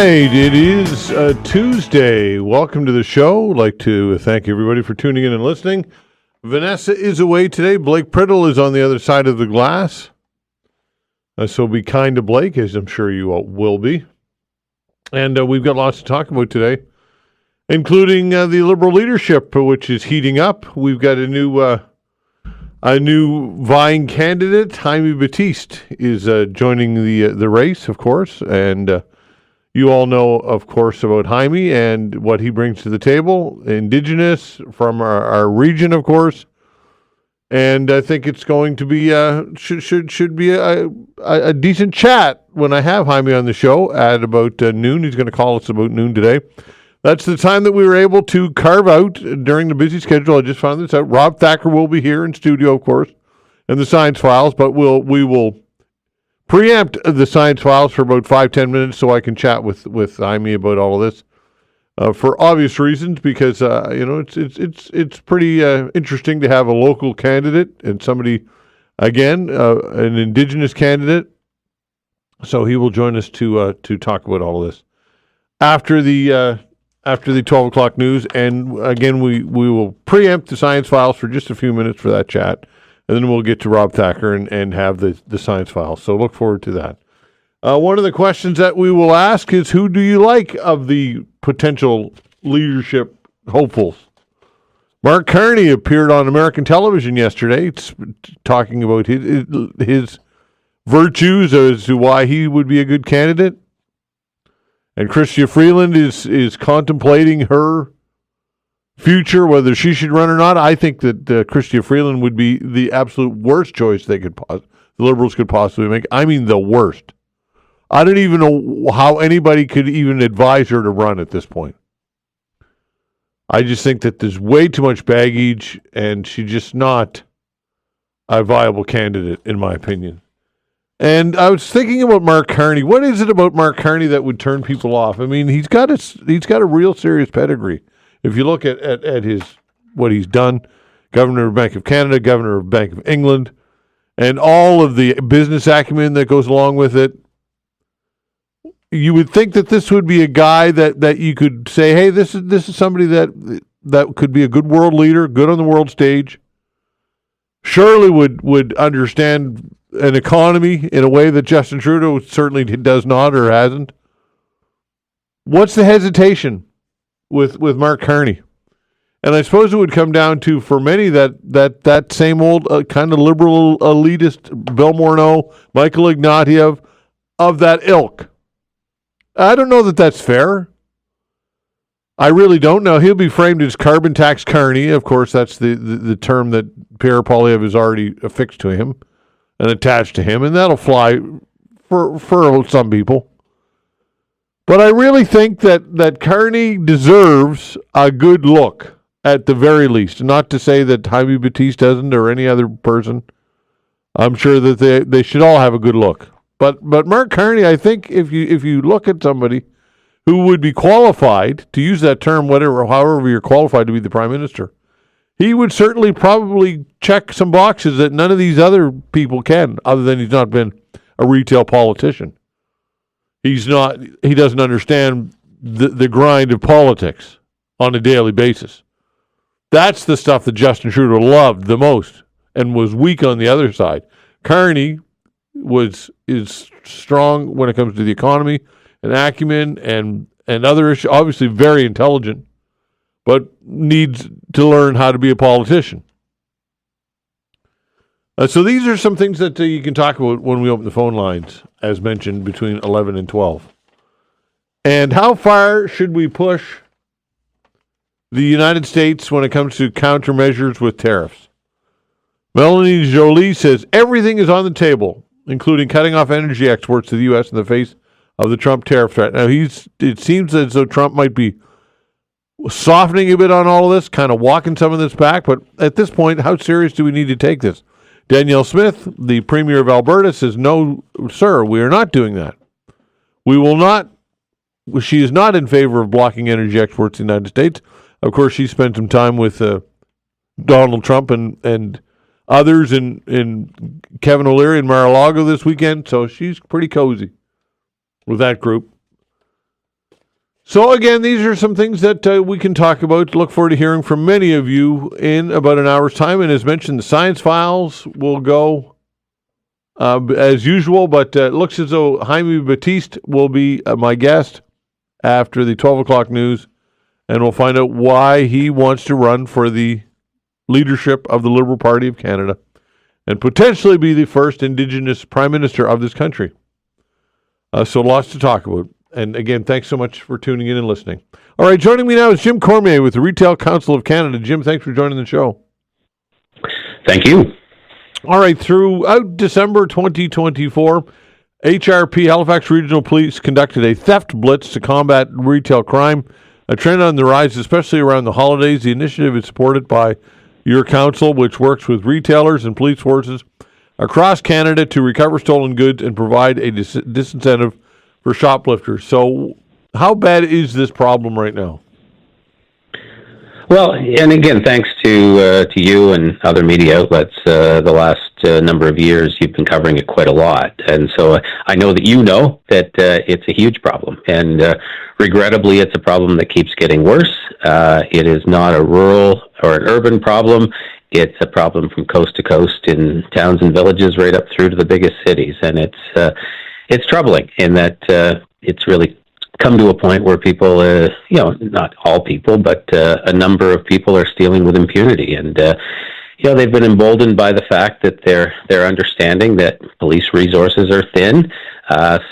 right, it is Tuesday. Welcome to the show. I'd like to thank everybody for tuning in and listening. Vanessa is away today. Blake Priddle is on the other side of the glass. So be kind to Blake, as I'm sure you all will be. And we've got lots to talk about today, including the Liberal leadership, which is heating up. We've got a new vying candidate. Jaime Batiste is joining the race, of course, and you all know, of course, about Jaime and what he brings to the table. Indigenous from our region, of course, and I think it's going to be should be a decent chat when I have Jaime on the show at about noon. He's going to call us about noon today. That's the time that we were able to carve out during the busy schedule. I just found this out. Rob Thacker will be here in studio, of course, and the Science Files, but we will preempt the Science Files for about 5-10 minutes so I can chat with Jaime about all of this for obvious reasons, because it's pretty interesting to have a local candidate and somebody, again, an Indigenous candidate. So he will join us to talk about all of this after the 12 o'clock news. And again, we will preempt the Science Files for just a few minutes for that chat. And then we'll get to Rob Thacker and have the Science Files. So look forward to that. One of the questions that we will ask is, who do you like of the potential leadership hopefuls? Mark Carney appeared on American television yesterday talking about his virtues as to why he would be a good candidate. And Chrystia Freeland is contemplating her future, whether she should run or not. I think that Chrystia Freeland would be the absolute worst choice the Liberals could possibly make. I mean, the worst. I don't even know how anybody could even advise her to run at this point. I just think that there's way too much baggage, and she's just not a viable candidate, in my opinion. And I was thinking about Mark Carney. What is it about Mark Carney that would turn people off? I mean, he's got a real serious pedigree. If you look at his what he's done, Governor of Bank of Canada, Governor of Bank of England, and all of the business acumen that goes along with it, you would think that this would be a guy that you could say, hey, this is somebody that could be a good world leader, good on the world stage, surely would understand an economy in a way that Justin Trudeau certainly does not or hasn't. What's the hesitation with Mark Carney? And I suppose it would come down to, for many, that same old kind of liberal elitist Bill Morneau, Michael Ignatieff, of that ilk. I don't know that that's fair. I really don't know. He'll be framed as carbon tax Carney. Of course, that's the term that Pierre Poilievre has already affixed to him and attached to him, and that'll fly for some people. But I really think that Carney deserves a good look, at the very least. Not to say that Jaime Batiste doesn't, or any other person. I'm sure that they should all have a good look. But Mark Carney, I think if you look at somebody who would be qualified, to use that term, however you're qualified to be the Prime Minister, he would certainly probably check some boxes that none of these other people can, other than he's not been a retail politician. He doesn't understand the grind of politics on a daily basis. That's the stuff that Justin Trudeau loved the most and was weak on the other side. Carney is strong when it comes to the economy and acumen and other issues. Obviously very intelligent, but needs to learn how to be a politician. So these are some things that you can talk about when we open the phone lines, as mentioned, between 11 and 12. And how far should we push the United States when it comes to countermeasures with tariffs? Melanie Jolie says everything is on the table, including cutting off energy exports to the U.S. in the face of the Trump tariff threat. Now, it seems as though Trump might be softening a bit on all of this, kind of walking some of this back. But at this point, how serious do we need to take this? Danielle Smith, the Premier of Alberta, says, no, sir, we are not doing that. We will not. She is not in favor of blocking energy exports to the United States. Of course, she spent some time with Donald Trump and others in Kevin O'Leary and Mar-a-Lago this weekend, so she's pretty cozy with that group. So again, these are some things that we can talk about. Look forward to hearing from many of you in about an hour's time. And as mentioned, the Science Files will go as usual, but it looks as though Jaime Batiste will be my guest after the 12 o'clock news, and we'll find out why he wants to run for the leadership of the Liberal Party of Canada and potentially be the first Indigenous Prime Minister of this country. So lots to talk about. And again, thanks so much for tuning in and listening. All right, joining me now is Jim Cormier with the Retail Council of Canada. Jim, thanks for joining the show. Thank you. All right, throughout December 2024, HRP, Halifax Regional Police, conducted a theft blitz to combat retail crime, a trend on the rise, especially around the holidays. The initiative is supported by your council, which works with retailers and police forces across Canada to recover stolen goods and provide a disincentive for shoplifters. So how bad is this problem right now? Well, and again, thanks to you and other media outlets. The last number of years, you've been covering it quite a lot. And so I know that you know that it's a huge problem. And regrettably, it's a problem that keeps getting worse. It is not a rural or an urban problem. It's a problem from coast to coast in towns and villages right up through to the biggest cities. And it's troubling in that it's really come to a point where people, not all people, but a number of people are stealing with impunity. And, they've been emboldened by the fact that they're understanding that police resources are thin.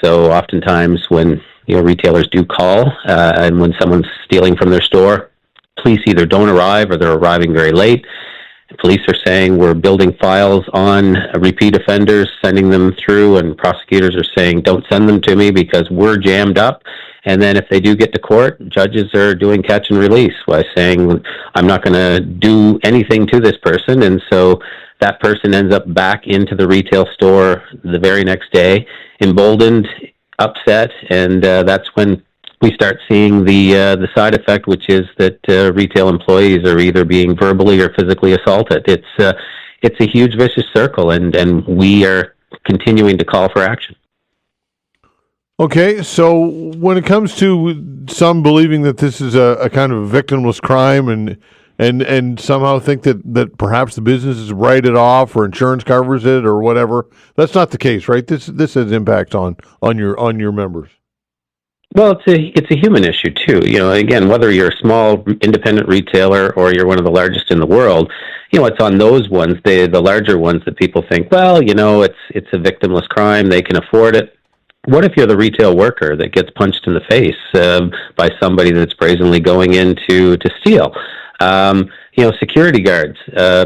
So oftentimes when, retailers do call and when someone's stealing from their store, police either don't arrive or they're arriving very late. Police are saying we're building files on repeat offenders, sending them through, and prosecutors are saying don't send them to me because we're jammed up. And then if they do get to court, judges are doing catch and release by saying I'm not going to do anything to this person. And so that person ends up back into the retail store the very next day, emboldened, upset, and that's when we start seeing the side effect, which is that retail employees are either being verbally or physically assaulted. It's a huge vicious circle, and we are continuing to call for action. Okay, so when it comes to some believing that this is a kind of a victimless crime and somehow think that perhaps the businesses write it off or insurance covers it or whatever, that's not the case, right? This has impact on your members. Well, it's a human issue too. Again, whether you're a small independent retailer or you're one of the largest in the world, it's on those ones, the larger ones, that people think, well, it's a victimless crime, they can afford it. What if you're the retail worker that gets punched in the face by somebody that's brazenly going in to steal? Security guards,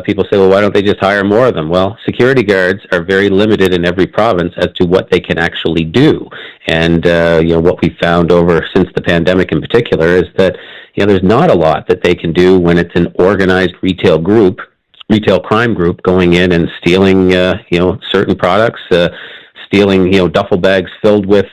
people say, well, why don't they just hire more of them? Well, security guards are very limited in every province as to what they can actually do. And, what we found over since the pandemic in particular is that, there's not a lot that they can do when it's an organized retail crime group going in and stealing, certain products, stealing, duffel bags filled with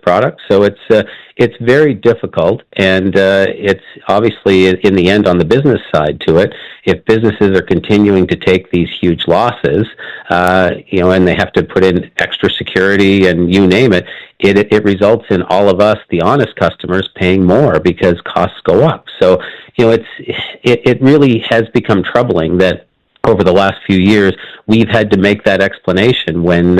products. So it's very difficult, and it's obviously in the end on the business side to it. If businesses are continuing to take these huge losses, and they have to put in extra security and you name it, it results in all of us, the honest customers, paying more because costs go up. So, it really has become troubling that over the last few years, we've had to make that explanation when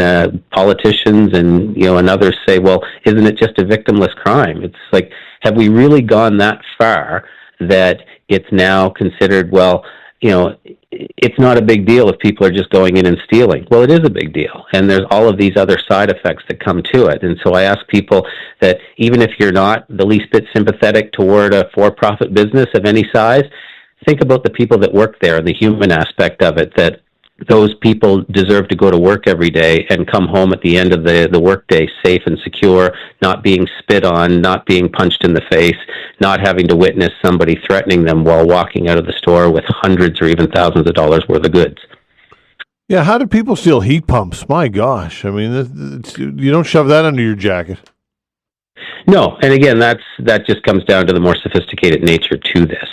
politicians and others say, well, isn't it just a victimless crime? It's like, have we really gone that far that it's now considered, well, it's not a big deal if people are just going in and stealing? Well, it is a big deal. And there's all of these other side effects that come to it. And so I ask people that even if you're not the least bit sympathetic toward a for-profit business of any size, think about the people that work there and the human aspect of it, that those people deserve to go to work every day and come home at the end of the workday safe and secure, not being spit on, not being punched in the face, not having to witness somebody threatening them while walking out of the store with hundreds or even thousands of dollars worth of goods. Yeah, how do people steal heat pumps? My gosh. I mean, you don't shove that under your jacket. No, and again, that just comes down to the more sophisticated nature to this.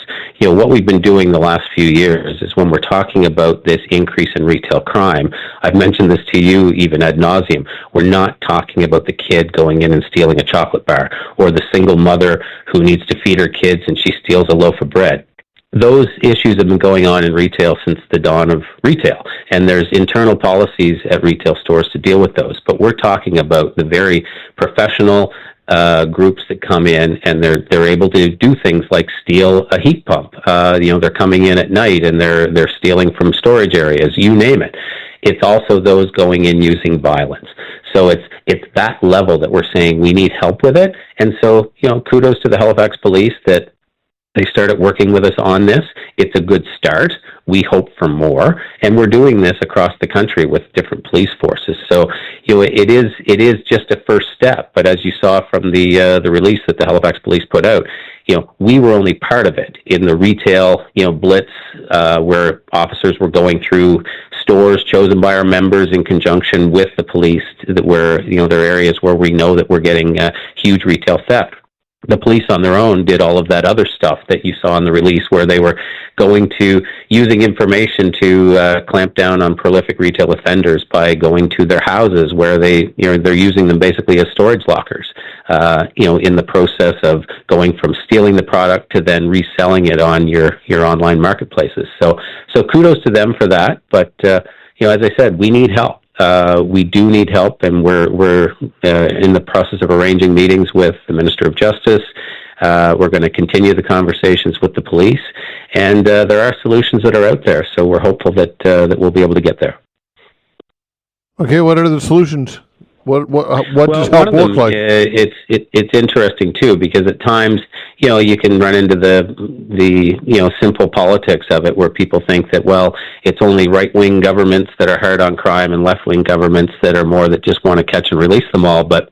what we've been doing the last few years is when we're talking about this increase in retail crime, I've mentioned this to you even ad nauseum, we're not talking about the kid going in and stealing a chocolate bar, or the single mother who needs to feed her kids and she steals a loaf of bread. Those issues have been going on in retail since the dawn of retail, and there's internal policies at retail stores to deal with those. But we're talking about the very professional groups that come in, and they're able to do things like steal a heat pump. They're coming in at night and they're stealing from storage areas. You name it. It's also those going in using violence. So it's that level that we're saying we need help with it. And so kudos to the Halifax Police that they started working with us on this. It's a good start. We hope for more, and we're doing this across the country with different police forces. So, it is just a first step. But as you saw from the release that the Halifax Police put out, we were only part of it in the retail, blitz, where officers were going through stores chosen by our members in conjunction with the police, that where there are areas where we know that we're getting huge retail theft. The police on their own did all of that other stuff that you saw in the release, where they were going to using information to clamp down on prolific retail offenders by going to their houses, where they're using them basically as storage lockers. In the process of going from stealing the product to then reselling it on your online marketplaces. So kudos to them for that. But as I said, we need help. We do need help, and we're in the process of arranging meetings with the Minister of Justice. We're going to continue the conversations with the police, and there are solutions that are out there. So we're hopeful that we'll be able to get there. Okay, what are the solutions? What does help look like? It's interesting too, because at times you can run into the simple politics of it, where people think that it's only right wing governments that are hard on crime and left wing governments that are more that just want to catch and release them all. But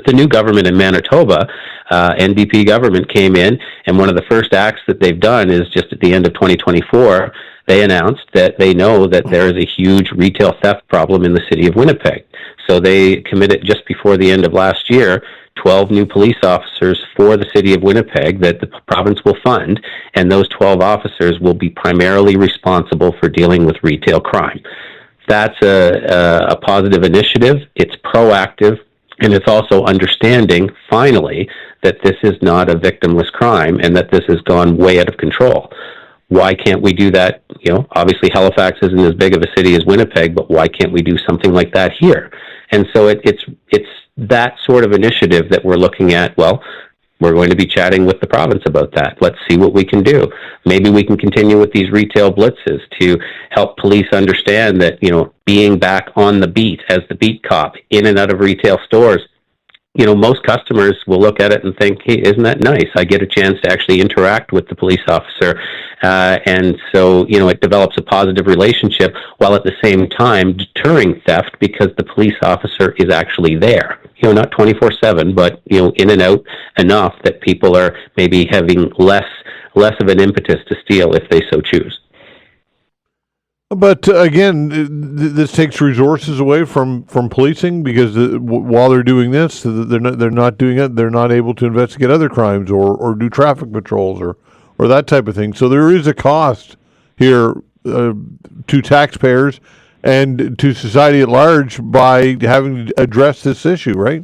the new government in Manitoba, NDP government, came in, and one of the first acts that they've done is just at the end of 2024. They announced that they know that there is a huge retail theft problem in the city of Winnipeg. So they committed just before the end of last year 12 new police officers for the city of Winnipeg that the province will fund, and those 12 officers will be primarily responsible for dealing with retail crime. That's a positive initiative. It's proactive, and it's also understanding, finally, that this is not a victimless crime and that this has gone way out of control. Why can't we do that? Obviously Halifax isn't as big of a city as Winnipeg, but why can't we do something like that here? And so it's that sort of initiative that we're looking at. Well, we're going to be chatting with the province about that. Let's see what we can do. Maybe we can continue with these retail blitzes to help police understand that, being back on the beat as the beat cop in and out of retail stores, most customers will look at it and think, hey, isn't that nice? I get a chance to actually interact with the police officer. And so, it develops a positive relationship, while at the same time deterring theft, because the police officer is actually there. Not 24/7, but, in and out enough that people are maybe having less of an impetus to steal if they so choose. But again, this takes resources away from policing, because while they're doing this, they're not doing it. They're not able to investigate other crimes or do traffic patrols or that type of thing. So there is a cost here to taxpayers and to society at large by having to address this issue, right?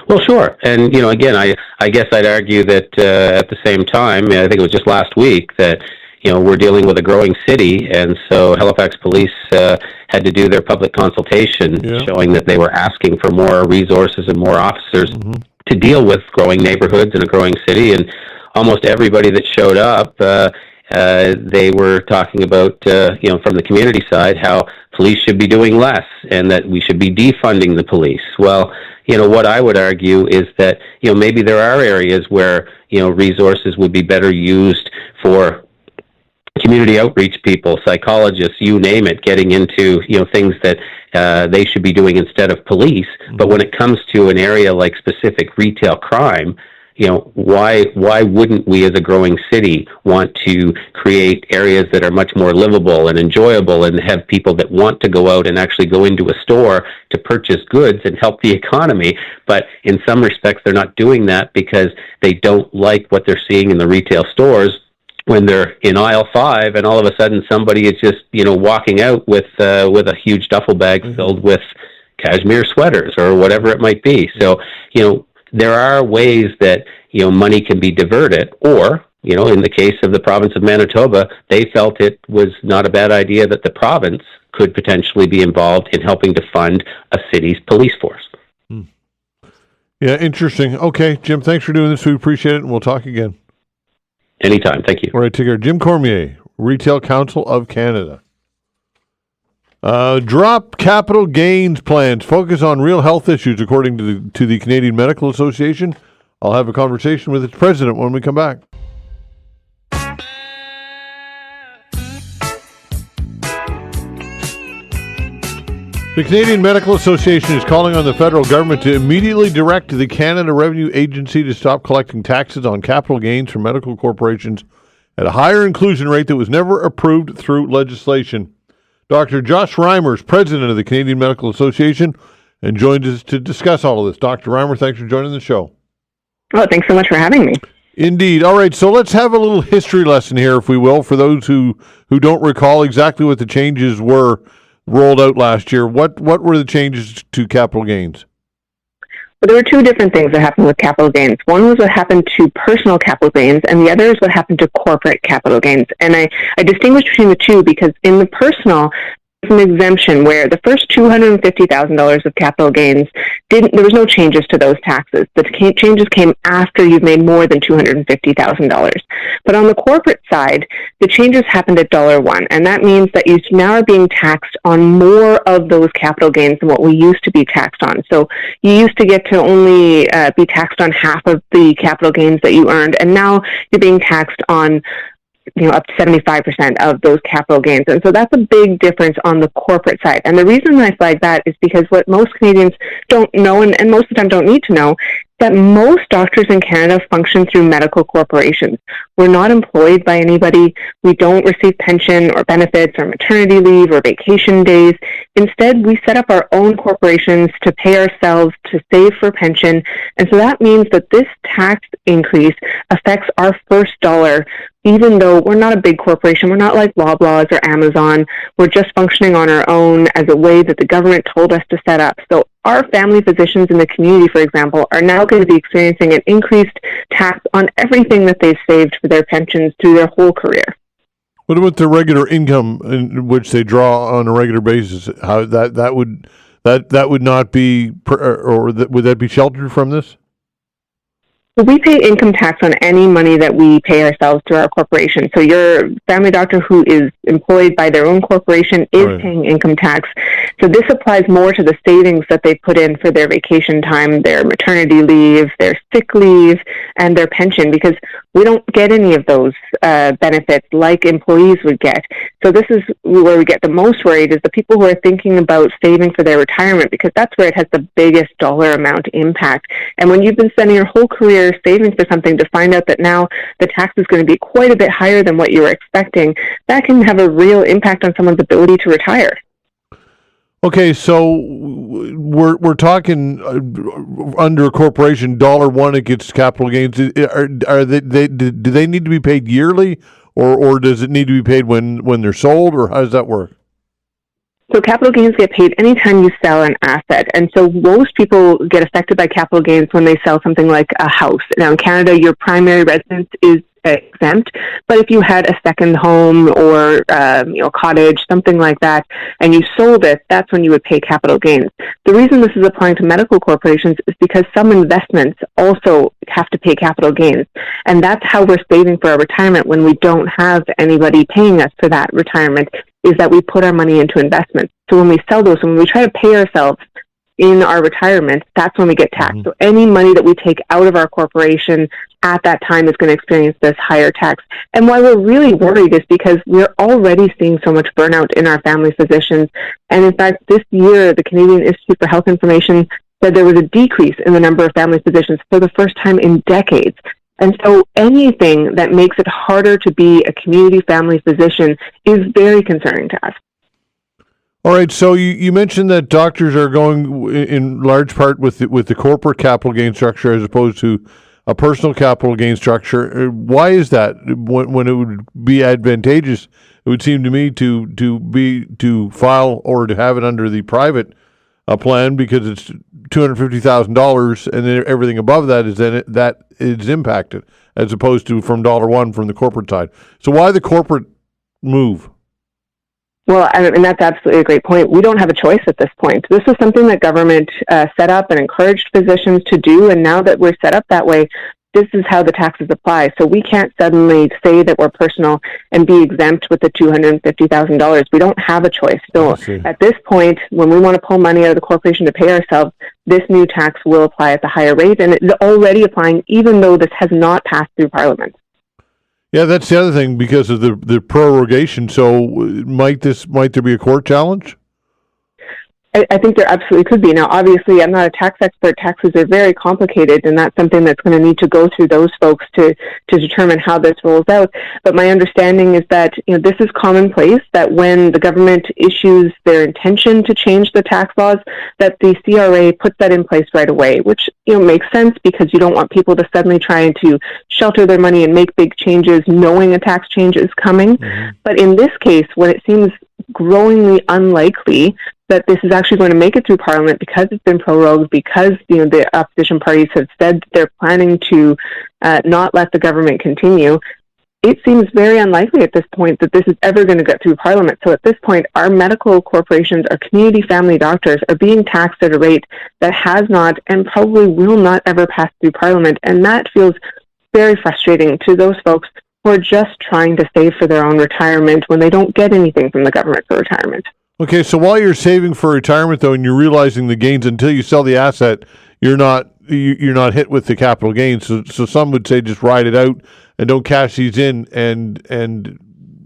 Well, sure. And, again, I guess I'd argue that at the same time, I think it was just last week that we're dealing with a growing city, and so Halifax Police had to do their public consultation, showing that they were asking for more resources and more officers to deal with growing neighborhoods in a growing city. And almost everybody that showed up, they were talking about, from the community side, how police should be doing less and that we should be defunding the police. Well, what I would argue is that, maybe there are areas where, resources would be better used for community outreach people, psychologists, you name it, getting into, things that they should be doing instead of police. But when it comes to an area like specific retail crime, why wouldn't we as a growing city want to create areas that are much more livable and enjoyable, and have people that want to go out and actually go into a store to purchase goods and help the economy? But in some respects, they're not doing that because they don't like what they're seeing in the retail stores, when they're in aisle 5 and all of a sudden somebody is just, walking out with a huge duffel bag filled with cashmere sweaters or whatever it might be. So, there are ways that, money can be diverted, or, in the case of the province of Manitoba, they felt it was not a bad idea that the province could potentially be involved in helping to fund a city's police force. Yeah, interesting. Okay, Jim, thanks for doing this. We appreciate it, and we'll talk again. Anytime. Thank you. All right, take care. Jim Cormier, Retail Council of Canada. Drop capital gains plans. Focus on real health issues, according to the Canadian Medical Association. I'll have a conversation with its president when we come back. The Canadian Medical Association is calling on the federal government to immediately direct the Canada Revenue Agency to stop collecting taxes on capital gains from medical corporations at a higher inclusion rate that was never approved through legislation. Dr. Josh Reimer is president of the Canadian Medical Association and joins us to discuss all of this. Dr. Reimer, thanks for joining the show. Oh, thanks so much for having me. Indeed. All right, so let's have a little history lesson here, if we will, for those who don't recall exactly what the changes were rolled out last year. What were the changes to capital gains? Well, there were two different things that happened with capital gains. One was what happened to personal capital gains, and the other is what happened to corporate capital gains. And I distinguish between the two because in the personal, there's an exemption where the first $250,000 of capital gains there was no changes to those taxes. The changes came after you've made more than $250,000. But on the corporate side, the changes happened at $1, and that means that you now are being taxed on more of those capital gains than what we used to be taxed on. So you used to get to only be taxed on half of the capital gains that you earned, and now you're being taxed on up to 75% of those capital gains. And so that's a big difference on the corporate side. And the reason I flag that is because what most Canadians don't know, and most of the time don't need to know, that most doctors in Canada function through medical corporations. We're not employed by anybody. We don't receive pension or benefits or maternity leave or vacation days. Instead, we set up our own corporations to pay ourselves, to save for pension. And so that means that this tax increase affects our first dollar, even though we're not a big corporation. We're not like Loblaws or Amazon. We're just functioning on our own as a way that the government told us to set up. So our family physicians in the community, for example, are now going to be experiencing an increased tax on everything that they've saved for their pensions through their whole career. What about the regular income in which they draw on a regular basis? How that would not be, would that be sheltered from this? We pay income tax on any money that we pay ourselves through our corporation. So your family doctor who is employed by their own corporation is paying income tax. So this applies more to the savings that they put in for their vacation time, their maternity leave, their sick leave, and their pension, because we don't get any of those benefits like employees would get. So this is where we get the most worried, is the people who are thinking about saving for their retirement, because that's where it has the biggest dollar amount impact. And when you've been spending your whole career saving for something, to find out that now the tax is going to be quite a bit higher than what you were expecting, that can have a real impact on someone's ability to retire. Okay, so we're talking under a corporation, $1 it gets capital gains. Do they need to be paid yearly, or does it need to be paid when they're sold, or how does that work? So capital gains get paid anytime you sell an asset. And so most people get affected by capital gains when they sell something like a house. Now in Canada, your primary residence is exempt, but if you had a second home or a cottage, something like that, and you sold it, that's when you would pay capital gains. The reason this is applying to medical corporations is because some investments also have to pay capital gains, and that's how we're saving for our retirement when we don't have anybody paying us for that retirement, is that we put our money into investments. So when we sell those, when we try to pay ourselves in our retirement, that's when we get taxed. Mm-hmm. So any money that we take out of our corporation at that time is going to experience this higher tax. And why we're really worried is because we're already seeing so much burnout in our family physicians. And in fact, this year, the Canadian Institute for Health Information said there was a decrease in the number of family physicians for the first time in decades. And so anything that makes it harder to be a community family physician is very concerning to us. All right, so you mentioned that doctors are going in large part with the corporate capital gain structure as opposed to a personal capital gain structure. Why is that? When it would be advantageous, it would seem to me to file or to have it under the private plan because it's $250,000, and then everything above that is impacted, as opposed to from $1 from the corporate side. So why the corporate move? Well, and that's absolutely a great point. We don't have a choice at this point. This is something that government set up and encouraged physicians to do, and now that we're set up that way, this is how the taxes apply. So we can't suddenly say that we're personal and be exempt with the $250,000. We don't have a choice. So at this point, when we want to pull money out of the corporation to pay ourselves, this new tax will apply at the higher rate, and it's already applying even though this has not passed through Parliament. Yeah, that's the other thing, because of the prorogation. So might there be a court challenge? I think there absolutely could be. Now, obviously, I'm not a tax expert. Taxes are very complicated, and that's something that's going to need to go through those folks to determine how this rolls out. But my understanding is that this is commonplace, that when the government issues their intention to change the tax laws, that the CRA puts that in place right away, which makes sense because you don't want people to suddenly try to shelter their money and make big changes knowing a tax change is coming. Mm-hmm. But in this case, when it seems growingly unlikely that this is actually going to make it through Parliament because it's been prorogued, because the opposition parties have said they're planning to not let the government continue, it seems very unlikely at this point that this is ever going to get through Parliament. So at this point, our medical corporations, our community family doctors are being taxed at a rate that has not and probably will not ever pass through Parliament. And that feels very frustrating to those folks who are just trying to save for their own retirement when they don't get anything from the government for retirement. Okay, so while you're saving for retirement, though, and you're realizing the gains until you sell the asset, you're not hit with the capital gains. So some would say just ride it out and don't cash these in. And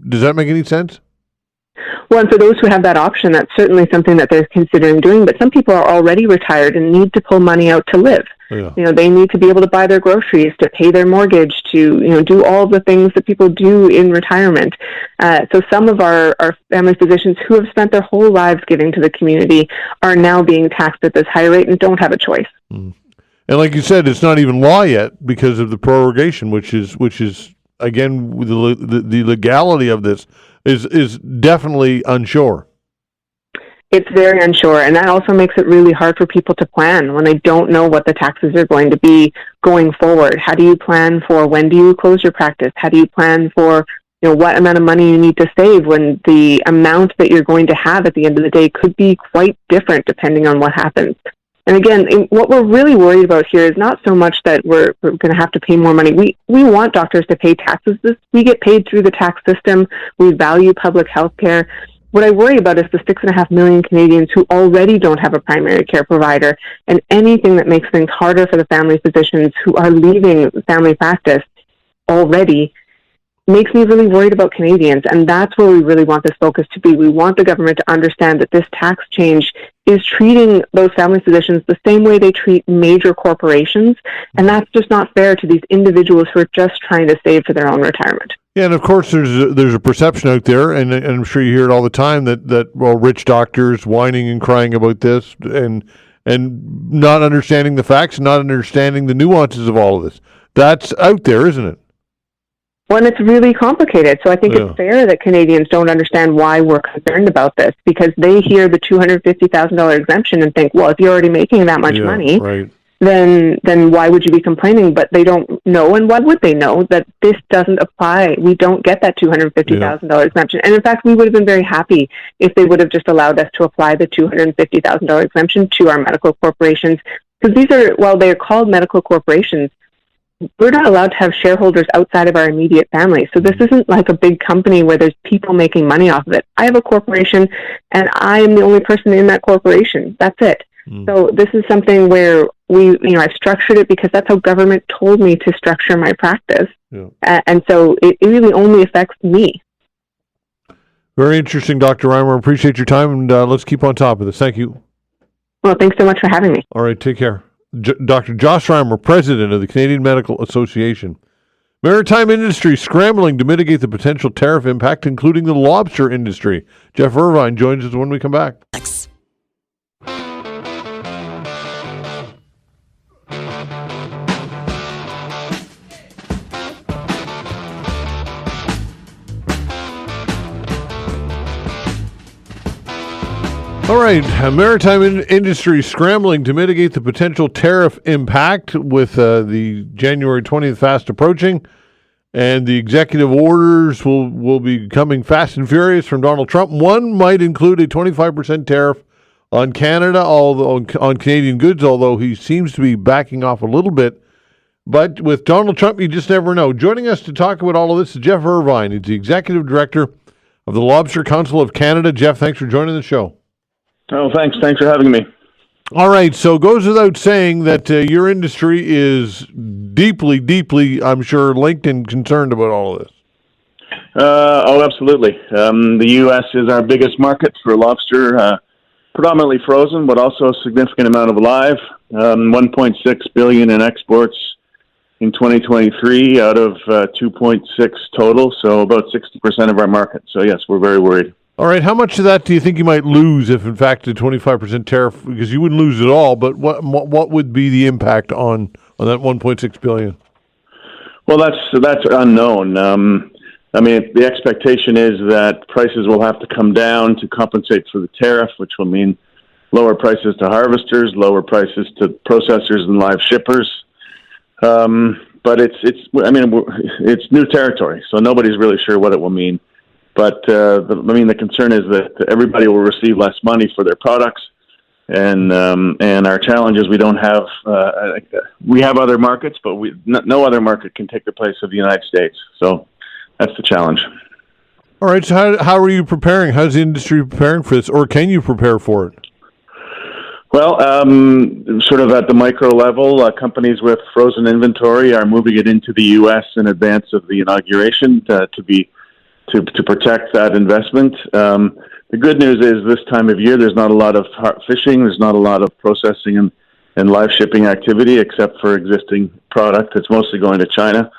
does that make any sense? Well, and for those who have that option, that's certainly something that they're considering doing. But some people are already retired and need to pull money out to live. Yeah. They need to be able to buy their groceries, to pay their mortgage, to do all the things that people do in retirement. So some of our family physicians who have spent their whole lives giving to the community are now being taxed at this high rate and don't have a choice. Mm. And like you said, it's not even law yet because of the prorogation, which is again the legality of this is definitely unsure. It's very unsure, and that also makes it really hard for people to plan when they don't know what the taxes are going to be going forward. How do you plan for when do you close your practice? How do you plan for what amount of money you need to save when the amount that you're going to have at the end of the day could be quite different depending on what happens? And again, what we're really worried about here is not so much that we're going to have to pay more money. We want doctors to pay taxes. We get paid through the tax system. We value public health care. What I worry about is the 6.5 million Canadians who already don't have a primary care provider, and anything that makes things harder for the family physicians who are leaving family practice already makes me really worried about Canadians, and that's where we really want this focus to be. We want the government to understand that this tax change is treating those family physicians the same way they treat major corporations, and that's just not fair to these individuals who are just trying to save for their own retirement. Yeah, and of course there's a perception out there, and I'm sure you hear it all the time, that rich doctors whining and crying about this and not understanding the facts, not understanding the nuances of all of this. That's out there, isn't it? Well, and it's really complicated. So I think it's fair that Canadians don't understand why we're concerned about this, because they hear the $250,000 exemption and think, well, if you're already making that much money, right, then why would you be complaining? But they don't know, and why would they know that this doesn't apply? We don't get that $250,000 exemption. And in fact, we would have been very happy if they would have just allowed us to apply the $250,000 exemption to our medical corporations, because these are, while they are called medical corporations, we're not allowed to have shareholders outside of our immediate family. So this isn't like a big company where there's people making money off of it. I have a corporation, and I am the only person in that corporation. That's it. So this is something where I've structured it because that's how government told me to structure my practice. Yeah. And so it really only affects me. Very interesting, Dr. Reimer. Appreciate your time, and let's keep on top of this. Thank you. Well, thanks so much for having me. All right, take care. Dr. Josh Reimer, president of the Canadian Medical Association. Maritime industry scrambling to mitigate the potential tariff impact, including the lobster industry. Jeff Irvine joins us when we come back. All right, maritime industry scrambling to mitigate the potential tariff impact with the January 20th fast approaching, and the executive orders will be coming fast and furious from Donald Trump. One might include a 25% tariff on Canada, although on Canadian goods, although he seems to be backing off a little bit. But with Donald Trump, you just never know. Joining us to talk about all of this is Jeff Irvine. He's the executive director of the Lobster Council of Canada. Jeff, thanks for joining the show. Oh, thanks. Thanks for having me. All right, so it goes without saying that your industry is deeply, I'm sure, linked and concerned about all of this. Absolutely. The U.S. is our biggest market for lobster, predominantly frozen, but also a significant amount of live. $1.6 billion in exports in 2023 out of 2.6 total, so about 60% of our market. So yes, we're very worried. All right, how much of that do you think you might lose if, in fact, the 25% tariff? Because you wouldn't lose it all, but what would be the impact on that 1.6 billion? Well, that's unknown. I mean, the expectation is that prices will have to come down to compensate for the tariff, which will mean lower prices to harvesters, lower prices to processors and live shippers. But it's new territory, so nobody's really sure what it will mean. But the concern is that everybody will receive less money for their products, and our challenge is we don't have we have other markets, but no other market can take the place of the United States. So that's the challenge. All right. So how are you preparing? How's the industry preparing for this, or can you prepare for it? Well, sort of at the micro level, companies with frozen inventory are moving it into the U.S. in advance of the inauguration to protect that investment. The good news is this time of year, there's not a lot of fishing. There's not a lot of processing and live shipping activity except for existing product. It's mostly going to China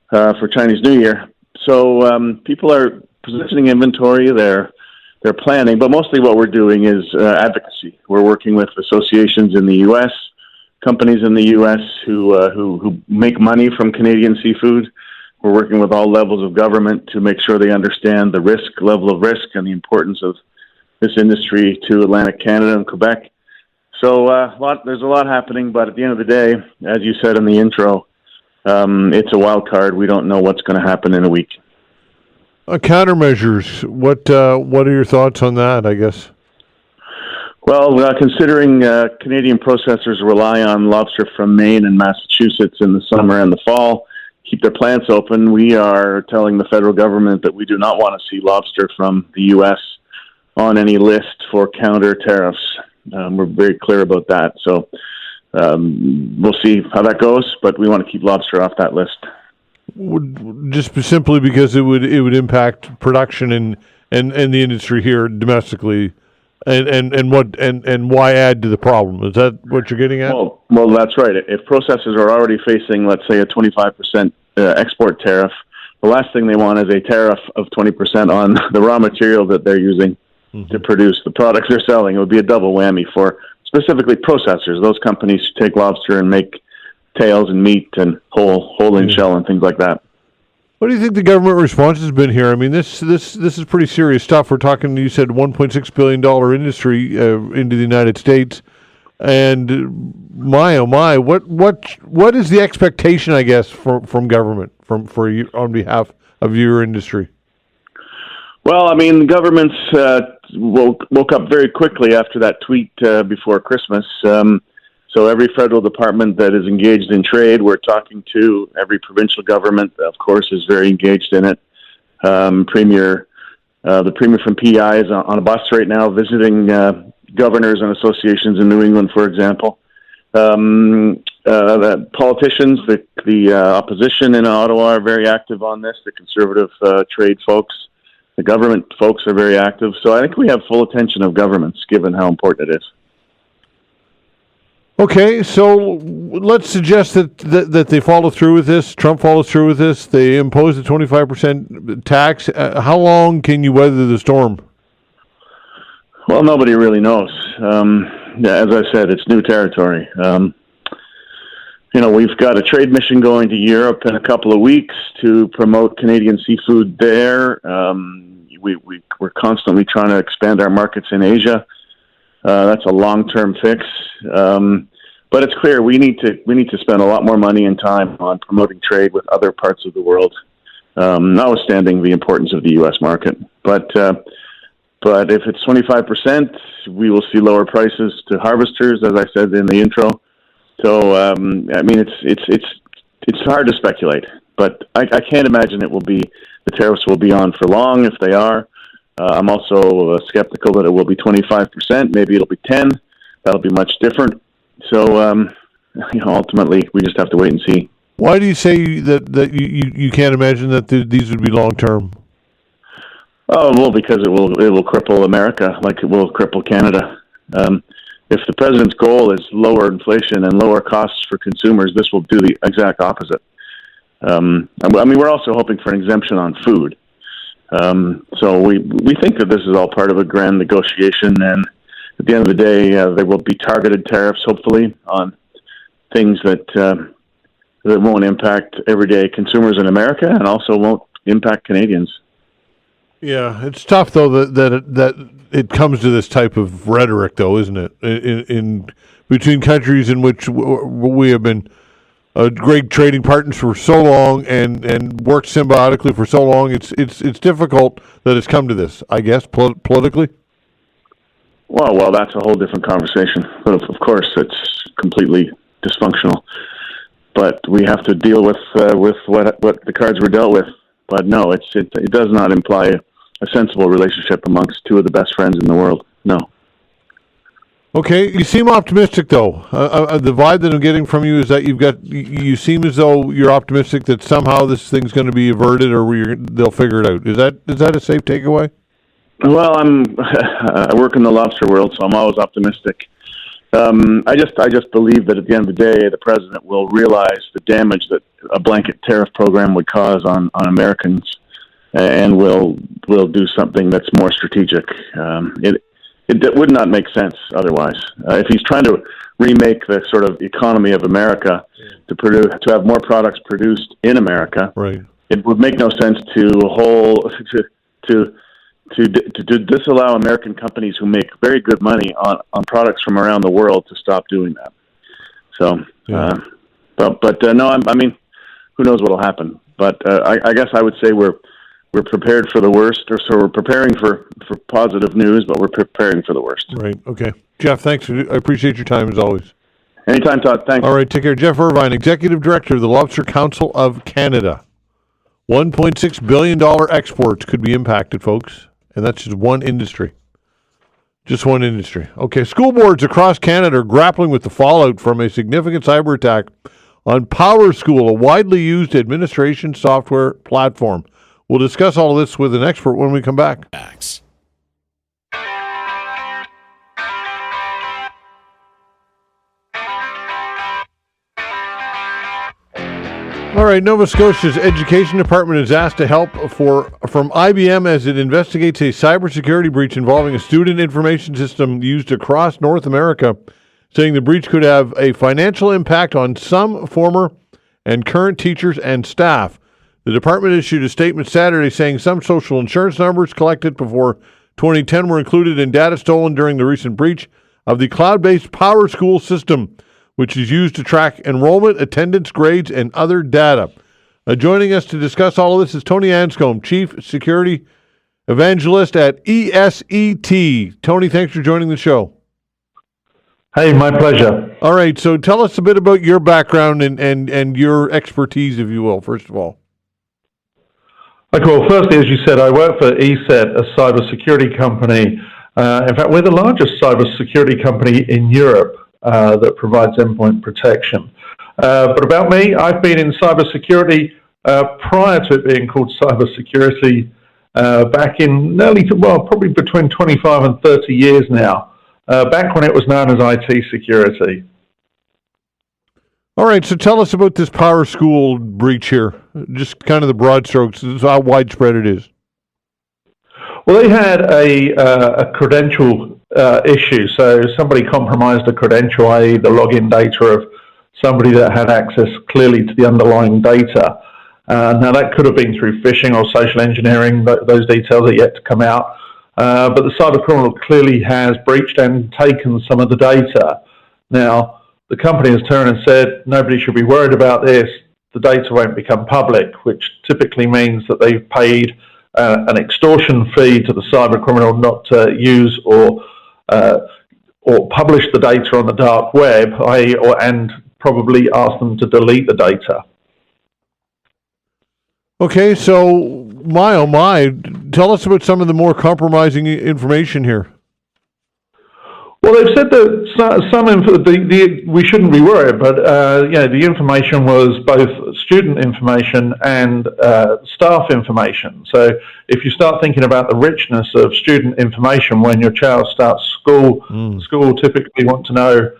for Chinese New Year. So people are positioning inventory. They're planning, but mostly what we're doing is advocacy. We're working with associations in the U.S., companies in the U.S. who make money from Canadian seafood. We're working with all levels of government to make sure they understand the level of risk and the importance of this industry to Atlantic Canada and Quebec. So there's a lot happening, but at the end of the day, as you said in the intro, it's a wild card. We don't know what's going to happen in a week. Countermeasures. What are your thoughts on that, I guess? Well, considering Canadian processors rely on lobster from Maine and Massachusetts in the summer and the fall, keep their plants open, we are telling the federal government that we do not want to see lobster from the U.S. on any list for counter tariffs. We're very clear about that. So we'll see how that goes, but we want to keep lobster off that list. Just simply because it would impact production and the industry here domestically, and why add to the problem? Is that what you're getting at? Well, that's right. If processors are already facing, let's say, a 25% export tariff, the last thing they want is a tariff of 20% on the raw material that they're using to produce the products they're selling. It would be a double whammy for specifically processors, those companies who take lobster and make tails and meat and whole in shell and things like that. What do you think the government response has been here? I mean, this is pretty serious stuff. We're talking, you said, $1.6 billion industry into the United States. And my, oh my, what is the expectation, I guess, from government, for you, on behalf of your industry? Well, I mean, governments woke up very quickly after that tweet before Christmas. So every federal department that is engaged in trade, we're talking to. Every provincial government, of course, is very engaged in it. The premier from PI is on a bus right now visiting governors and associations in New England, for example. The politicians, the opposition in Ottawa are very active on this. The conservative trade folks, the government folks are very active. So I think we have full attention of governments, given how important it is. Okay, so let's suggest that they follow through with this. Trump follows through with this. They impose a 25% tax. How long can you weather the storm? Well, nobody really knows. As I said, it's new territory. We've got a trade mission going to Europe in a couple of weeks to promote Canadian seafood there. We're constantly trying to expand our markets in Asia. That's a long-term fix. But it's clear we need to spend a lot more money and time on promoting trade with other parts of the world, notwithstanding the importance of the U.S. market. But if it's 25%, we will see lower prices to harvesters, as I said in the intro. So I mean, it's hard to speculate, but I can't imagine the tariffs will be on for long. If they are, I'm also skeptical that it will be 25%. Maybe it'll be 10. That'll be much different. So ultimately, we just have to wait and see. Why do you say that you can't imagine that these would be long term? Oh well, because it will cripple America like it will cripple Canada. If the president's goal is lower inflation and lower costs for consumers, this will do the exact opposite. I mean, we're also hoping for an exemption on food. So we think that this is all part of a grand negotiation, and at the end of the day, there will be targeted tariffs, hopefully, on things that won't impact everyday consumers in America and also won't impact Canadians. Yeah, it's tough though that it comes to this type of rhetoric, though, isn't it? In between countries in which we have been great trading partners for so long and worked symbiotically for so long, it's difficult that it's come to this. I guess politically. Well, that's a whole different conversation. But of course, it's completely dysfunctional. But we have to deal with what the cards were dealt with. But no, it does not imply a sensible relationship amongst two of the best friends in the world. No. Okay, you seem optimistic though. The vibe that I'm getting from you is that you seem as though you're optimistic that somehow this thing's going to be averted or they'll figure it out. Is that a safe takeaway? Well, I work in the lobster world, so I'm always optimistic. I just believe that at the end of the day, the president will realize the damage that a blanket tariff program would cause on Americans, and will do something that's more strategic. It would not make sense otherwise. If he's trying to remake the sort of economy of America to have more products produced in America, right, it would make no sense to disallow American companies who make very good money on products from around the world to stop doing that. So, yeah. No, I mean, who knows what will happen? But I guess I would say we're prepared for the worst, or so we're preparing for positive news, but we're preparing for the worst. Right. Okay. Jeff, thanks. I appreciate your time as always. Anytime, Todd. Thanks. All right. Take care. Jeff Irvine, Executive Director of the Lobster Council of Canada. $1.6 billion exports could be impacted, folks. And that's just one industry. Just one industry. Okay. School boards across Canada are grappling with the fallout from a significant cyber attack on PowerSchool, a widely used administration software platform. We'll discuss all of this with an expert when we come back. All right, Nova Scotia's Education Department is asked to help from IBM as it investigates a cybersecurity breach involving a student information system used across North America, saying the breach could have a financial impact on some former and current teachers and staff. The department issued a statement Saturday saying some social insurance numbers collected before 2010 were included in data stolen during the recent breach of the cloud-based PowerSchool system, which is used to track enrollment, attendance, grades, and other data. Joining us to discuss all of this is Tony Anscombe, Chief Security Evangelist at ESET. Tony, thanks for joining the show. Hey, my pleasure. All right, so tell us a bit about your background and your expertise, if you will, first of all. Okay, well, firstly, as you said, I work for ESET, a cybersecurity company. In fact, we're the largest cybersecurity company in Europe that provides endpoint protection. But about me, I've been in cybersecurity prior to it being called cybersecurity back in probably between 25 and 30 years now, back when it was known as IT security. All right, so tell us about this PowerSchool breach here. Just kind of the broad strokes, how widespread it is. Well, they had a credential issue. So somebody compromised a credential, i.e. the login data of somebody that had access clearly to the underlying data. Now, that could have been through phishing or social engineering. Those details are yet to come out. but the cyber criminal clearly has breached and taken some of the data. Now, the company has turned and said, nobody should be worried about this. The data won't become public, which typically means that they've paid an extortion fee to the cyber criminal not to use or publish the data on the dark web, and probably ask them to delete the data. Okay, so oh my, tell us about some of the more compromising information here. Well, they've said that we shouldn't be worried, but the information was both student information and staff information. So if you start thinking about the richness of student information when your child starts school, school typically want to know,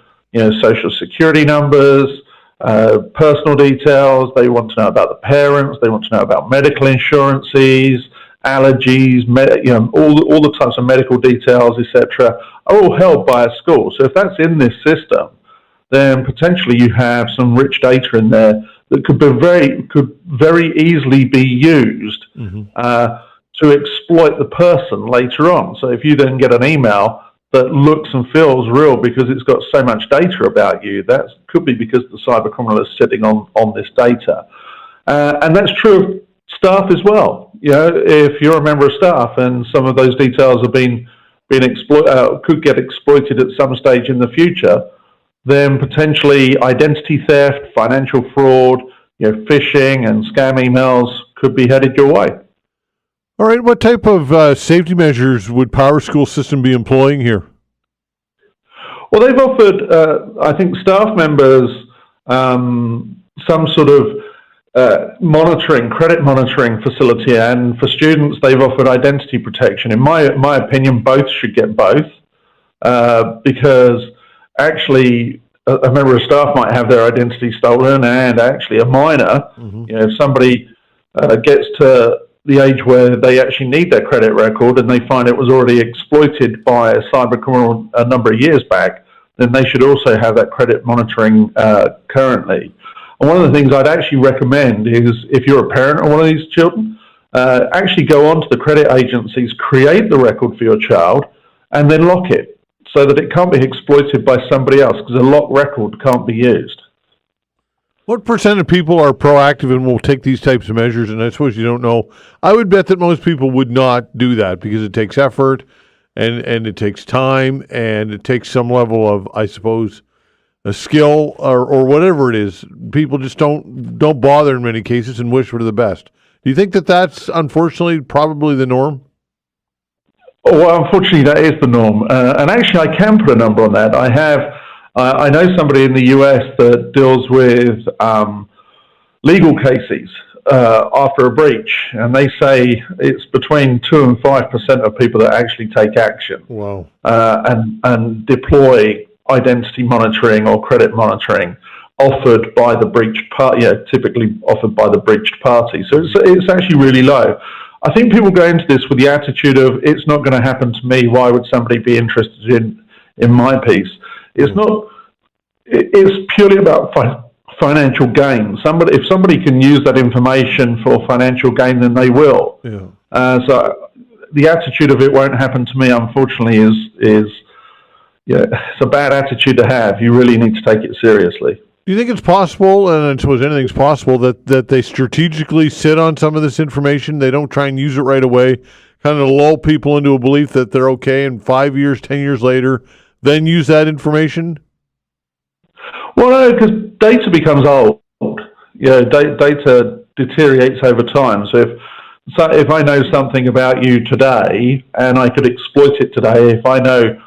social security numbers, personal details. They want to know about the parents. They want to know about medical insurances, allergies, all the types of medical details, etc., are all held by a school. So if that's in this system, then potentially you have some rich data in there that could very easily be used to exploit the person later on. So if you then get an email that looks and feels real because it's got so much data about you, that could be because the cyber criminal is sitting on this data. And that's true of staff as well. If you're a member of staff and some of those details have could get exploited at some stage in the future, then potentially identity theft, financial fraud, phishing and scam emails could be headed your way. All right, what type of safety measures would PowerSchool system be employing here? Well, they've offered, I think, staff members some sort of credit monitoring facility, and for students they've offered identity protection. In my opinion, both should get both, because actually a member of staff might have their identity stolen, and actually a minor, if somebody gets to the age where they actually need their credit record and they find it was already exploited by a cyber criminal a number of years back, then they should also have that credit monitoring currently. And one of the things I'd actually recommend is, if you're a parent of one of these children, actually go onto the credit agencies, create the record for your child, and then lock it so that it can't be exploited by somebody else, because a locked record can't be used. What percent of people are proactive and will take these types of measures? And I suppose you don't know. I would bet that most people would not do that because it takes effort and it takes time and it takes some level of, I suppose, a skill or whatever it is. People just don't bother in many cases and wish for the best. Do you think that that's unfortunately probably the norm? Oh, well, unfortunately, that is the norm. And actually, I can put a number on that. I know somebody in the US that deals with legal cases after a breach, and they say it's between 2 and 5% of people that actually take action. Wow. And deploy identity monitoring or credit monitoring offered by the breached party, typically offered by the breached party. So it's actually really low. I think people go into this with the attitude of, it's not going to happen to me, why would somebody be interested in my piece? It's not. It's purely about financial gain. If somebody can use that information for financial gain, then they will. Yeah. So the attitude of it won't happen to me, unfortunately, is it's a bad attitude to have. You really need to take it seriously. Do you think it's possible, and I suppose anything's possible, that they strategically sit on some of this information? They don't try and use it right away, kind of lull people into a belief that they're okay, and 5 years, 10 years later, then use that information? Well, no, because data becomes old. Data deteriorates over time. So if I know something about you today and I could exploit it today, if I know,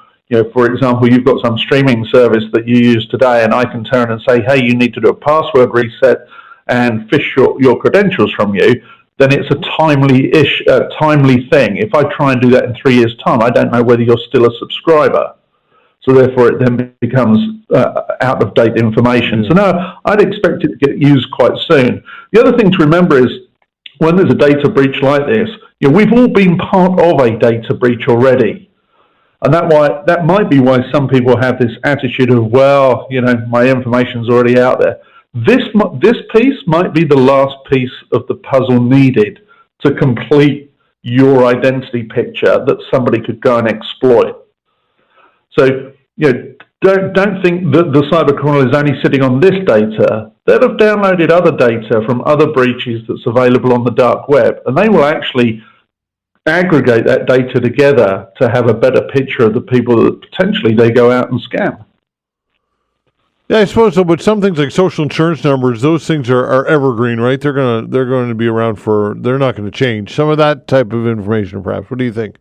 for example, you've got some streaming service that you use today, and I can turn and say, hey, you need to do a password reset and fish your credentials from you, then it's a timely thing. If I try and do that in 3 years' time, I don't know whether you're still a subscriber. So therefore, it then becomes out-of-date information. So no, I'd expect it to get used quite soon. The other thing to remember is, when there's a data breach like this, we've all been part of a data breach already. And that might be why some people have this attitude of, well, my information's already out there. This piece might be the last piece of the puzzle needed to complete your identity picture that somebody could go and exploit. So, don't think that the cybercriminal is only sitting on this data. They'll have downloaded other data from other breaches that's available on the dark web, and they will actually aggregate that data together to have a better picture of the people that potentially they go out and scam. Yeah, I suppose so. But some things like social insurance numbers, those things are evergreen, right? They're going to be around they're not going to change. Some of that type of information, perhaps. What do you think?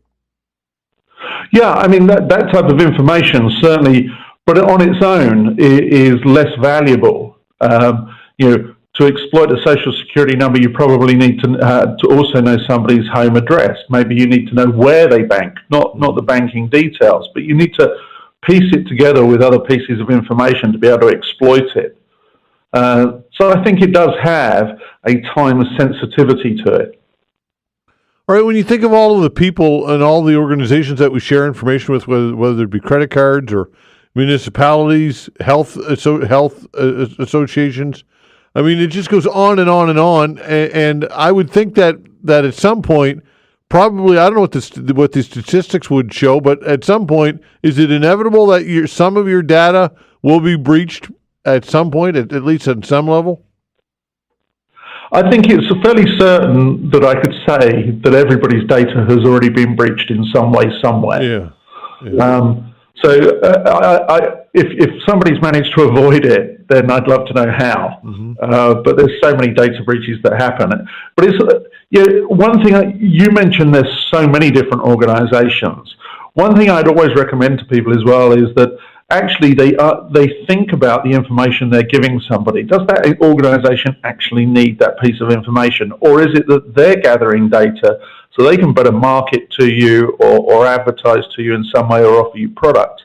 Yeah, I mean that type of information certainly, but on its own is less valuable. To exploit a social security number, you probably need to also know somebody's home address. Maybe you need to know where they bank, not the banking details, but you need to piece it together with other pieces of information to be able to exploit it. So I think it does have a time sensitivity to it. All right, when you think of all of the people and all the organizations that we share information with, whether it be credit cards or municipalities, health associations, I mean, it just goes on and on and on. And I would think that at some point, probably, I don't know what the statistics would show, but at some point, is it inevitable that some of your data will be breached at some point, at least at some level? I think it's fairly certain that I could say that everybody's data has already been breached in some way, somewhere. Yeah. If somebody's managed to avoid it, then I'd love to know how. Mm-hmm. But there's so many data breaches that happen. But it's one thing you mentioned. There's so many different organisations. One thing I'd always recommend to people as well is that actually they think about the information they're giving somebody. Does that organisation actually need that piece of information, or is it that they're gathering data so they can better market to you or advertise to you in some way or offer you products?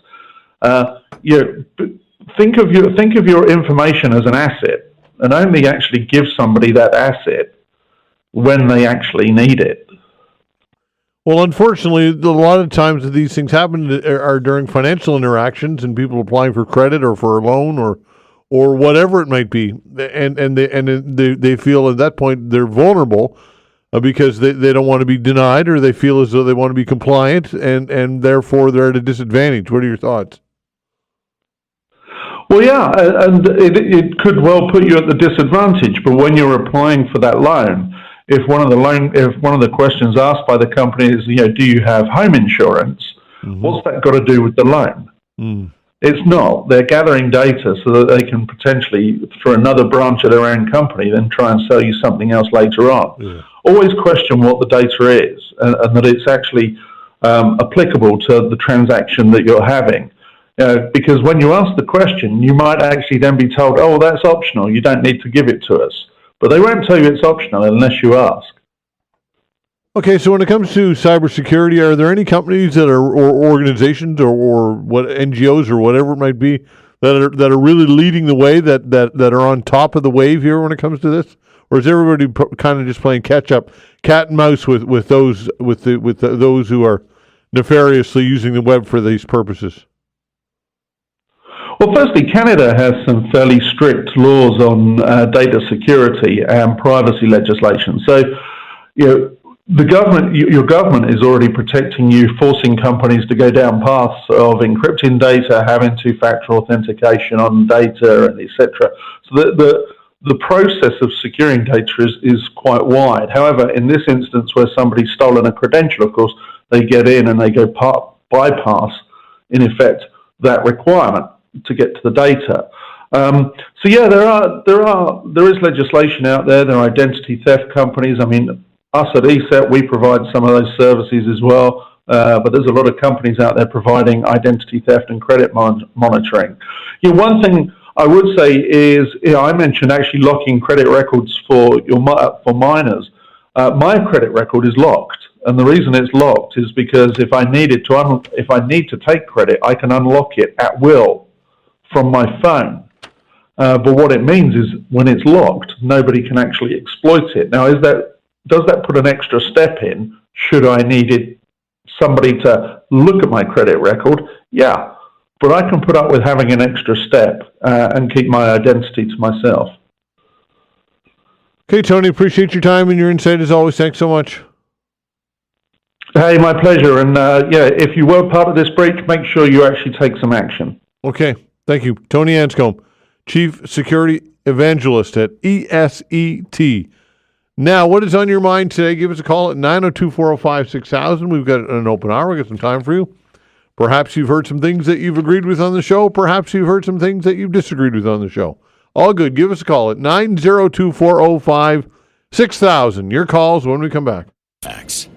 Think of your information as an asset, and only actually give somebody that asset when they actually need it. Well, unfortunately, a lot of times that these things happen are during financial interactions and people applying for credit or for a loan or whatever it might be, and they feel at that point they're vulnerable because they don't want to be denied, or they feel as though they want to be compliant, and therefore they're at a disadvantage. What are your thoughts? Well, yeah, and it could well put you at the disadvantage. But when you're applying for that loan, if one of the questions asked by the company is, do you have home insurance? Mm-hmm. What's that got to do with the loan? Mm. It's not. They're gathering data so that they can potentially, through another branch of their own company, then try and sell you something else later on. Yeah. Always question what the data is and that it's actually applicable to the transaction that you're having. Because when you ask the question, you might actually then be told, oh, that's optional. You don't need to give it to us. But they won't tell you it's optional unless you ask. Okay, so when it comes to cybersecurity, are there any companies that are, or organizations, or what NGOs or whatever it might be, that are really leading the way, that are on top of the wave here when it comes to this, or is everybody kind of just playing catch up, cat and mouse with those who are nefariously using the web for these purposes? Well, firstly, Canada has some fairly strict laws on data security and privacy legislation. So, the government, your government is already protecting you, forcing companies to go down paths of encrypting data, having two-factor authentication on data, and etc. So the process of securing data is quite wide. However, in this instance where somebody's stolen a credential, of course, they get in and they go bypass, in effect, that requirement to get to the data. So yeah, there is legislation out there. There are identity theft companies. I mean, us at ESET, we provide some of those services as well. But there's a lot of companies out there providing identity theft and credit monitoring. One thing I would say is, I mentioned actually locking credit records for minors. My credit record is locked. And the reason it's locked is because if I need to take credit, I can unlock it at will from my phone. But what it means is when it's locked, nobody can actually exploit it. Now, does that put an extra step in? Should I need somebody to look at my credit record? Yeah, but I can put up with having an extra step and keep my identity to myself. Okay, Tony, appreciate your time and your insight as always. Thanks so much. Hey, my pleasure. And if you were part of this breach, make sure you actually take some action. Okay, thank you. Tony Anscombe, Chief Security Evangelist at ESET. Now, what is on your mind today? Give us a call at 902-405-6000. We've got an open hour. We've got some time for you. Perhaps you've heard some things that you've agreed with on the show. Perhaps you've heard some things that you've disagreed with on the show. All good. Give us a call at 902-405-6000. Your calls when we come back. Facts.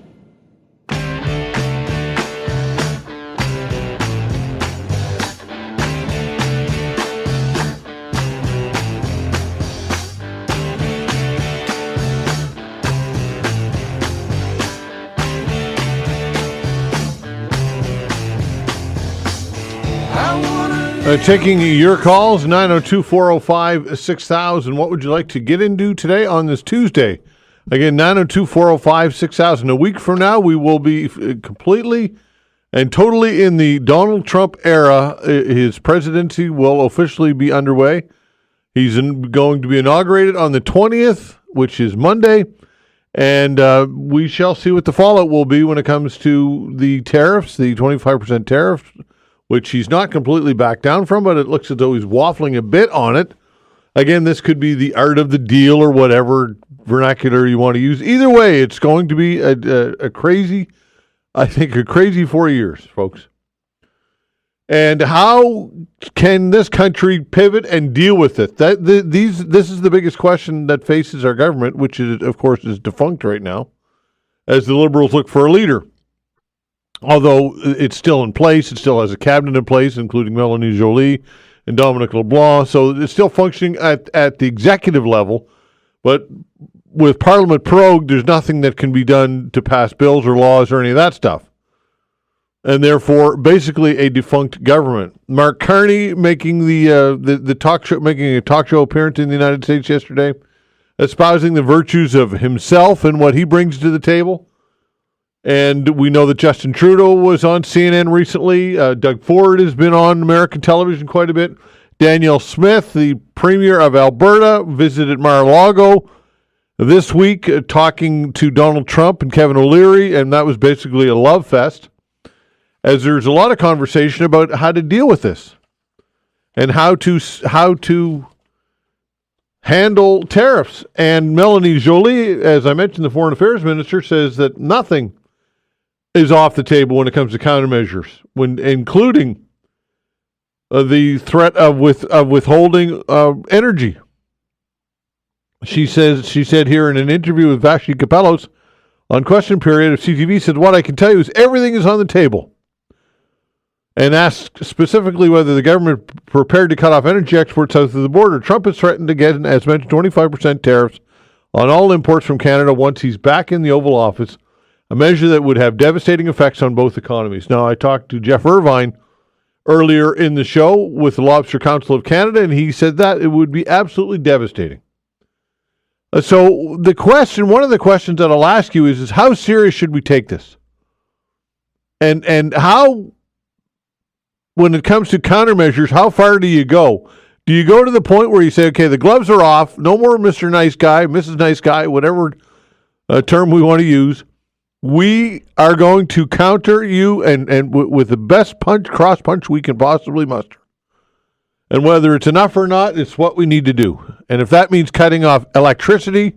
Taking your calls, 902-405-6000. What would you like to get into today on this Tuesday? Again, 902-405-6000. A week from now, we will be completely and totally in the Donald Trump era. His presidency will officially be underway. He's going to be inaugurated on the 20th, which is Monday, and we shall see what the fallout will be when it comes to the tariffs, the 25% tariffs, which he's not completely backed down from, but it looks as though he's waffling a bit on it. Again, this could be the art of the deal or whatever vernacular you want to use. Either way, it's going to be a crazy 4 years, folks. And how can this country pivot and deal with it? This is the biggest question that faces our government, which is, of course, is defunct right now, as the Liberals look for a leader. Although it's still in place, it still has a cabinet in place, including Melanie Joly and Dominic LeBlanc. So it's still functioning at the executive level. But with Parliament prorogued, there's nothing that can be done to pass bills or laws or any of that stuff. And therefore, basically a defunct government. Mark Carney making the talk show, making a talk show appearance in the United States yesterday, espousing the virtues of himself and what he brings to the table. And we know that Justin Trudeau was on CNN recently. Doug Ford has been on American television quite a bit. Danielle Smith, the Premier of Alberta, visited Mar-a-Lago this week talking to Donald Trump and Kevin O'Leary, and that was basically a love fest, as there's a lot of conversation about how to deal with this and how to handle tariffs. And Melanie Joly, as I mentioned, the Foreign Affairs Minister, says that nothing is off the table when it comes to countermeasures, including the threat of withholding energy. She said here in an interview with Vashi Kapelos on Question Period of CTV, said, "What I can tell you is everything is on the table," and asked specifically whether the government prepared to cut off energy exports south of the border. Trump has threatened to get, as mentioned, 25% tariffs on all imports from Canada once he's back in the Oval Office, a measure that would have devastating effects on both economies. Now, I talked to Jeff Irvine earlier in the show with the Lobster Council of Canada, and he said that it would be absolutely devastating. So one of the questions that I'll ask you is how serious should we take this? And how, when it comes to countermeasures, how far do you go? Do you go to the point where you say, okay, the gloves are off, no more Mr. Nice Guy, Mrs. Nice Guy, whatever term we want to use. We are going to counter you and with the best cross punch we can possibly muster. And whether it's enough or not, it's what we need to do. And if that means cutting off electricity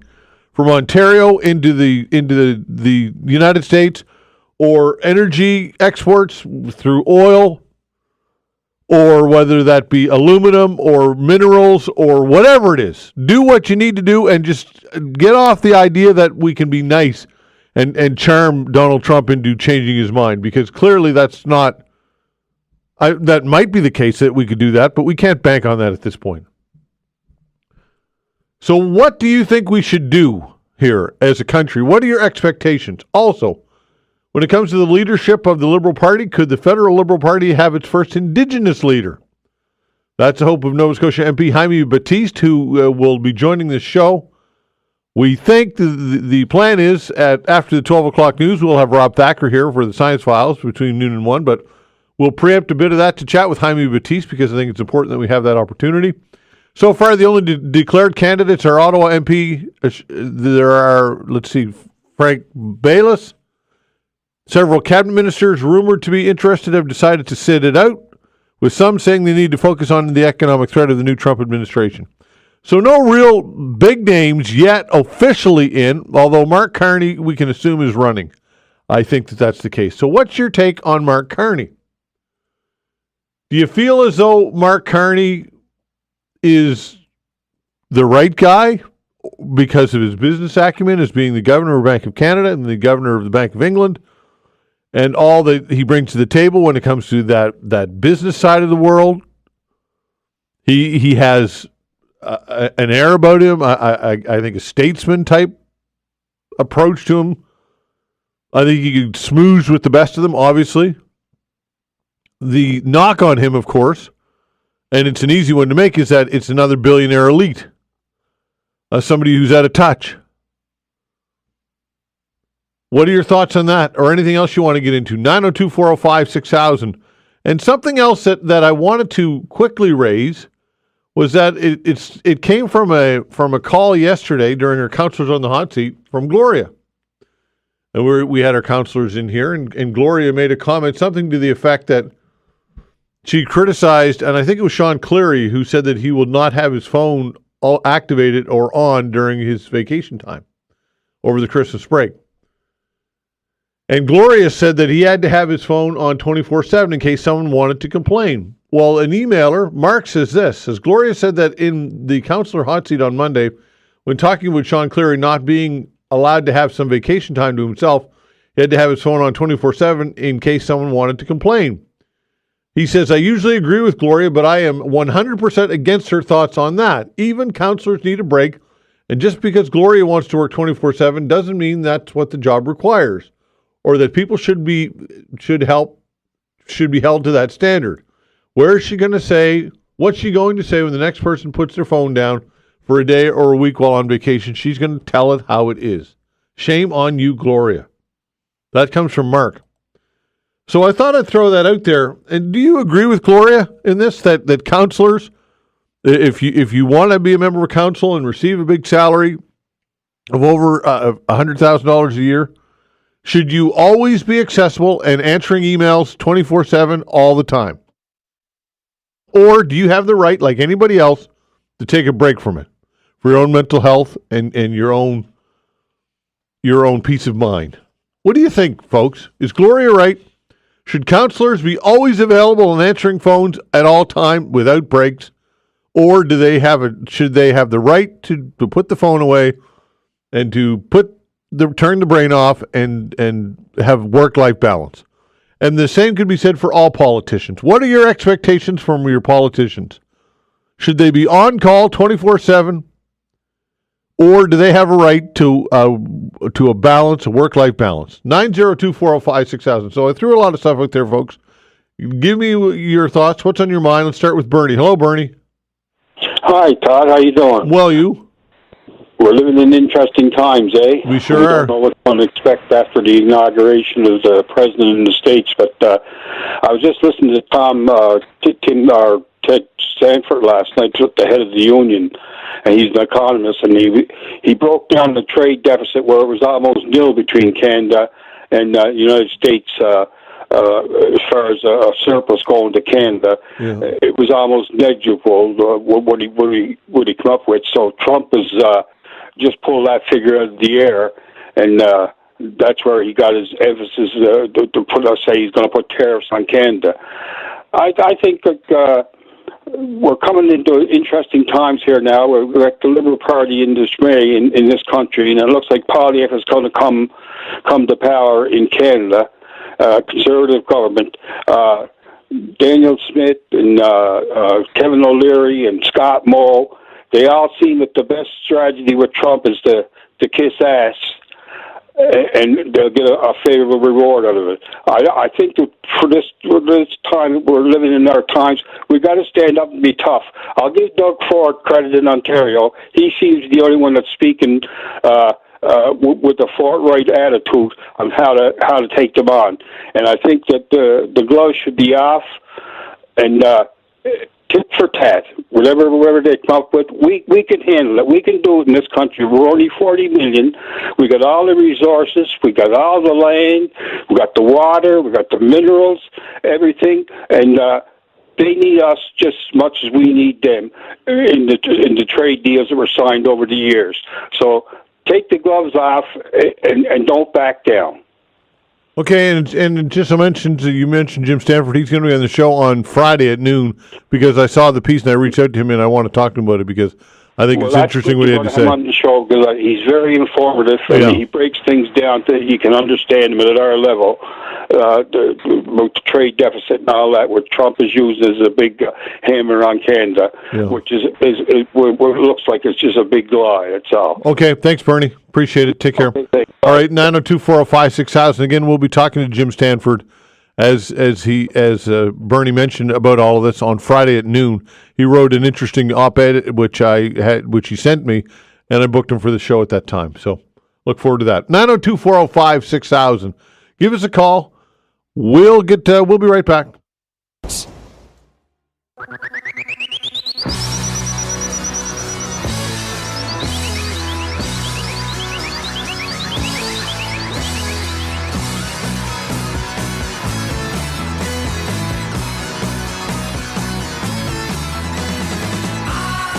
from Ontario into the United States, or energy exports through oil, or whether that be aluminum or minerals or whatever it is, do what you need to do and just get off the idea that we can be nice and charm Donald Trump into changing his mind, because clearly that's not, that might be the case that we could do that, but we can't bank on that at this point. So what do you think we should do here as a country? What are your expectations? Also, when it comes to the leadership of the Liberal Party, could the federal Liberal Party have its first Indigenous leader? That's the hope of Nova Scotia MP Jaime Batiste, who will be joining this show. We think the plan is after the 12 o'clock news, we'll have Rob Thacker here for the Science Files between noon and 1, but we'll preempt a bit of that to chat with Jaime Batiste because I think it's important that we have that opportunity. So far, the only declared candidates are Ottawa MP. There are, Frank Bayless, Several cabinet ministers rumored to be interested have decided to sit it out, with some saying they need to focus on the economic threat of the new Trump administration. So no real big names yet officially in, although Mark Carney, we can assume, is running. I think that that's the case. So what's your take on Mark Carney? Do you feel as though Mark Carney is the right guy because of his business acumen as being the governor of the Bank of Canada and the governor of the Bank of England, and all that he brings to the table when it comes to that business side of the world? He has an air about him. I think a statesman type approach to him. I think he could smooze with the best of them, obviously. The knock on him, of course, and it's an easy one to make, is that it's another billionaire elite. Somebody who's out of touch. What are your thoughts on that, or anything else you want to get into? 902-405-6000. And something else that I wanted to quickly raise was that it came from a call yesterday during our Counselors on the Hot Seat from Gloria. And we had our counselors in here, and Gloria made a comment, something to the effect that she criticized, and I think it was Sean Cleary, who said that he will not have his phone all activated or on during his vacation time over the Christmas break. And Gloria said that he had to have his phone on 24/7 in case someone wanted to complain. Well, an emailer, Mark, says this, says Gloria said that in the Counselor Hot Seat on Monday, when talking with Sean Cleary not being allowed to have some vacation time to himself, he had to have his phone on 24/7 in case someone wanted to complain. He says, I usually agree with Gloria, but I am 100% against her thoughts on that. Even counselors need a break, and just because Gloria wants to work 24/7 doesn't mean that's what the job requires, or that people should be held to that standard. Where is she going to say, what's she going to say when the next person puts their phone down for a day or a week while on vacation? She's going to tell it how it is. Shame on you, Gloria. That comes from Mark. So I thought I'd throw that out there. And do you agree with Gloria in this, that counselors, if you want to be a member of council and receive a big salary of over $100,000 a year, should you always be accessible and answering emails 24/7 all the time? Or do you have the right, like anybody else, to take a break from it for your own mental health and your own peace of mind? What do you think, folks? Is Gloria right? Should counselors be always available and answering phones at all time without breaks, or should they have the right to put the phone away and to turn the brain off and have work-life balance? And the same could be said for all politicians. What are your expectations from your politicians? Should they be on call 24/7, or do they have a right to a balance, a work-life balance? 902-405-6000. So I threw a lot of stuff out there, folks. Give me your thoughts. What's on your mind? Let's start with Bernie. Hello, Bernie. Hi, Todd. How you doing? Well, you? We're living in interesting times, eh? We sure are. Don't know what to expect after the inauguration of the president in the States, but I was just listening to Ted Sanford last night, the head of the union, and he's an economist, and he broke down the trade deficit where it was almost nil between Canada and the United States as far as a surplus going to Canada. Yeah. It was almost negligible what he come up with. So Trump is just pulled that figure out of the air, and that's where he got his emphasis to say he's going to put tariffs on Canada. I think that we're coming into interesting times here now. We're like the Liberal Party in dismay in this country, and it looks like Poilievre is going to come to power in Canada. Conservative government. Daniel Smith and Kevin O'Leary and Scott Moe, they all seem that the best strategy with Trump is to kiss ass, and they'll get a favorable reward out of it. I think that for this time, we're living in our times, we've got to stand up and be tough. I'll give Doug Ford credit in Ontario. He seems the only one that's speaking with a forthright attitude on how to take them on. And I think that the gloves should be off, and tit for tat, whatever they come up with, we can handle it. We can do it in this country. We're only 40 million. We got all the resources. We got all the land. We got the water. We got the minerals, everything, and they need us just as much as we need them in the trade deals that were signed over the years. So take the gloves off and don't back down. Okay, and just you mentioned Jim Stanford. He's going to be on the show on Friday at noon because I saw the piece and I reached out to him and I want to talk to him about it because I think it's interesting what he had to say. On the show because he's very informative and he breaks things down so you can understand them at our level. The trade deficit and all that, what Trump is using as a big hammer on Canada, which is what looks like it's just a big lie. That's all. Okay, thanks, Bernie. Appreciate it. Take care. Okay, all right, 902-405-6000. Again, we'll be talking to Jim Stanford as Bernie mentioned about all of this on Friday at noon. He wrote an interesting op-ed which he sent me, and I booked him for the show at that time. So look forward to that. 902-405-6000. Give us a call. We'll be right back.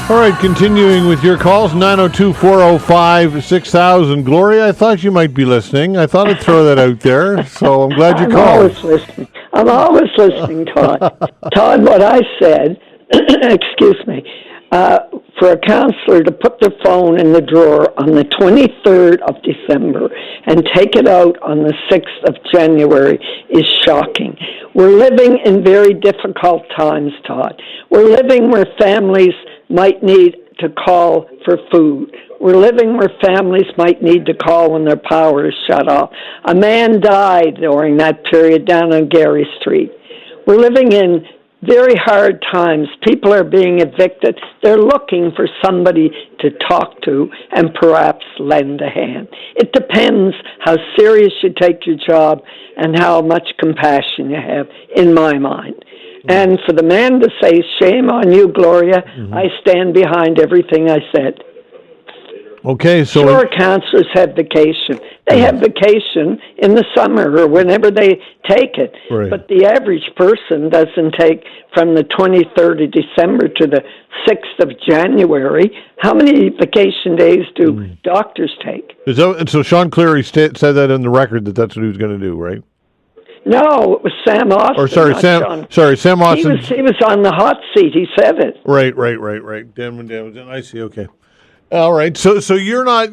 All right, continuing with your calls, 902-405-6000. Gloria, I thought you might be listening. I thought I'd throw that out there, so I'm glad you called. I'm always listening, Todd. Todd, what I said, excuse me, for a counselor to put their phone in the drawer on the 23rd of December and take it out on the 6th of January is shocking. We're living in very difficult times, Todd. We're living where families might need to call for food. We're living where families might need to call when their power is shut off. A man died during that period down on Gary Street. We're living in very hard times. People are being evicted. They're looking for somebody to talk to and perhaps lend a hand. It depends how serious you take your job and how much compassion you have, in my mind. And for the man to say, shame on you, Gloria, I stand behind everything I said. Okay, so... Sure, counselors have vacation. They have vacation in the summer or whenever they take it. Right. But the average person doesn't take from the 23rd of December to the 6th of January. How many vacation days do doctors take? And so Sean Cleary said that in the record that's what he was going to do, right? No, it was Sam Austin. Or Sam Austin. He was on the hot seat. He said it. Right. Damn, I see. Okay. All right. So you're not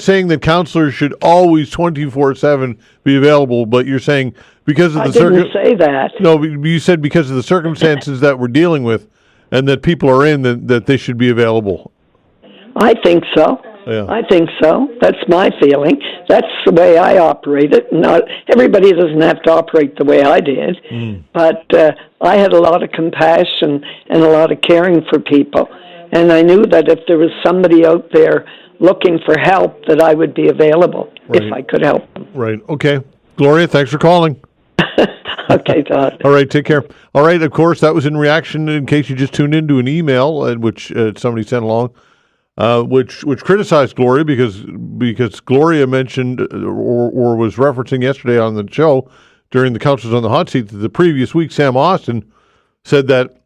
saying that counselors should always 24/7 be available, but you're saying because of the I didn't say that. No, you said because of the circumstances that we're dealing with, and that people are in that they should be available. I think so. Yeah. I think so. That's my feeling. That's the way I operate it. Not everybody doesn't have to operate the way I did, but I had a lot of compassion and a lot of caring for people, and I knew that if there was somebody out there looking for help, that I would be available if I could help them. Right. Okay. Gloria, thanks for calling. Okay, Todd. All right, take care. All right, of course, that was in reaction, in case you just tuned into an email, which somebody sent along. Which criticized Gloria because Gloria mentioned or was referencing yesterday on the show during the Counselors on the Hot Seat that the previous week Sam Austin said that,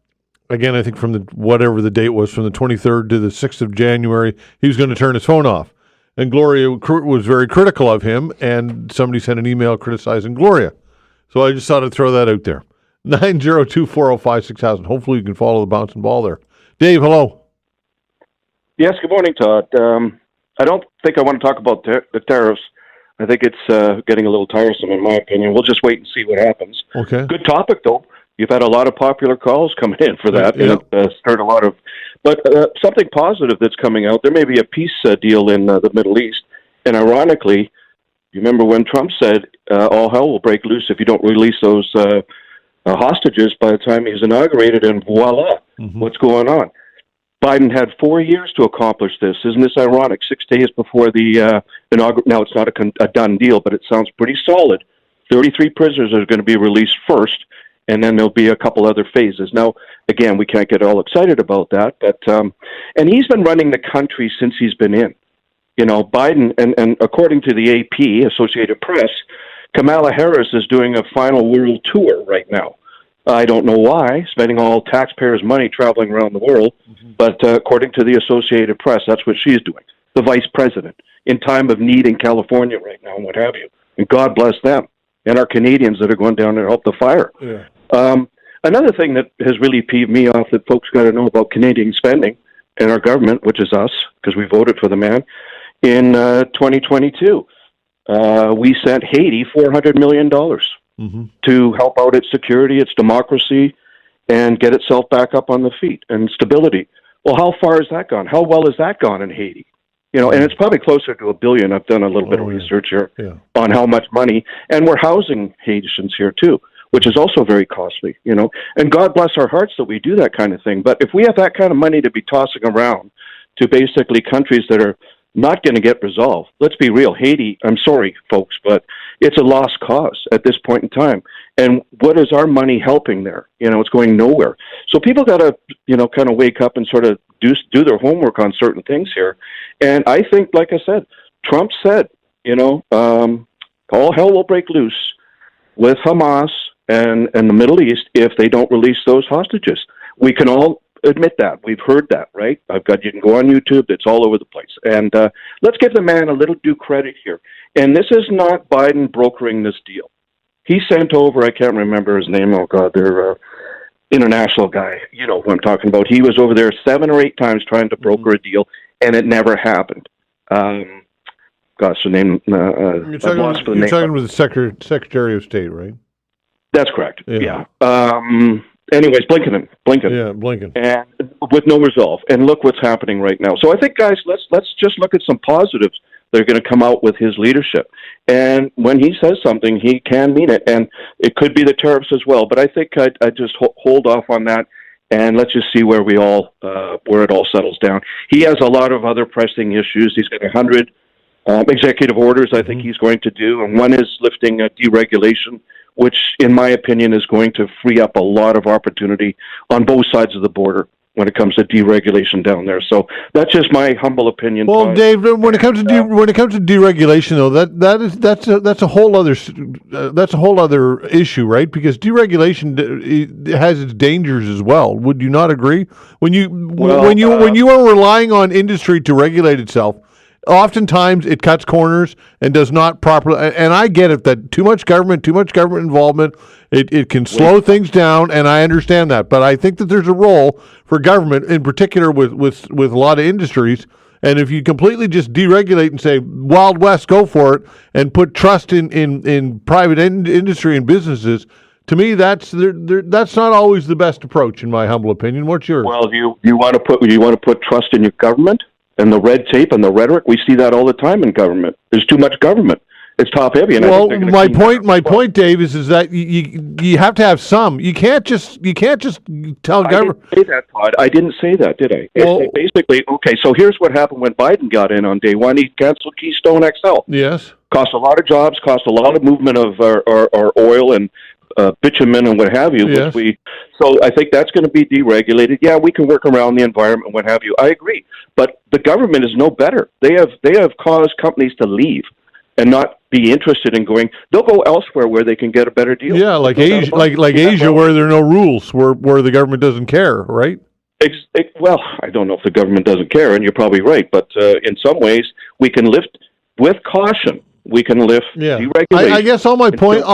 again, I think from whatever the date was, from the 23rd to the 6th of January, he was going to turn his phone off. And Gloria was very critical of him, and somebody sent an email criticizing Gloria. So I just thought I'd throw that out there. 902-405-6000. Hopefully you can follow the bouncing ball there. Dave, hello. Yes, good morning, Todd. I don't think I want to talk about the tariffs. I think it's getting a little tiresome, in my opinion. We'll just wait and see what happens. Okay. Good topic, though. You've had a lot of popular calls coming in for that. Yeah. And stirred a lot of... But something positive that's coming out, there may be a peace deal in the Middle East. And ironically, you remember when Trump said, all hell will break loose if you don't release those hostages by the time he's inaugurated, and voila, what's going on? Biden had 4 years to accomplish this. Isn't this ironic? 6 days before the inauguration. Now, it's not a done deal, but it sounds pretty solid. 33 prisoners are going to be released first, and then there'll be a couple other phases. Now, Again, we can't get all excited about that, but and he's been running the country since he's been in. You know, Biden, and according to the AP, Associated Press, Kamala Harris is doing a final world tour right now. I don't know why, spending all taxpayers' money traveling around the world, but according to the Associated Press, that's what she's doing. The vice president, in time of need in California right now, and what have you. And God bless them, and our Canadians that are going down there to help the fire. Yeah. Another thing that has really peeved me off that folks got to know about Canadian spending and our government, which is us, because we voted for the man, in 2022, we sent Haiti $400 million to help out its security, its democracy, and get itself back up on the feet and stability. Well, how far has that gone? How well has that gone in Haiti? You know, and it's probably closer to $1 billion. I've done a little bit of research here on how much money, and we're housing Haitians here too, which is also very costly, you know. And God bless our hearts that we do that kind of thing. But if we have that kind of money to be tossing around to basically countries that are not going to get resolved, let's be real, Haiti, I'm sorry, folks, but it's a lost cause at this point in time. And what is our money helping there? You know, it's going nowhere. So people got to, you know, kind of wake up and sort of do their homework on certain things here. And I think, like I said, Trump said, you know, all hell will break loose with Hamas and the Middle East if they don't release those hostages. We can all admit that. We've heard that, right? You can go on YouTube. It's all over the place. And let's give the man a little due credit here. And this is not Biden brokering this deal. He sent over, I can't remember his name. Oh, God, they're international guy. You know who I'm talking about. He was over there 7 or 8 times trying to broker a deal, and it never happened. Gosh, the name. You're talking with the Secretary of State, right? That's correct. Yeah. Anyways, Blinken. Yeah, Blinken. And with no resolve. And look what's happening right now. So I think, guys, let's just look at some positives that are going to come out with his leadership. And when he says something, he can mean it. And it could be the tariffs as well. But I think I'd just hold off on that. And let's just see where it all settles down. He has a lot of other pressing issues. He's got 100 executive orders I think he's going to do. And one is lifting deregulation, which, in my opinion, is going to free up a lot of opportunity on both sides of the border when it comes to deregulation down there. So that's just my humble opinion. Well, Dave, when it comes to deregulation, though, that's a whole other issue, right? Because deregulation has its dangers as well. Would you not agree? When you are relying on industry to regulate itself, oftentimes it cuts corners and does not properly. And I get it that too much government involvement, it can slow things down, and I understand that. But I think that there's a role for government, in particular with a lot of industries. And if you completely just deregulate and say Wild West, go for it, and put trust in private industry and businesses, to me that's not always the best approach, in my humble opinion. What's yours? Well, you want to put trust in your government and the red tape and the rhetoric. We see that all the time in government. There's too much government. It's top heavy. And well, my point, Dave, is that you have to have some. You can't just tell government. I didn't say that, Todd. I didn't say that, did I? Well, basically, okay. So here's what happened when Biden got in on day one. He canceled Keystone XL. Yes. Cost a lot of jobs. Cost a lot of movement of our oil and bitumen and what have you. Yes. So I think that's going to be deregulated. Yeah, we can work around the environment and what have you. I agree, but the government is no better. They have caused companies to leave and not be interested in going. They'll go elsewhere where they can get a better deal. Yeah, like Asia, like Asia, where there are no rules, where the government doesn't care, right? Well, I don't know if the government doesn't care, and you're probably right. But in some ways, we can lift with caution. We can lift deregulation. I guess all my point,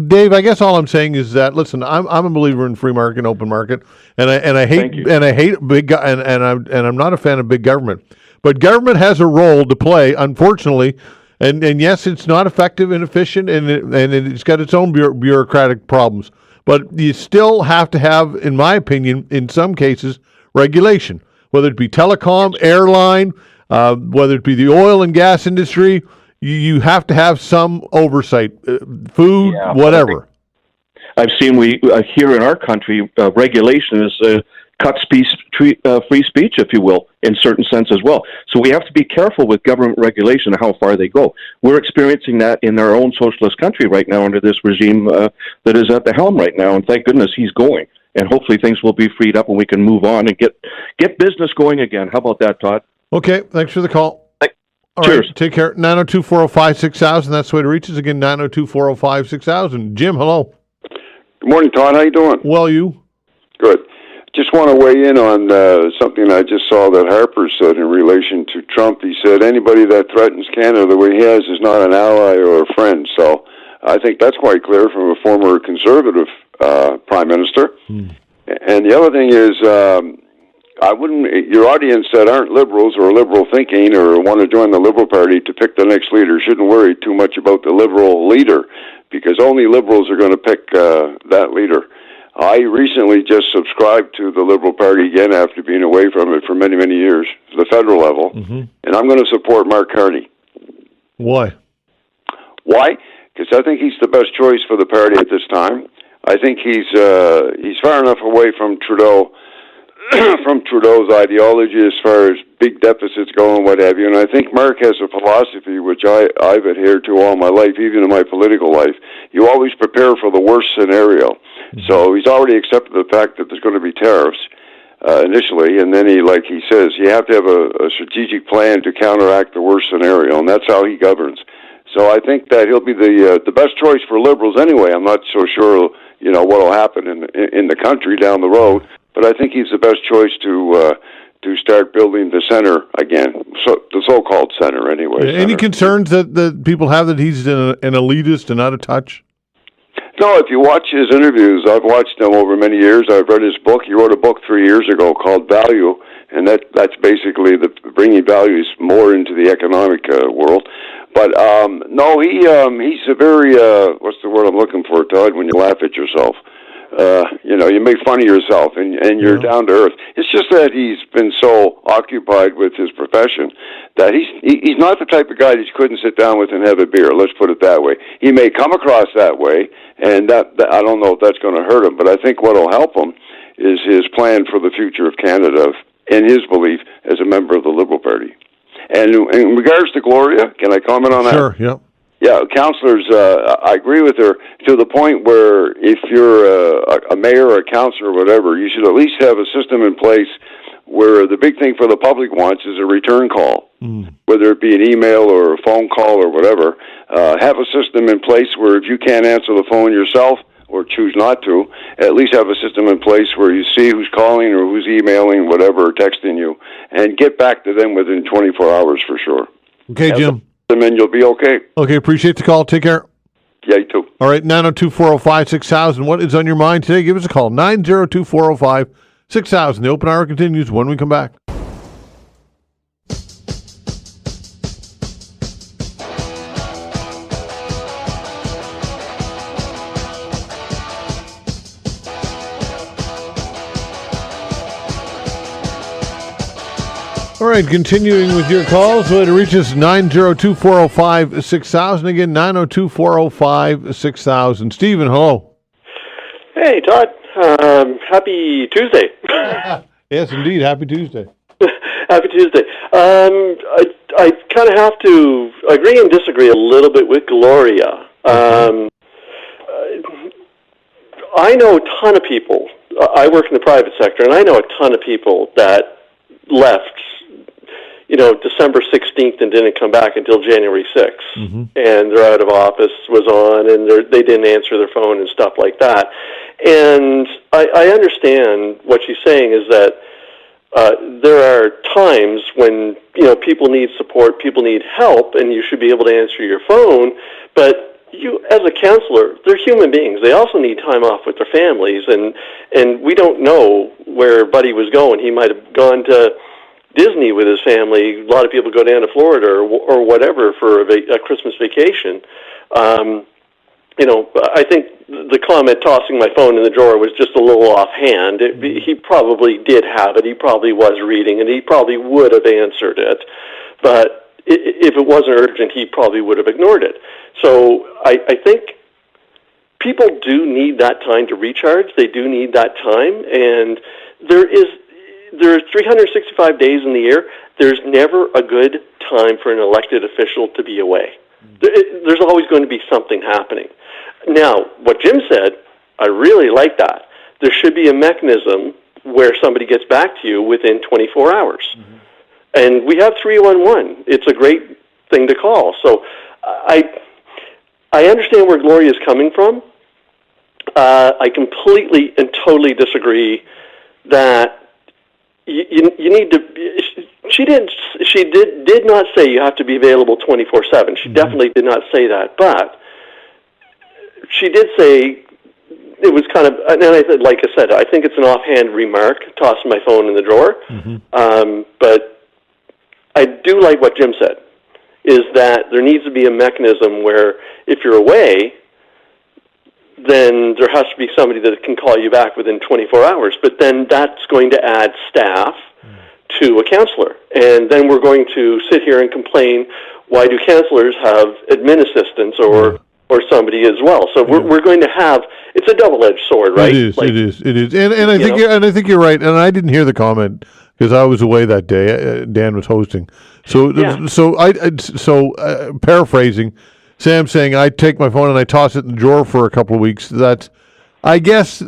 Dave. I guess all I'm saying is that, listen, I'm a believer in free market and open market, and I hate big and I'm not a fan of big government. But government has a role to play, unfortunately, and yes, it's not effective and efficient, and it's got its own bureaucratic problems. But you still have to have, in my opinion, in some cases, regulation, whether it be telecom, airline, whether it be the oil and gas industry. You have to have some oversight, food, whatever. I've seen here in our country, regulation is cuts free speech, if you will, in certain sense as well. So we have to be careful with government regulation and how far they go. We're experiencing that in our own socialist country right now under this regime that is at the helm right now, and thank goodness he's going. and hopefully things will be freed up and we can move on and get business going again. How about that, Todd? Okay, thanks for the call. All Cheers. Right, take care. 902-405-6000. That's the way to reach us. Again, 902-405-6000. Jim, hello. Good morning, Todd. How you doing? Well, you? Good. Just want to weigh in on something I just saw that Harper said in relation to Trump. He said anybody that threatens Canada the way he has is not an ally or a friend. So I think that's quite clear from a former conservative prime minister. And the other thing is, I wouldn't. Your audience that aren't liberals or liberal thinking or want to join the Liberal Party to pick the next leader shouldn't worry too much about the liberal leader, because only liberals are going to pick that leader. I recently just subscribed to the Liberal Party again after being away from it for many, many years, to the federal level, and I'm going to support Mark Carney. Why? Why? Because I think he's the best choice for the party at this time. I think he's far enough away from Trudeau, from Trudeau's ideology as far as big deficits go and what have you. And I think Mark has a philosophy which I've adhered to all my life, even in my political life. You always prepare for the worst scenario. So he's already accepted the fact that there's going to be tariffs initially, and then like he says, you have to have a strategic plan to counteract the worst scenario, and that's how he governs. So I think that he'll be the best choice for liberals anyway. I'm not so sure, what will happen in the country down the road, but I think he's the best choice to start building the center again, the so-called center anyway. Any concerns that people have that he's an elitist and out of touch? No, if you watch his interviews, I've watched them over many years. I've read his book. He wrote a book 3 years ago called Value, and that's basically bringing values more into the economic world. But no, he's a very what's the word I'm looking for, Todd? When you laugh at yourself, you make fun of yourself, and you're down to earth. It's just that he's been so occupied with his profession that he's not the type of guy that you couldn't sit down with and have a beer. Let's put it that way. He may come across that way, and that I don't know if that's going to hurt him, but I think what will help him is his plan for the future of Canada, and his belief as a member of the Liberal Party. And in regards to Gloria, can I comment on that? Sure, yeah. Yeah, councillors, I agree with her to the point where if you're a mayor or a councillor or whatever, you should at least have a system in place where the big thing for the public wants is a return call, whether it be an email or a phone call or whatever. Have a system in place where if you can't answer the phone yourself or choose not to, at least have a system in place where you see who's calling or who's emailing, whatever, or texting you, and get back to them within 24 hours for sure. Okay, Jim. And then you'll be okay. Okay, appreciate the call. Take care. Yeah, you too. All right, 902-405-6000. What is on your mind today? Give us a call, 902-405-6000. The open hour continues when we come back. All right, continuing with your calls. So to reach us, 902-405-6000. Again, 902-405-6000. Stephen, hello. Hey, Todd. Happy Tuesday. Yes, indeed. Happy Tuesday. Happy Tuesday. I kind of have to agree and disagree a little bit with Gloria. I know a ton of people. I work in the private sector, and I know a ton of people that left December 16th and didn't come back until January 6th. And their out of office was on, and they didn't answer their phone and stuff like that. And I understand what she's saying is that there are times when, people need support, people need help, and you should be able to answer your phone. But you, as a counselor, they're human beings. They also need time off with their families, and we don't know where Buddy was going. He might have gone to Disney with his family. A lot of people go down to Florida or whatever for a Christmas vacation. I think the comment tossing my phone in the drawer was just a little offhand. He probably did have it. He probably was reading, and he probably would have answered it. But if it wasn't urgent, he probably would have ignored it. So I think people do need that time to recharge. They do need that time, and there's 365 days in the year. There's never a good time for an elected official to be away. There's always going to be something happening. Now, what Jim said, I really like that there should be a mechanism where somebody gets back to you within 24 hours. Mm-hmm. And we have 311. It's a great thing to call. So I understand where Gloria is coming from. I completely and totally disagree that you need to. She did not say you have to be available 24/7. She definitely did not say that, but she did say it was kind of. And I said, like I said, I think it's an offhand remark, tossing my phone in the drawer. Mm-hmm. But I do like what Jim said, is that there needs to be a mechanism where if you're away, then there has to be somebody that can call you back within 24 hours. But then that's going to add staff to a counselor. And then we're going to sit here and complain, why do counselors have admin assistants or somebody as well? So we're going to have, it's a double-edged sword, right? It is. And I think you're right. And I didn't hear the comment because I was away that day. Dan was hosting. So paraphrasing, Sam saying I take my phone and I toss it in the drawer for a couple of weeks. That's, I guess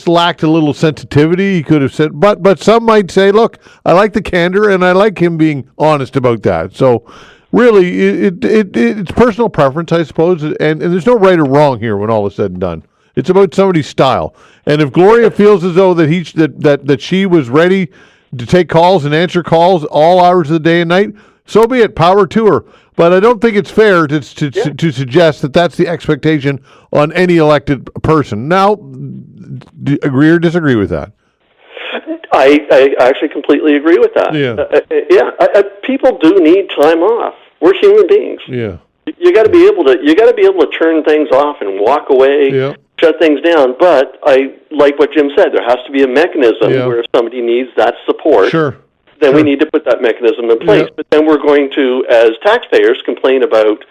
lacked a little sensitivity. He could have said, but some might say, look, I like the candor and I like him being honest about that. So really, it's personal preference, I suppose, and there's no right or wrong here when all is said and done. It's about somebody's style. And if Gloria feels as though that she was ready to take calls and answer calls all hours of the day and night, so be it. Power to her. But I don't think it's fair to suggest that that's the expectation on any elected person. Now, agree or disagree with that? I actually completely agree with that. Yeah, people do need time off. We're human beings. Yeah, you got to be able to turn things off and walk away, shut things down. But I like what Jim said. There has to be a mechanism where if somebody needs that support. Sure. Then we need to put that mechanism in place. But then we're going to, as taxpayers, complain about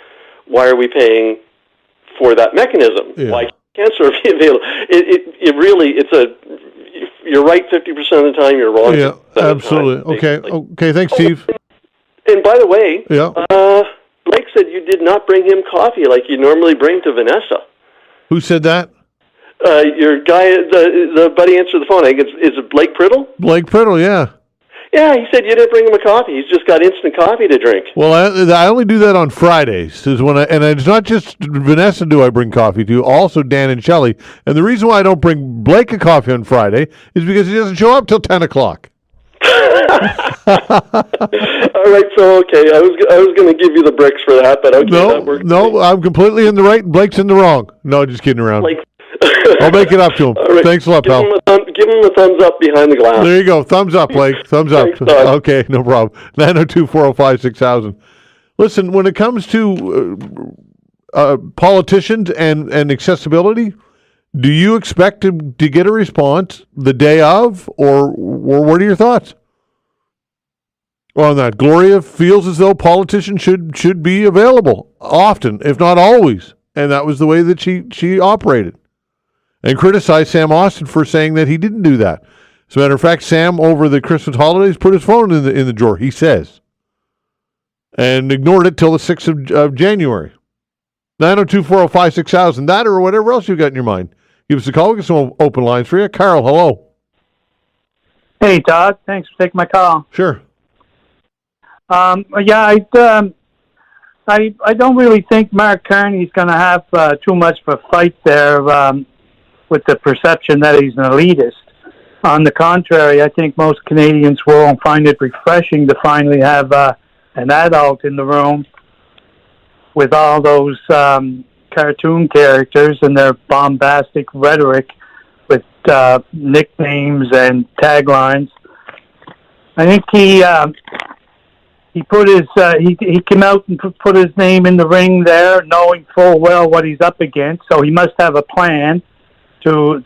why are we paying for that mechanism? Why can't cancer be available? It really, you're right 50% of the time, you're wrong. Yeah, absolutely. Okay, thanks, Steve. And by the way, Blake said you did not bring him coffee like you normally bring to Vanessa. Who said that? Your guy, the buddy answered the phone. I think is it Blake Priddle? Blake Priddle, yeah. Yeah, he said you didn't bring him a coffee. He's just got instant coffee to drink. Well, I only do that on Fridays. And it's not just Vanessa do I bring coffee to, also Dan and Shelley. And the reason why I don't bring Blake a coffee on Friday is because he doesn't show up till 10 o'clock. All right, so okay, I was going to give you the bricks for that, but okay, that works. No, I'm completely in the right, and Blake's in the wrong. No, just kidding around. I'll make it up to him. Right. Thanks a lot, pal. Give him a thumbs up behind the glass. There you go. Thumbs up, Blake. Thumbs up. Thanks, Todd. Okay, no problem. 902-405-6000. Listen, when it comes to politicians and accessibility, do you expect to get a response the day of, or what are your thoughts on that? Gloria feels as though politicians should be available often, if not always, and that was the way that she operated. And criticized Sam Austin for saying that he didn't do that. As a matter of fact, Sam, over the Christmas holidays, put his phone in the drawer, he says, and ignored it till the 6th of January. 902-405-6000, that or whatever else you got in your mind. Give us a call. We got some open lines for you. Carol, hello. Hey, Todd. Thanks for taking my call. Sure. I don't really think Mark Carney's going to have too much of a fight there with the perception that he's an elitist. On the contrary, I think most Canadians will find it refreshing to finally have an adult in the room with all those cartoon characters and their bombastic rhetoric with nicknames and taglines. I think he put his he came out and put his name in the ring there, knowing full well what he's up against. So he must have a plan to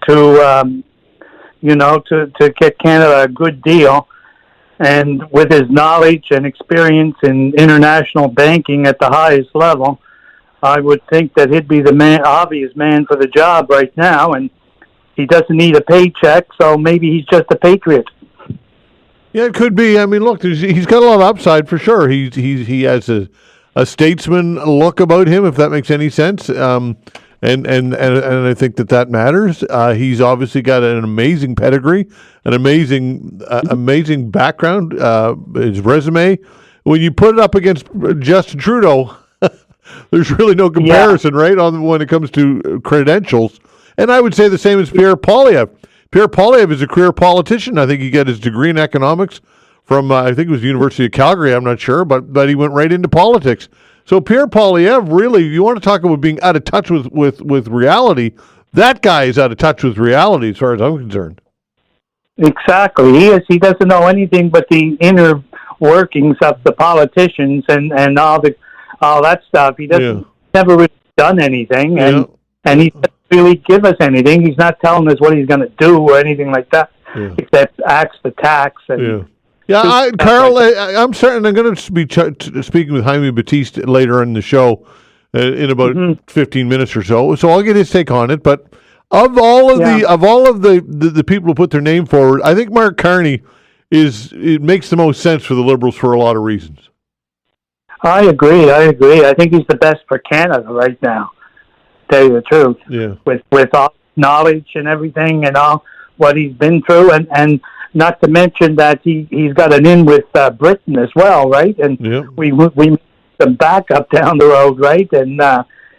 get Canada a good deal. And with his knowledge and experience in international banking at the highest level, I would think that he'd be the obvious man for the job right now. And he doesn't need a paycheck, so maybe he's just a patriot. Yeah, it could be. I mean, look, he's got a lot of upside for sure. He has a statesman look about him, if that makes any sense. And And I think that matters. He's obviously got an amazing pedigree, an amazing background. His resume, when you put it up against Justin Trudeau, there's really no comparison, right? When it comes to credentials. And I would say the same as Pierre Poilievre. Pierre Poilievre is a career politician. I think he got his degree in economics from I think it was the University of Calgary. I'm not sure, but he went right into politics. So Pierre Poilievre, really, you want to talk about being out of touch with reality, that guy is out of touch with reality as far as I'm concerned. Exactly. He is. He doesn't know anything but the inner workings of the politicians and all that stuff. He doesn't never really done anything, and he doesn't really give us anything. He's not telling us what he's going to do or anything like that, except axe the tax and. Yeah, Carl, I'm certain I'm going to be speaking with Jaime Batiste later in the show in about 15 minutes or so. So I'll get his take on it. But of all of the people who put their name forward, I think Mark Carney it makes the most sense for the Liberals for a lot of reasons. I agree. I think he's the best for Canada right now. To tell you the truth. Yeah. With all knowledge and everything and all what he's been through and not to mention that he's got an in with Britain as well, right? And we some backup down the road, right? And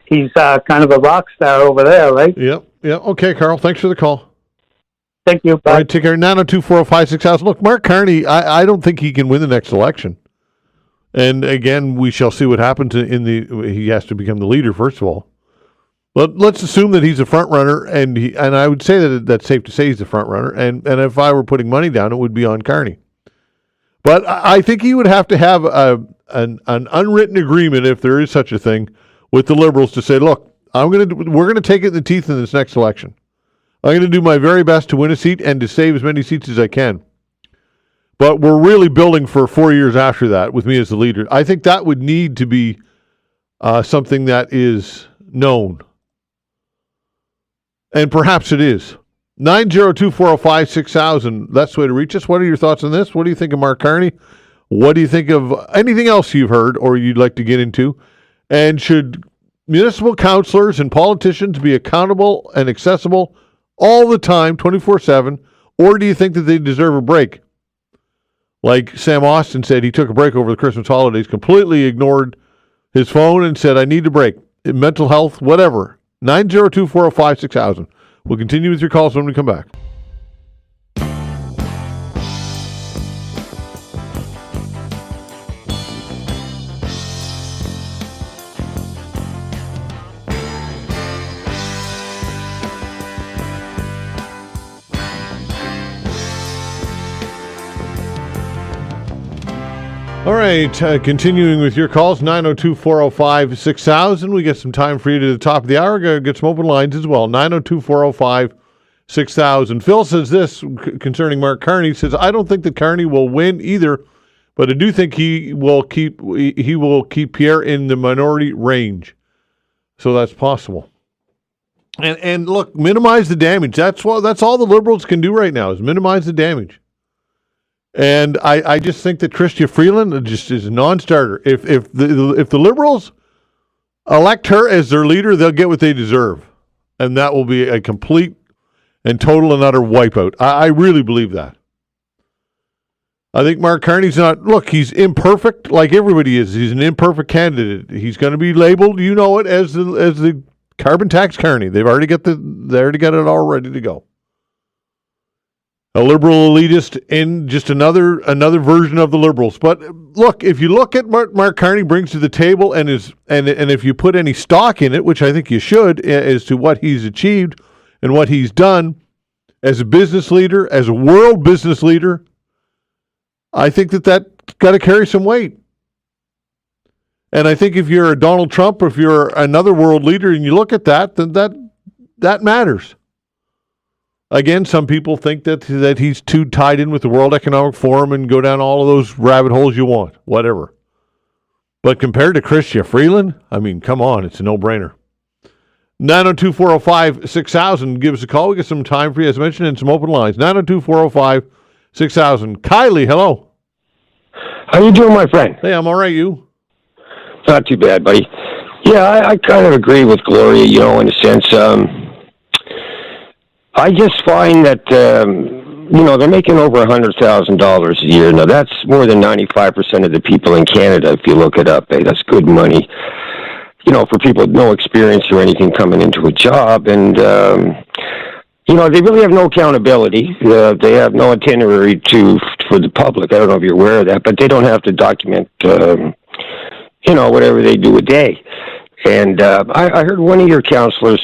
he's kind of a rock star over there, right? Yeah. Okay, Carl. Thanks for the call. Thank you. Bye. All right, take care. 902-405-6000. Look, Mark Carney, I don't think he can win the next election. And again, we shall see what happens he has to become the leader, first of all. But let's assume that he's a front runner, and I would say that that's safe to say he's a front runner. And if I were putting money down, it would be on Carney. But I think he would have to have an unwritten agreement, if there is such a thing, with the Liberals to say, look, we're going to take it in the teeth in this next election. I'm going to do my very best to win a seat and to save as many seats as I can. But we're really building for 4 years after that with me as the leader. I think that would need to be something that is known. And perhaps it is. 902-405-6000. That's the way to reach us. What are your thoughts on this? What do you think of Mark Carney? What do you think of anything else you've heard or you'd like to get into? And should municipal councillors and politicians be accountable and accessible all the time, 24/7? Or do you think that they deserve a break? Like Sam Austin said, he took a break over the Christmas holidays, completely ignored his phone and said, I need a break. Mental health, whatever. 902-405-6000. We'll continue with your calls when we come back. All right, continuing with your calls, 902-405-6000. We get some time for you to the top of the hour. Going to get some open lines as well, 902-405-6000. Phil says this concerning Mark Carney. He says, I don't think that Carney will win either, but I do think he will keep Pierre in the minority range. So that's possible. And look, minimize the damage. That's all the Liberals can do right now is minimize the damage. And I just think that Chrystia Freeland just is a non-starter. If the Liberals elect her as their leader, they'll get what they deserve. And that will be a complete and total and utter wipeout. I really believe that. I think Mark Carney's he's imperfect like everybody is. He's an imperfect candidate. He's going to be labeled, as the carbon tax Carney. They already got it all ready to go. A liberal elitist in just another version of the Liberals. But look, if you look at what Mark Carney brings to the table and if you put any stock in it, which I think you should, as to what he's achieved and what he's done as a business leader, as a world business leader, I think that's got to carry some weight. And I think if you're a Donald Trump or if you're another world leader and you look at that, then that matters. Again, some people think that he's too tied in with the World Economic Forum and go down all of those rabbit holes you want, whatever. But compared to Chrystia Freeland, I mean, come on, it's a no-brainer. 902-405-6000. Give us a call. We get some time for you, as mentioned, and some open lines. 902-405-6000. Kylie, hello. How you doing, my friend? Hey, I'm all right. You? Not too bad, buddy. Yeah, I kind of agree with Gloria, in a sense. I just find that, they're making over $100,000 a year. Now, that's more than 95% of the people in Canada, if you look it up. Hey, that's good money, for people with no experience or anything coming into a job. And, they really have no accountability. They have no itinerary for the public. I don't know if you're aware of that, but they don't have to document, whatever they do a day. And I heard one of your counselor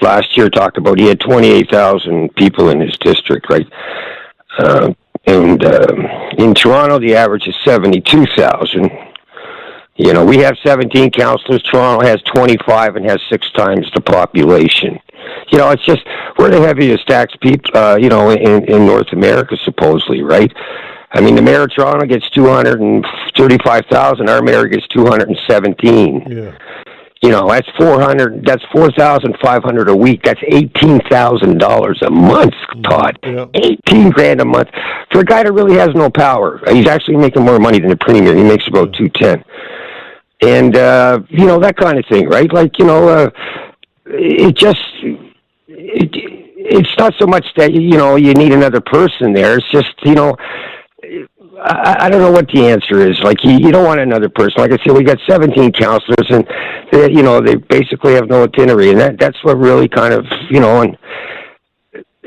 last year talk about he had 28,000 people in his district, right? And in Toronto, the average is 72,000. We have 17 counselors. Toronto has 25 and has 6 times the population. It's just, we're the heaviest taxed people, in North America, supposedly, right? I mean, the mayor of Toronto gets $235,000. Our mayor gets $217. Yeah. That's $4,500 a week. That's $18,000 a month, Todd. Yeah. $18,000 a month for a guy that really has no power. He's actually making more money than the premier. He makes about $210. And that kind of thing, right? Like, it's not so much that you need another person there. It's just I don't know what the answer is. Like, you don't want another person. Like I said, we got 17 counselors, and they basically have no itinerary, and that's what really kind of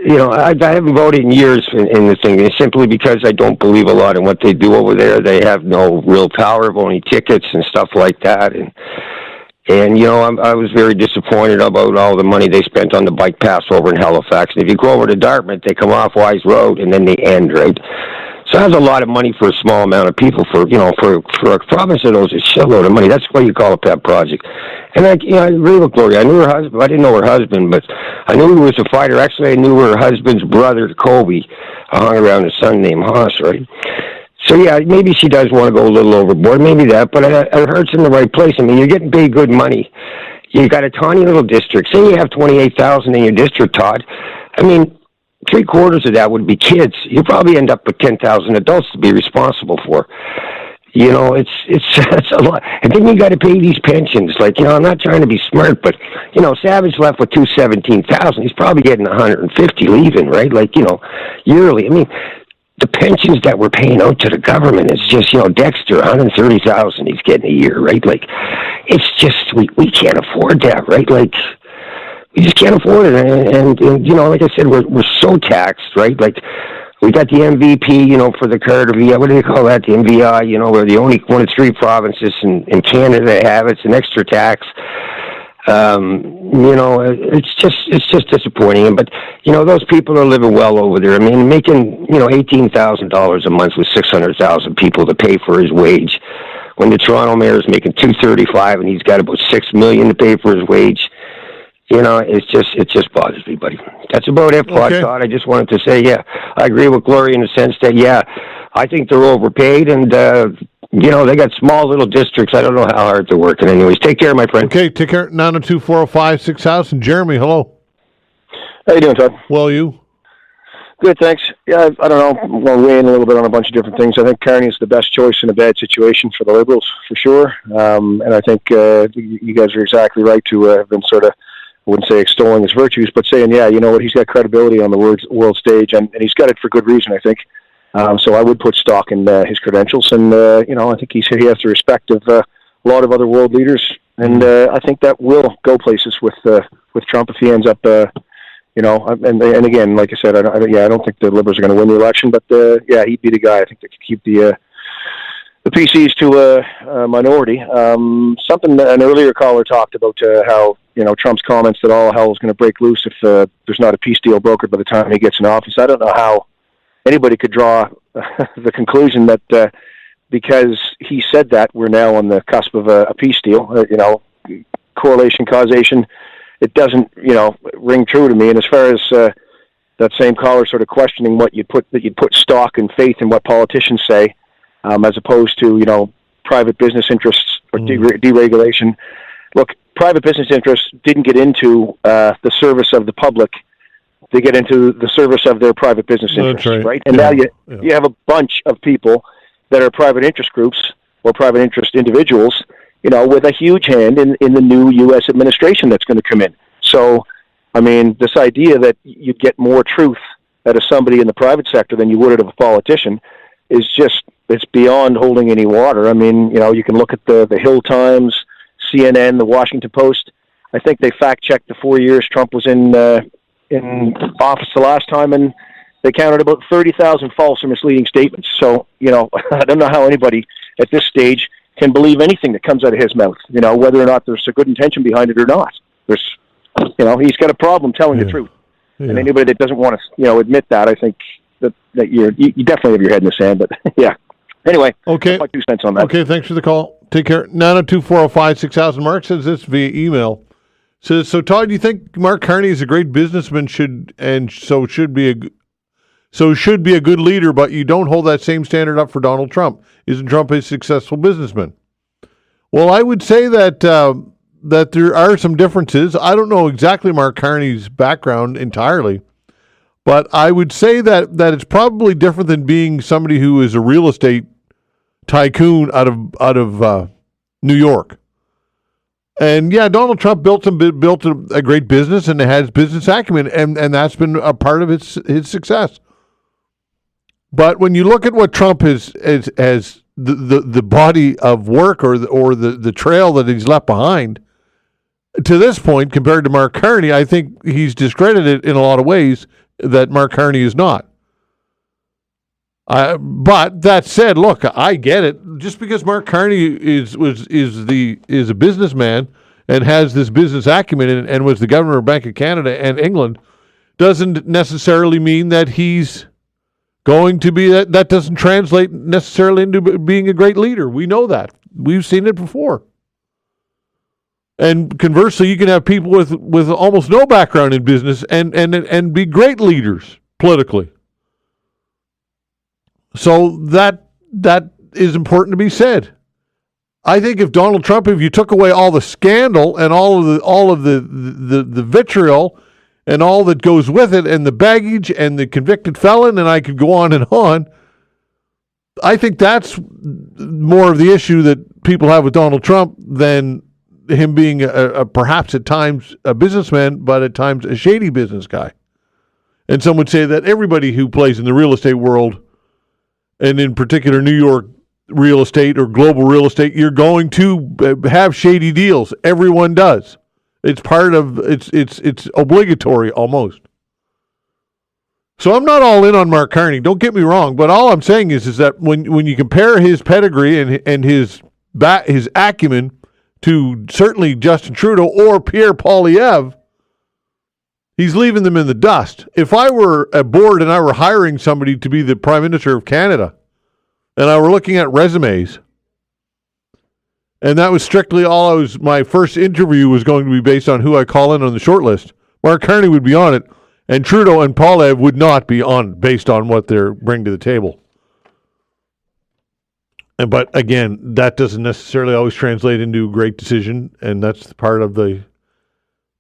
I haven't voted in years in the thing, simply because I don't believe a lot in what they do over there. They have no real power of owning tickets and stuff like that, and I was very disappointed about all the money they spent on the bike pass over in Halifax. And if you go over to Dartmouth, they come off Wise Road and then they end, right? So that's a lot of money for a small amount of people. For a province that owes a shitload of money, that's what you call a pet project. And I agree with Gloria. I knew her husband. I didn't know her husband, but I knew he was a fighter. Actually, I knew her husband's brother, Kobe. I hung around his son named Haas, right? So, yeah, maybe she does want to go a little overboard, maybe that, but her heart's in the right place. I mean, you're getting paid good money. You got a tiny little district. Say you have 28,000 in your district, Todd. I mean, 3/4 of that would be kids. You probably end up with 10,000 adults to be responsible for. It's a lot. And then you got to pay these pensions. Like, I'm not trying to be smart, but, Savage left with 217,000. He's probably getting 150 leaving, right? Like, yearly. I mean, the pensions that we're paying out to the government is just, Dexter, 130,000 he's getting a year, right? Like, it's just, we can't afford that, right? Like, we just can't afford it. And like I said, we're so taxed, right? Like, we got the MVP, for the Carter VI, what do they call that? The MVI, we're the only one of 3 provinces in Canada that have it. It's an extra tax. It's just disappointing. But, those people are living well over there. I mean, making, $18,000 a month with 600,000 people to pay for his wage. When the Toronto mayor is making $235 and he's got about $6 million to pay for his wage, it just bothers me, buddy. That's about it, Todd. Okay. I just wanted to say, yeah, I agree with Gloria in the sense that, yeah, I think they're overpaid, and they got small little districts. I don't know how hard they're working. Anyways, take care, my friend. Okay, take care. 902-405-6000. Jeremy, hello. How you doing, Todd? Well, you? Good, thanks. Yeah, I don't know. I'm going to weigh in a little bit on a bunch of different things. I think Carney is the best choice in a bad situation for the Liberals, for sure. And I think you guys are exactly right to have been sort of, I wouldn't say extolling his virtues, but saying, yeah, you know what, he's got credibility on the world stage, and he's got it for good reason, I think. So I would put stock in his credentials, and I think he has the respect of a lot of other world leaders, and I think that will go places with Trump if he ends up, and again, like I said, I don't think the Liberals are going to win the election, but he'd be the guy. I think that could keep the PCs to a minority. Something an earlier caller talked about how Trump's comments that all hell is going to break loose if there's not a peace deal brokered by the time he gets in office. I don't know how anybody could draw the conclusion that because he said that we're now on the cusp of a peace deal. Correlation, causation. It doesn't ring true to me. And as far as that same caller sort of questioning that you'd put stock and faith in what politicians say, as opposed to private business interests or deregulation. Look, private business interests didn't get into the service of the public; they get into the service of their private business interests, right? And now you have a bunch of people that are private interest groups or private interest individuals with a huge hand in the new U.S. administration that's going to come in. So, I mean, this idea that you'd get more truth out of somebody in the private sector than you would out of a politician is just, it's beyond holding any water. I mean, you can look at the Hill Times, CNN, the Washington Post. I think they fact-checked the 4 years Trump was in office the last time, and they counted about 30,000 false or misleading statements. So, I don't know how anybody at this stage can believe anything that comes out of his mouth, whether or not there's a good intention behind it or not. There's, he's got a problem telling the truth. Yeah. And anybody that doesn't want to, admit that, I think that you definitely have your head in the sand. But, yeah. Anyway, okay. My 2 cents on that. Okay, thanks for the call. Take care. 902-405-6000. Mark says this via email. Says, so Todd, you think Mark Carney is a great businessman should be a good leader, but you don't hold that same standard up for Donald Trump. Isn't Trump a successful businessman? Well, I would say that that there are some differences. I don't know exactly Mark Carney's background entirely, but I would say that it's probably different than being somebody who is a real estate tycoon out of New York. And yeah, Donald Trump built a great business and has business acumen, and that's been a part of his success. But when you look at what Trump has the body of work or the trail that he's left behind to this point compared to Mark Carney, I think he's discredited in a lot of ways that Mark Carney is not. But that said, look, I get it. Just because Mark Carney is a businessman and has this business acumen and was the governor of Bank of Canada and England doesn't necessarily mean that he's going to be that doesn't translate necessarily into being a great leader. We know that. We've seen it before. And conversely, you can have people with almost no background in business and be great leaders politically. So that is important to be said. I think if Donald Trump, if you took away all the scandal and all of the vitriol and all that goes with it and the baggage and the convicted felon, and I could go on and on, I think that's more of the issue that people have with Donald Trump than him being a perhaps at times a businessman, but at times a shady business guy. And some would say that everybody who plays in the real estate world, and in particular New York real estate or global real estate, you're going to have shady deals. Everyone does. It's part of it's obligatory almost. So I'm not all in on Mark Carney. Don't get me wrong, but all I'm saying is that when you compare his pedigree and his acumen to certainly Justin Trudeau or Pierre Poilievre, he's leaving them in the dust. If I were a board and I were hiring somebody to be the Prime Minister of Canada, and I were looking at resumes, and that was strictly all my first interview was going to be based on who I call in on the short list, Mark Carney would be on it, and Trudeau and Poilievre would not be on based on what they bring to the table. But again, that doesn't necessarily always translate into a great decision, and that's part of the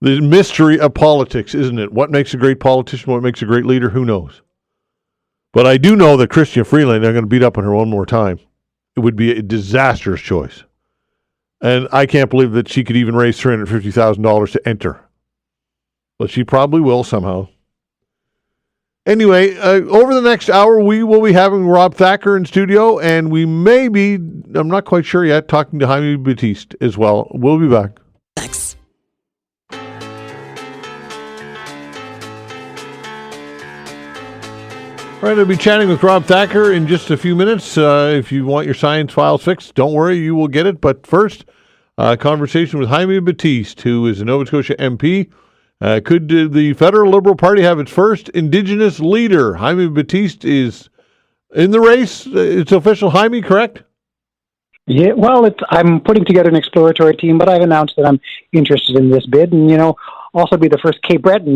mystery of politics, isn't it? What makes a great politician, what makes a great leader, who knows? But I do know that Chrystia Freeland, they're going to beat up on her one more time. It would be a disastrous choice. And I can't believe that she could even raise $350,000 to enter. But she probably will somehow. Anyway, over the next hour, we will be having Rob Thacker in studio, and we may be, I'm not quite sure yet, talking to Jaime Batiste as well. We'll be back. Thanks. All right, I'll be chatting with Rob Thacker in just a few minutes. If you want your science files fixed, don't worry, you will get it. But first, conversation with Jaime Batiste, who is a Nova Scotia MP. Could the Federal Liberal Party have its first Indigenous leader? Jaime Batiste is in the race. It's official. Jaime, correct? Yeah, well, I'm putting together an exploratory team, but I've announced that I'm interested in this bid, and also be the first Cape Breton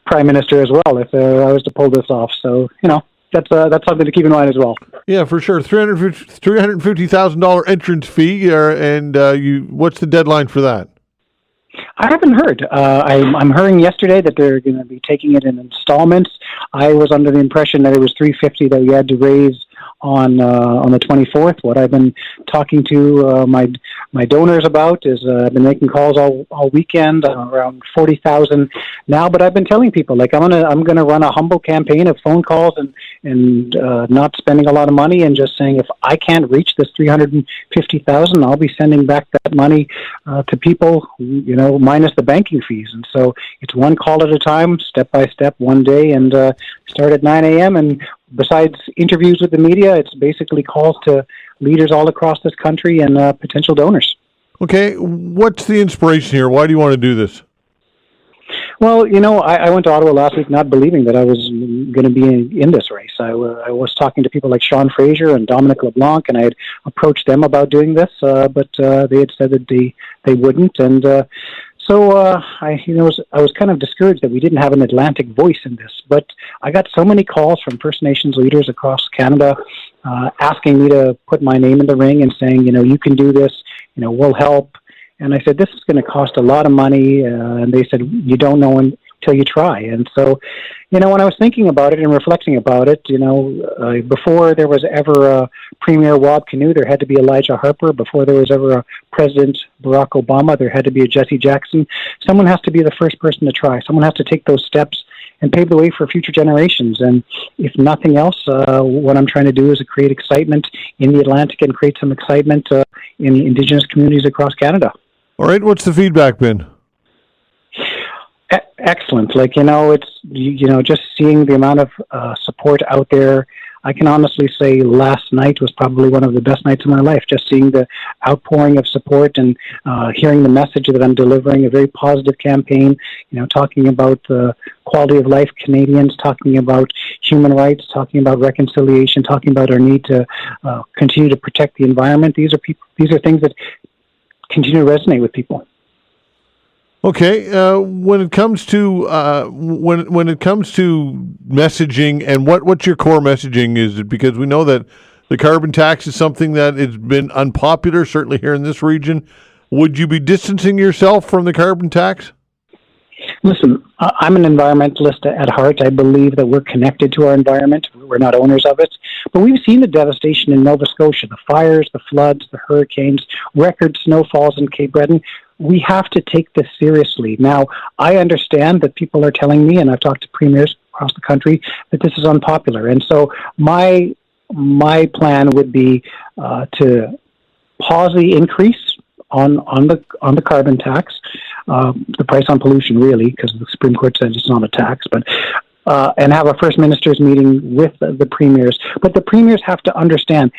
Prime Minister as well, if I was to pull this off. So, that's something to keep in mind as well. Yeah, for sure. $350,000 entrance fee, and what's the deadline for that? I haven't heard. I'm hearing yesterday that they're going to be taking it in installments. I was under the impression that it was $350 that we had to raise on the 24th. What I've been talking to my donors about is I've been making calls all weekend, around 40,000 now. But I've been telling people, like, I'm gonna run a humble campaign of phone calls and not spending a lot of money, and just saying, if I can't reach this 350,000, I'll be sending back that money to people, minus the banking fees. And so it's one call at a time, step by step, one day, and start at 9 a.m. And besides interviews with the media, it's basically calls to leaders all across this country and potential donors. Okay, what's the inspiration here? Why do you want to do this? Well, I went to Ottawa last week not believing that I was going to be in this race. I was talking to people like Sean Fraser and Dominic LeBlanc, and I had approached them about doing this, but they had said that they wouldn't. And so I was kind of discouraged that we didn't have an Atlantic voice in this. But I got so many calls from First Nations leaders across Canada asking me to put my name in the ring and saying, you can do this, we'll help. And I said, this is going to cost a lot of money. And they said, you don't know until you try. And so, when I was thinking about it and reflecting about it, before there was ever a Premier Rob Canoe, there had to be Elijah Harper. Before there was ever a President Barack Obama, there had to be a Jesse Jackson. Someone has to be the first person to try. Someone has to take those steps and pave the way for future generations. And if nothing else, what I'm trying to do is create excitement in the Atlantic and create some excitement in Indigenous communities across Canada. All right, what's the feedback been? Excellent. It's, just seeing the amount of support out there. I can honestly say last night was probably one of the best nights of my life, just seeing the outpouring of support and hearing the message that I'm delivering, a very positive campaign, talking about the quality of life Canadians, talking about human rights, talking about reconciliation, talking about our need to continue to protect the environment. These are things that continue to resonate with people. Okay, when it comes to when it comes to messaging, and what's your core messaging? Is it because we know that the carbon tax is something that has been unpopular, certainly here in this region? Would you be distancing yourself from the carbon tax? Listen, I'm an environmentalist at heart. I believe that we're connected to our environment. We're not owners of it. But we've seen the devastation in Nova Scotia, the fires, the floods, the hurricanes, record snowfalls in Cape Breton. We have to take this seriously. Now, I understand that people are telling me, and I've talked to premiers across the country, that this is unpopular. And so my plan would be to pause the increase on the carbon tax, the price on pollution, really, because the Supreme Court says it's not a tax, but and have a First Minister's meeting with the premiers. But the premiers have to understand,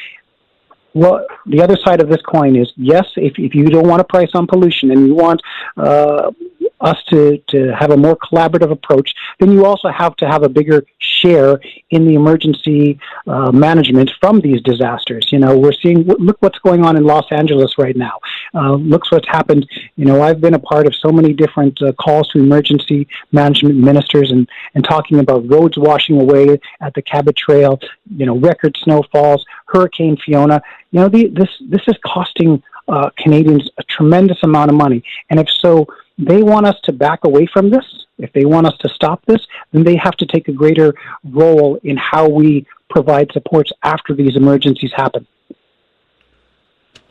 well, the other side of this coin is, yes, if you don't want a price on pollution and you want us to have a more collaborative approach, then you also have to have a bigger share in the emergency management from these disasters. We're seeing, look what's going on in Los Angeles right now. Look what's happened. I've been a part of so many different calls to emergency management ministers and talking about roads washing away at the Cabot Trail, record snowfalls, Hurricane Fiona. This is costing Canadians a tremendous amount of money. And if so, they want us to back away from this. If they want us to stop this, then they have to take a greater role in how we provide supports after these emergencies happen.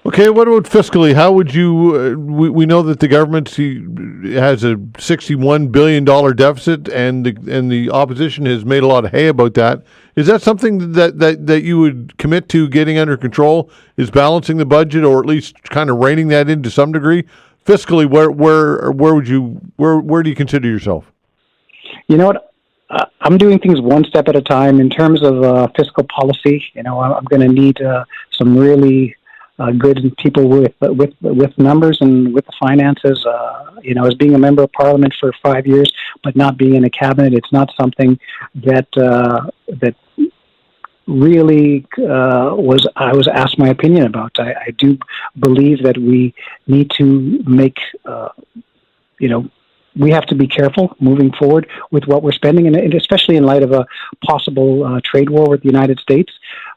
Okay, what about fiscally? How would you? We know that the government has a $61 billion deficit, and the opposition has made a lot of hay about that. Is that something that you would commit to getting under control? Is balancing the budget, or at least kind of reining that in to some degree? Fiscally, where do you consider yourself? You know what? I'm doing things one step at a time. In terms of fiscal policy, I'm going to need some really good people with numbers and with the finances. As being a member of Parliament for 5 years, but not being in a cabinet, it's not something that really I was asked my opinion about. I do believe that we need to make we have to be careful moving forward with what we're spending, and especially in light of a possible trade war with the United States.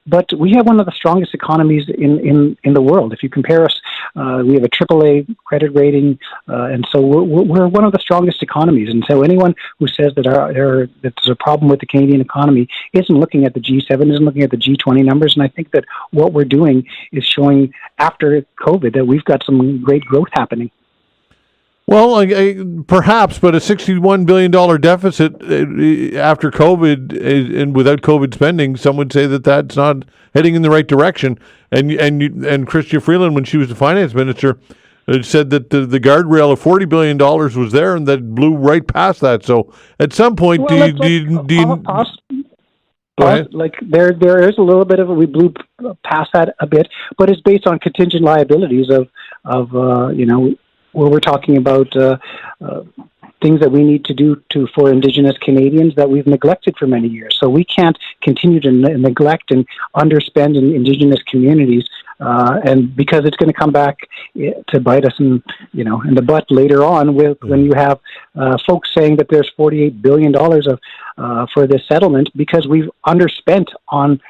but we have one of the strongest economies in the world. If you compare us, we have a AAA credit rating, and so we're one of the strongest economies. And so anyone who says that that there's a problem with the Canadian economy isn't looking at the G7, isn't looking at the G20 numbers. And I think that what we're doing is showing after COVID that we've got some great growth happening. Well, perhaps, but a $61 billion deficit after COVID and without COVID spending, some would say that that's not heading in the right direction. And Chrystia Freeland, when she was the finance minister, said that the guardrail of $40 billion was there and that blew right past that. So at some point, Like there is a little bit of we blew past that a bit, but it's based on contingent liabilities of where we're talking about things that we need to do for Indigenous Canadians that we've neglected for many years. So we can't continue to neglect and underspend in Indigenous communities, and because it's going to come back to bite us in the butt later on when you have folks saying that there's $48 billion for this settlement because we've underspent on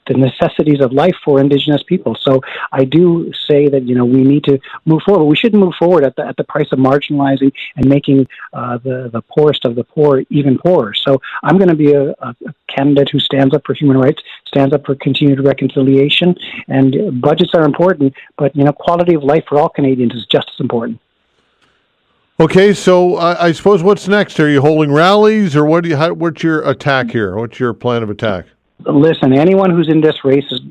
the necessities of life for Indigenous people. So I do say that we need to move forward. We shouldn't move forward at the price of marginalizing and making the poorest of the poor even poorer. So I'm going to be a candidate who stands up for human rights, stands up for continued reconciliation, and budgets are important, but quality of life for all Canadians is just as important. Okay, so I suppose what's next? Are you holding rallies, or what's your attack here? What's your plan of attack? Listen, anyone who's in this race is,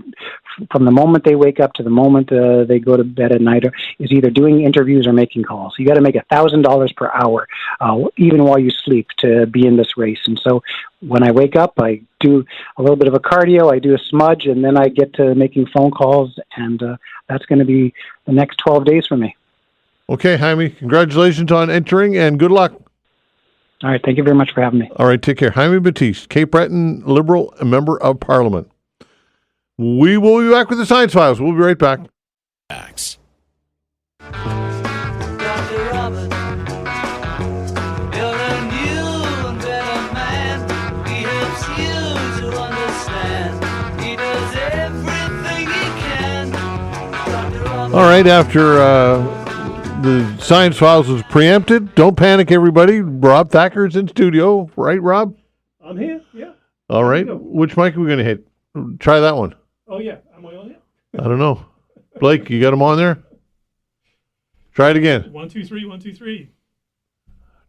from the moment they wake up to the moment they go to bed at night, is either doing interviews or making calls. You got to make $1,000 per hour, even while you sleep, to be in this race. And so when I wake up, I do a little bit of a cardio, I do a smudge, and then I get to making phone calls, and that's going to be the next 12 days for me. Okay, Jaime, congratulations on entering, and good luck. All right, thank you very much for having me. All right, take care. Jaime Batiste, Cape Breton Liberal Member of Parliament. We will be back with the Science Files. We'll be right back. All right, after the Science Files is preempted, don't panic, everybody. Rob Thacker is in studio. Right, Rob? I'm here, yeah. All right. Which mic are we going to hit? Try that one. Oh, yeah. Am I on it? I don't know. Blake, you got him on there? Try it again. 1, 2, 3, 1, 2, 3.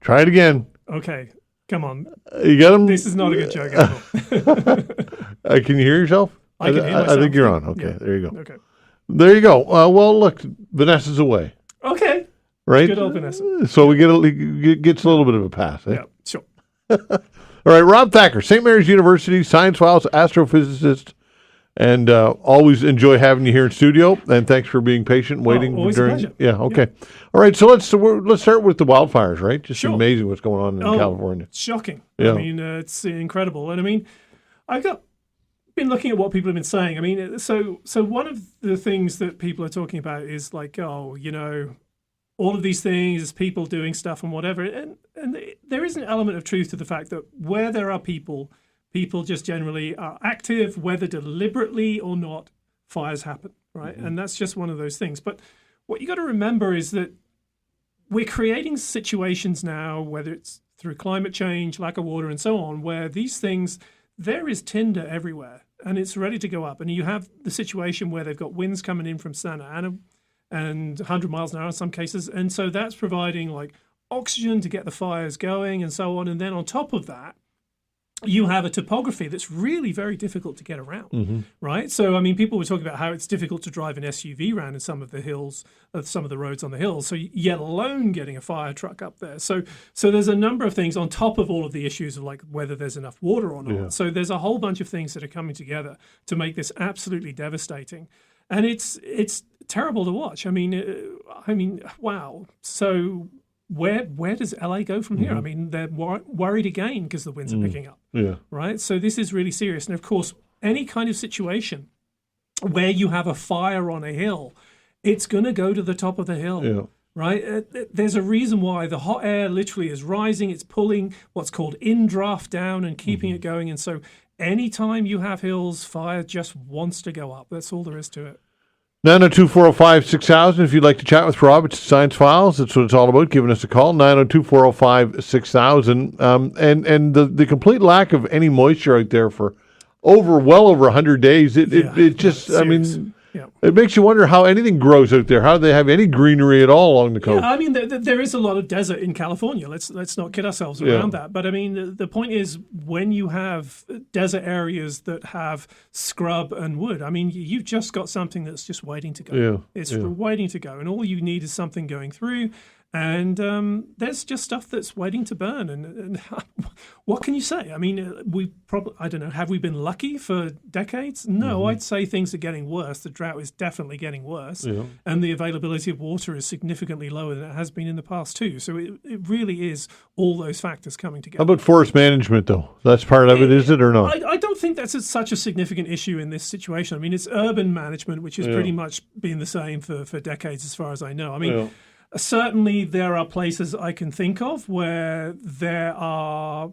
Try it again. Okay. Come on. You got him? This is not a good joke at all. Can you hear yourself? I can hear myself. I think you're on. Okay, yeah. there you go. Okay. There you go. Well, look, Vanessa's away. Okay. Right? Good old Vanessa. So we gets a little bit of a pass. Eh? Yeah, sure. All right, Rob Thacker, St. Mary's University, Science Files, astrophysicist, and always enjoy having you here in studio. And thanks for being patient, waiting always during. A pleasure. Yeah, okay. Yeah. All right, so let's start with the wildfires, right? Just sure. Amazing what's going on in California. Shocking. Yeah. I mean, it's incredible. And I mean, I've been looking at what people have been saying. I mean, so one of the things that people are talking about is like, all of these things, people doing stuff and whatever. And there is an element of truth to the fact that where there are people just generally are active, whether deliberately or not, fires happen, right? Mm-hmm. And that's just one of those things. But what you got to remember is that we're creating situations now, whether it's through climate change, lack of water, and so on, where these things, there is tinder everywhere, and it's ready to go up. And you have the situation where they've got winds coming in from Santa Ana, and 100 miles an hour in some cases. And so that's providing like oxygen to get the fires going and so on. And then on top of that, you have a topography that's really very difficult to get around, right? So, I mean, people were talking about how it's difficult to drive an SUV around in some of the hills, some of the roads on the hills, so yet alone getting a fire truck up there. So there's a number of things on top of all of the issues of like whether there's enough water or not. Yeah. So there's a whole bunch of things that are coming together to make this absolutely devastating. And it's terrible to watch. I mean, wow. So where does LA go from here? I mean, they're worried again because the winds are picking up. Yeah. Right. So this is really serious. And of course, any kind of situation where you have a fire on a hill, it's going to go to the top of the hill. Yeah. Right. There's a reason why the hot air literally is rising. It's pulling what's called in draft down and keeping it going. And so anytime you have hills, fire just wants to go up. That's all there is to it. 902-405-6000. If you'd like to chat with Rob, it's Science Files. That's what it's all about. Giving us a call, 902-405-6000. And the complete lack of any moisture out there for well over 100 days. It just, I mean, it makes you wonder how anything grows out there. How do they have any greenery at all along the coast? Yeah, I mean, there is a lot of desert in California. Let's not kid ourselves around that. But I mean, the point is, when you have desert areas that have scrub and wood, I mean, you've just got something that's just waiting to go. Yeah, it's waiting to go, and all you need is something going through. And there's just stuff that's waiting to burn. And what can you say? I mean, I don't know, have we been lucky for decades? No, I'd say things are getting worse. The drought is definitely getting worse. Yeah. And the availability of water is significantly lower than it has been in the past, too. So it really is all those factors coming together. How about forest management, though? That's part of it, is it, or not? I don't think that's such a significant issue in this situation. I mean, it's urban management, which has pretty much been the same for decades, as far as I know. I mean, certainly there are places I can think of where there are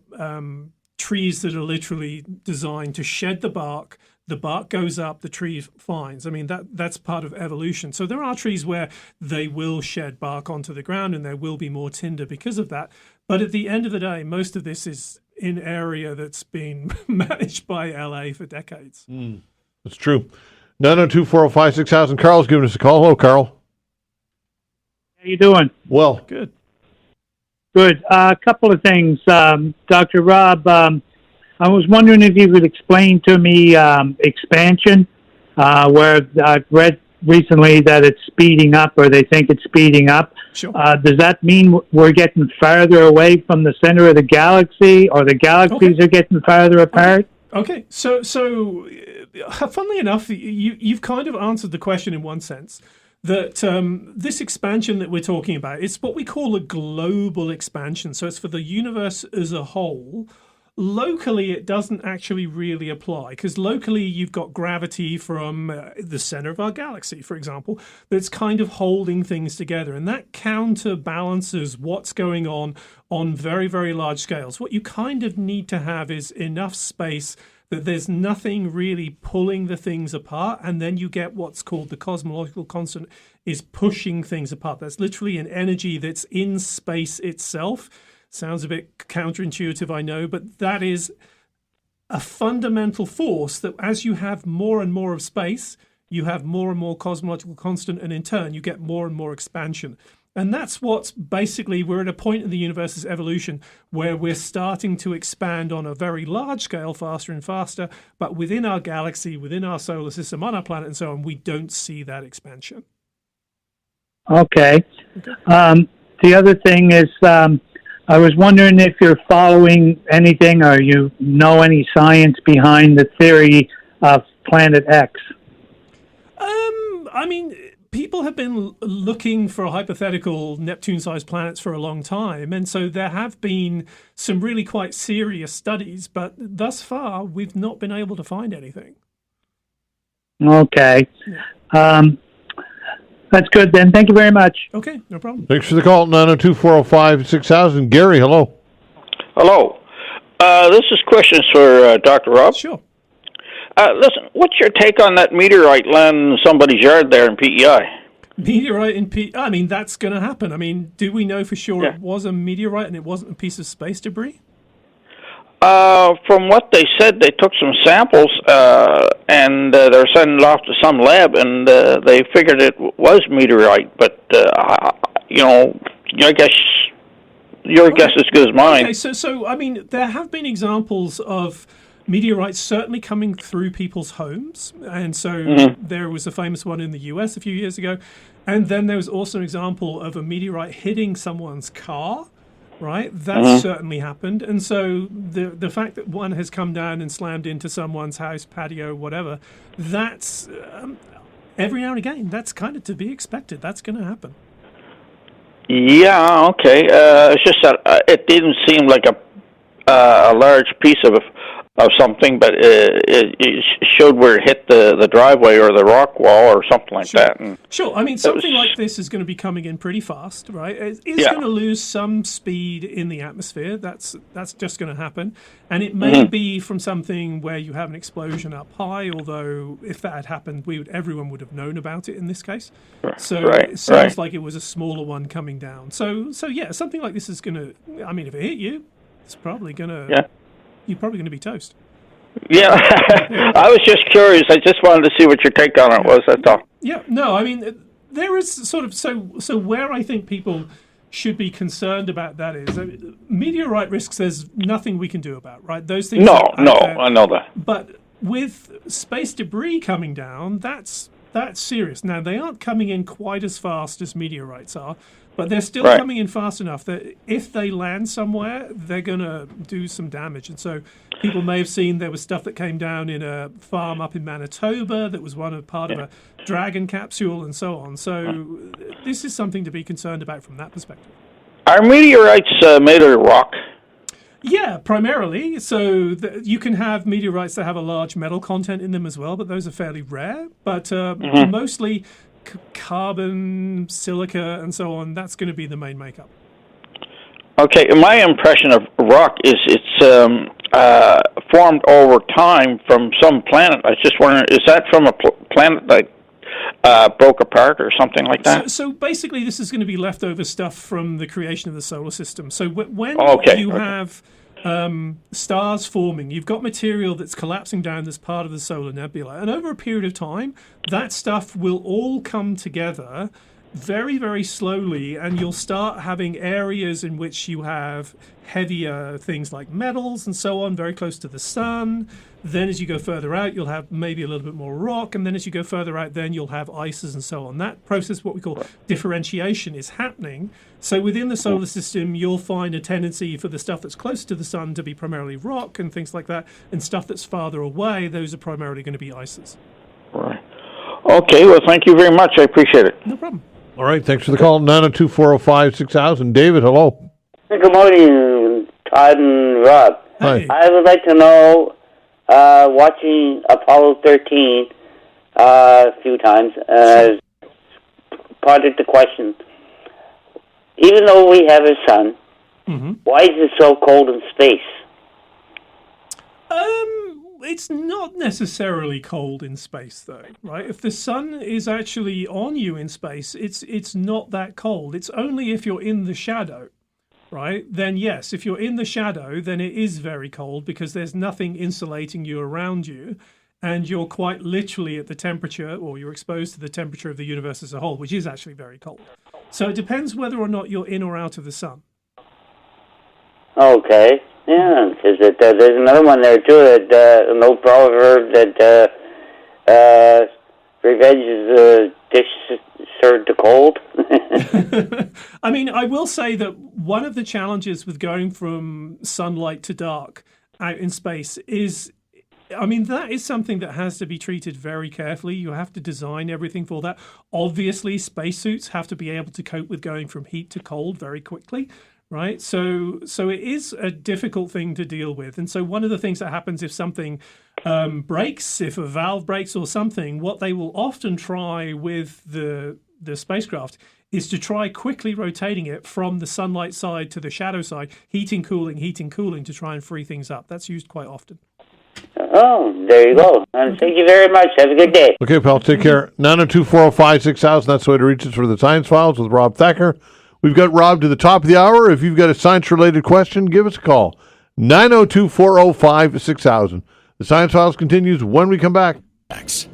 trees that are literally designed to shed the bark. The bark goes up, the tree finds. I mean, that's part of evolution. So there are trees where they will shed bark onto the ground and there will be more tinder because of that. But at the end of the day, most of this is in area that's been managed by LA for decades. That's true. 902-405-6000. Carl's giving us a call. Hello, Carl. How you doing? Well. Good. A couple of things. Dr. Rob, I was wondering if you could explain to me expansion, where I've read recently that it's speeding up, or they think it's speeding up. Sure. Does that mean we're getting farther away from the center of the galaxy, or the galaxies are getting farther apart? Okay. So funnily enough, you've kind of answered the question in one sense. That this expansion that we're talking about, it's what we call a global expansion. So it's for the universe as a whole. Locally, it doesn't actually really apply, because locally you've got gravity from the center of our galaxy, for example, that's kind of holding things together. And that counterbalances what's going on very, very large scales. What you kind of need to have is enough space that there's nothing really pulling the things apart, and then you get what's called the cosmological constant is pushing things apart. That's literally an energy that's in space itself. Sounds a bit counterintuitive, I know, but that is a fundamental force that as you have more and more of space, you have more and more cosmological constant, and in turn you get more and more expansion. And that's what's basically, we're at a point in the universe's evolution where we're starting to expand on a very large scale faster and faster, but within our galaxy, within our solar system, on our planet and so on, we don't see that expansion. Okay. The other thing is, I was wondering if you're following anything or you know any science behind the theory of Planet X. I mean, people have been looking for hypothetical Neptune-sized planets for a long time, and so there have been some really quite serious studies, but thus far we've not been able to find anything. Okay. That's good then. Thank you very much. Okay, no problem. Thanks for the call, 902-405-6000. Gary, hello. Hello. This is questions for Dr. Rob. Sure. Listen, what's your take on that meteorite landing in somebody's yard there in PEI? Meteorite in PEI? I mean, that's going to happen. I mean, do we know for sure it was a meteorite and it wasn't a piece of space debris? From what they said, they took some samples and they're sending it off to some lab, and they figured it was meteorite. But you know, I guess your guess is as good as mine. Okay, so I mean, there have been examples of meteorites certainly coming through people's homes, and so there was a famous one in the US a few years ago, and then there was also an example of a meteorite hitting someone's car. Right, that certainly happened, and so the fact that one has come down and slammed into someone's house, patio, whatever, that's every now and again. That's kind of to be expected. That's going to happen. Yeah, okay. It's just that it didn't seem like a large piece of of something, but it showed where it hit the driveway or the rock wall or something like that. And sure. I mean, something like this is going to be coming in pretty fast, right? It's going to lose some speed in the atmosphere. That's just going to happen. And it may be from something where you have an explosion up high, although if that had happened, everyone would have known about it in this case. So it sounds like it was a smaller one coming down. So yeah, something like this is going to, I mean, if it hit you, it's probably going to, you're probably going to be toast. Yeah, I was just curious. I just wanted to see what your take on it was, that's all. Yeah, no, I mean, there is sort of, so where I think people should be concerned about that is, meteorite risks, there's nothing we can do about, right? Those things I know that. But with space debris coming down, that's serious. Now, they aren't coming in quite as fast as meteorites are, but they're still coming in fast enough that if they land somewhere, they're going to do some damage. And so people may have seen there was stuff that came down in a farm up in Manitoba that was part of a Dragon capsule and so on. So this is something to be concerned about from that perspective. Are meteorites made of rock? Yeah, primarily. So you can have meteorites that have a large metal content in them as well, but those are fairly rare. But mostly carbon, silica, and so on, that's going to be the main makeup. Okay, my impression of rock is it's formed over time from some planet. I was just wondering, is that from a planet that broke apart or something like that? So basically, this is going to be leftover stuff from the creation of the solar system. So when you have stars forming, you've got material that's collapsing down as part of the solar nebula. And over a period of time, that stuff will all come together very, very slowly, and you'll start having areas in which you have heavier things like metals and so on, very close to the sun. Then as you go further out, you'll have maybe a little bit more rock, and then as you go further out, then you'll have ices and so on. That process, what we call differentiation, is happening. So within the solar system, you'll find a tendency for the stuff that's close to the sun to be primarily rock and things like that, and stuff that's farther away, those are primarily going to be ices. Right. Okay, well, thank you very much. I appreciate it. No problem. All right, thanks for the call. 902-405-6000. David, hello. Good morning, Todd and Rob. Hi. I would like to know, watching Apollo 13 a few times, project the question. Even though we have a sun, why is it so cold in space? It's not necessarily cold in space, though, right? If the sun is actually on you in space, it's not that cold. It's only if you're in the shadow, right? Then yes, if you're in the shadow, then it is very cold because there's nothing insulating you around you, and you're quite literally at the temperature, or you're exposed to the temperature of the universe as a whole, which is actually very cold. So it depends whether or not you're in or out of the sun. Okay. Yeah, because there's another one there too. That an old proverb that revenge is a dish served to cold. I mean, I will say that one of the challenges with going from sunlight to dark out in space is, I mean, that is something that has to be treated very carefully. You have to design everything for that. Obviously, spacesuits have to be able to cope with going from heat to cold very quickly. Right, so it is a difficult thing to deal with, and so one of the things that happens if something breaks, if a valve breaks or something, what they will often try with the spacecraft is to try quickly rotating it from the sunlight side to the shadow side, heating, cooling, to try and free things up. That's used quite often. Oh, there you go. Thank you very much. Have a good day. Okay, pal, take care. 902-405-6000. That's the way to reach us for the Science Files with Rob Thacker. We've got Rob to the top of the hour. If you've got a science-related question, give us a call. 902-405-6000. The Science Files continues when we come back. Thanks.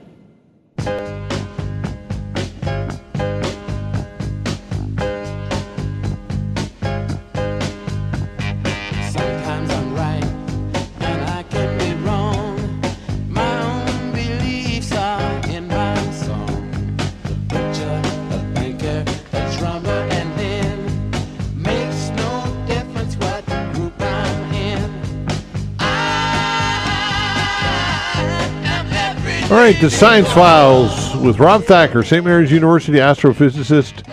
All right, the Science Files with Rob Thacker, St. Mary's University astrophysicist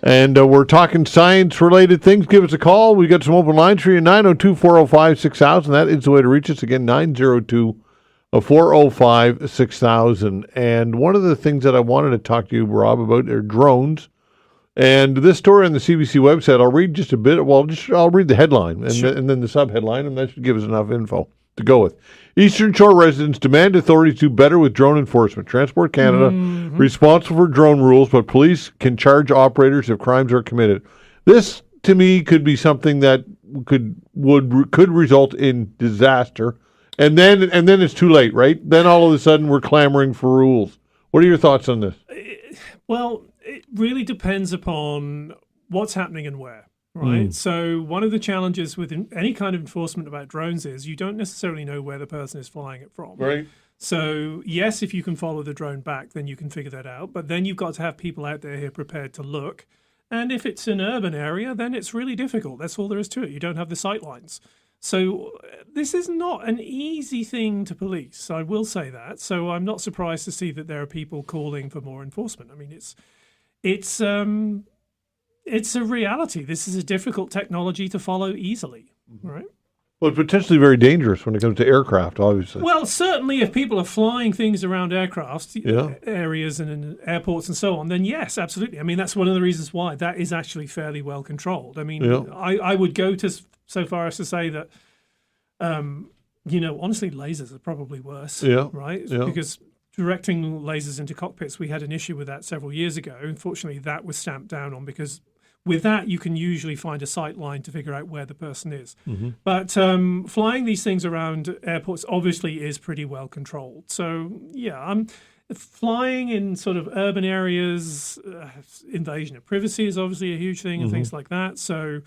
And we're talking science-related things. Give us a call. We got some open lines for you, 902-405-6000. That is the way to reach us. Again, 902-405-6000. And one of the things that I wanted to talk to you, Rob, about are drones. And this story on the CBC website, I'll read just a bit. Well, I'll read the headline and then the sub-headline, and that should give us enough info to go with. Eastern Shore residents demand authorities do better with drone enforcement. Transport Canada responsible for drone rules, but police can charge operators if crimes are committed. This, to me, could be something that could result in disaster, and then it's too late, right? Then all of a sudden we're clamoring for rules. What are your thoughts on this? Well, it really depends upon what's happening and where. Right. So one of the challenges with any kind of enforcement about drones is you don't necessarily know where the person is flying it from. Right. So yes, if you can follow the drone back, then you can figure that out. But then you've got to have people out there here prepared to look. And if it's an urban area, then it's really difficult. That's all there is to it. You don't have the sight lines. So this is not an easy thing to police. I will say that. So I'm not surprised to see that there are people calling for more enforcement. I mean, it's a reality. This is a difficult technology to follow easily, right? Well, it's potentially very dangerous when it comes to aircraft, obviously. Well, certainly if people are flying things around aircraft areas and in airports and so on, then yes, absolutely. I mean, that's one of the reasons why that is actually fairly well controlled. I mean, I would go so far as to say that, honestly, lasers are probably worse, right? Yeah. Because directing lasers into cockpits, we had an issue with that several years ago. Unfortunately, that was stamped down on because with that, you can usually find a sight line to figure out where the person is. But flying these things around airports obviously is pretty well controlled. So, flying in sort of urban areas, invasion of privacy is obviously a huge thing and things like that. So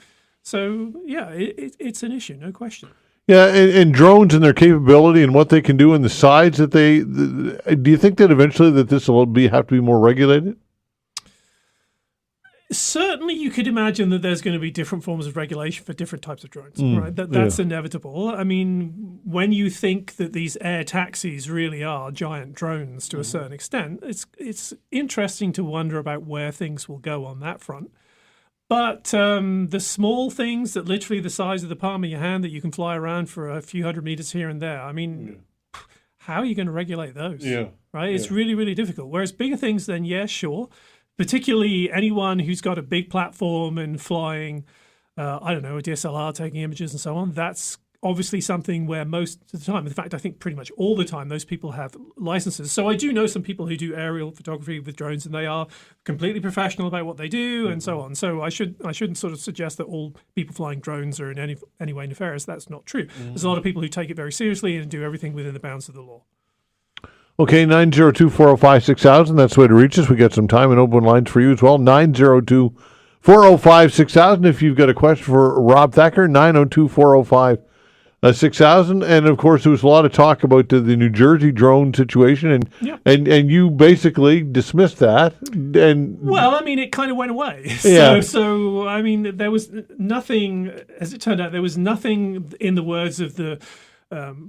it's an issue, no question. Yeah, and drones and their capability and what they can do and the size that do you think that eventually that this will have to be more regulated? Certainly, you could imagine that there's going to be different forms of regulation for different types of drones, right? That's inevitable. I mean, when you think that these air taxis really are giant drones to a certain extent, it's interesting to wonder about where things will go on that front. But the small things that literally the size of the palm of your hand that you can fly around for a few hundred meters here and there, I mean, how are you going to regulate those? Right? It's really, really difficult. Whereas bigger things, then, sure. Particularly anyone who's got a big platform and flying, a DSLR, taking images and so on, that's obviously something where most of the time, in fact, I think pretty much all the time, those people have licenses. So I do know some people who do aerial photography with drones, and they are completely professional about what they do and so on. So I shouldn't sort of suggest that all people flying drones are in any way nefarious. That's not true. There's a lot of people who take it very seriously and do everything within the bounds of the law. Okay, 902-405-6000. That's the way to reach us. We got some time and open lines for you as well. 902-405-6000. If you've got a question for Rob Thacker, 902-405-6000. And, of course, there was a lot of talk about the New Jersey drone situation, and you basically dismissed that. Well, I mean, it kind of went away. So, I mean, there was nothing, as it turned out, there was nothing in the words of the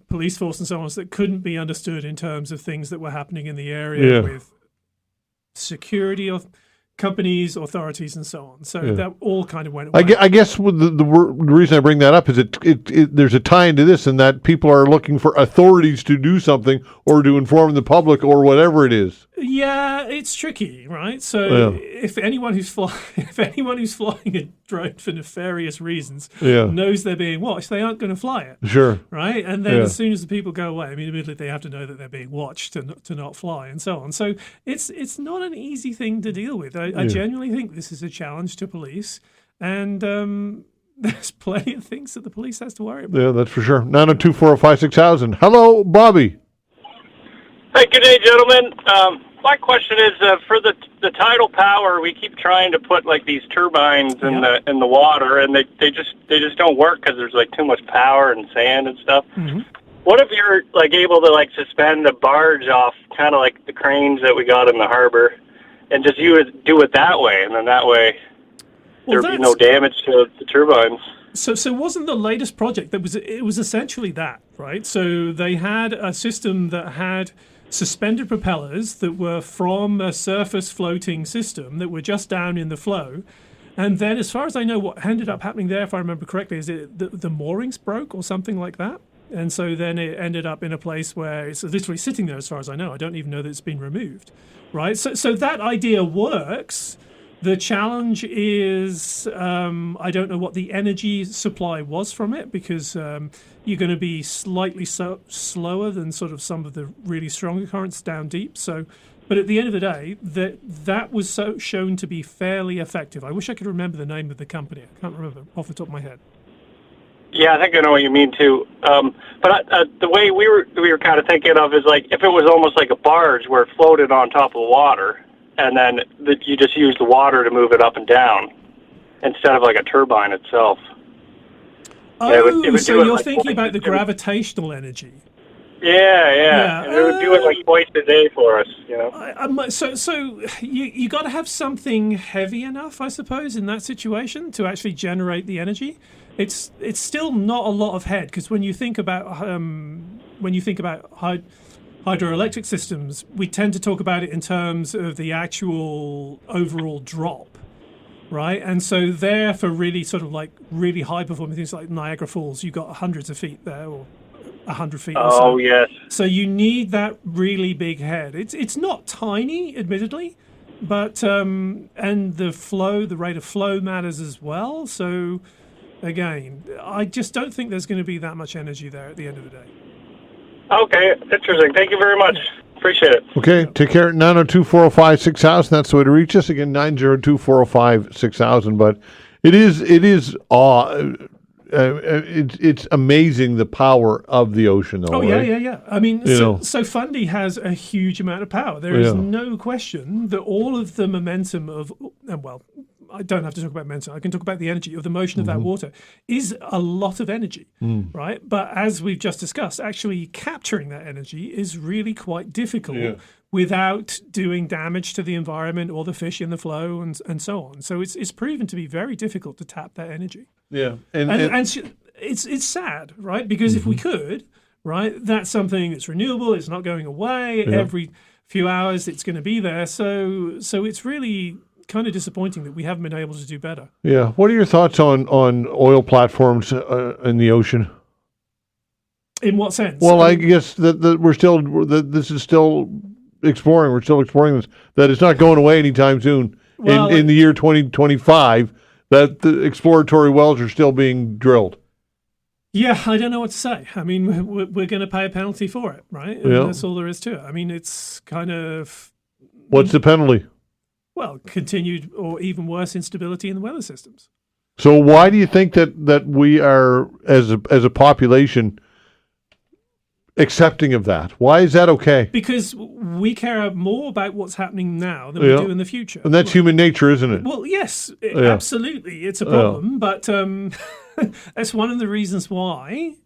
police force and so on that couldn't be understood in terms of things that were happening in the area with security of companies, authorities, and so on. So that all kind of went away. I guess the reason I bring that up is there's a tie into this, and that people are looking for authorities to do something or to inform the public or whatever it is. Yeah, it's tricky, right? So if anyone who's flying a drone for nefarious reasons knows they're being watched, they aren't going to fly it. Sure. Right? And then as soon as the people go away, I mean, immediately they have to know that they're being watched to not fly and so on. So it's not an easy thing to deal with. I genuinely think this is a challenge to police, and there's plenty of things that the police has to worry about. Yeah, that's for sure. 902-405-6000. Hello, Bobby. Hey, good day, gentlemen. My question is for the tidal power. We keep trying to put like these turbines in the water, and they just don't work because there's like too much power and sand and stuff. What if you're like able to like suspend a barge off, kind of like the cranes that we got in the harbor, and just you would do it that way, and then that way there'd be no damage to the turbines. So wasn't the latest project it was essentially that, right? So they had a system that had suspended propellers that were from a surface floating system that were just down in the flow. And then, as far as I know, what ended up happening there, if I remember correctly, is the moorings broke or something like that. And so then it ended up in a place where it's literally sitting there, as far as I know. I don't even know that it's been removed, right? So that idea works. The challenge is I don't know what the energy supply was from it, because you're going to be slightly slower than sort of some of the really stronger currents down deep. So, but at the end of the day, that was shown to be fairly effective. I wish I could remember the name of the company. I can't remember off the top of my head. Yeah, I think I know what you mean too. But the way we were kind of thinking of is like if it was almost like a barge where it floated on top of the water, and then you just use the water to move it up and down instead of like a turbine itself. Oh, it would so you're thinking about the gravitational energy. Yeah. It would do it like twice a day for us, you know. So you got to have something heavy enough, I suppose, in that situation to actually generate the energy. It's still not a lot of head, because when you think about hydroelectric systems, we tend to talk about it in terms of the actual overall drop, right? And so there, for really sort of like really high performing things like Niagara Falls, you've got hundreds of feet there, or 100 feet or so. Oh, yes. So you need that really big head. It's not tiny, admittedly, but and the rate of flow matters as well. So again, I just don't think there's going to be that much energy there at the end of the day. Okay, interesting. Thank you very much. Appreciate it. Okay, take care. 902-405-6000. That's the way to reach us. Again, 902-405-6000. But it's amazing the power of the ocean, though. Oh, right? yeah. I mean, so Fundy has a huge amount of power. There is no question that all of the momentum of, well, I don't have to talk about momentum. I can talk about the energy of the motion of that water is a lot of energy, right? But as we've just discussed, actually capturing that energy is really quite difficult without doing damage to the environment or the fish in the flow and so on. So it's proven to be very difficult to tap that energy. Yeah, and it's sad, right? Because if we could, right, that's something that's renewable. It's not going away. Every few hours, it's going to be there. So it's really kind of disappointing that we haven't been able to do better. Yeah. What are your thoughts on oil platforms in the ocean? In what sense? Well, I guess that this is still exploring. We're still exploring this. That it's not going away anytime soon. Well, in the year 2025, that the exploratory wells are still being drilled. Yeah, I don't know what to say. I mean, we're going to pay a penalty for it, right? And that's all there is to it. I mean, it's kind of... What's the penalty? Well, continued or even worse instability in the weather systems. So why do you think that we are, as a population, accepting of that? Why is that okay? Because we care more about what's happening now than we do in the future. And that's human nature, isn't it? Well, yes, absolutely. It's a problem, but that's one of the reasons why,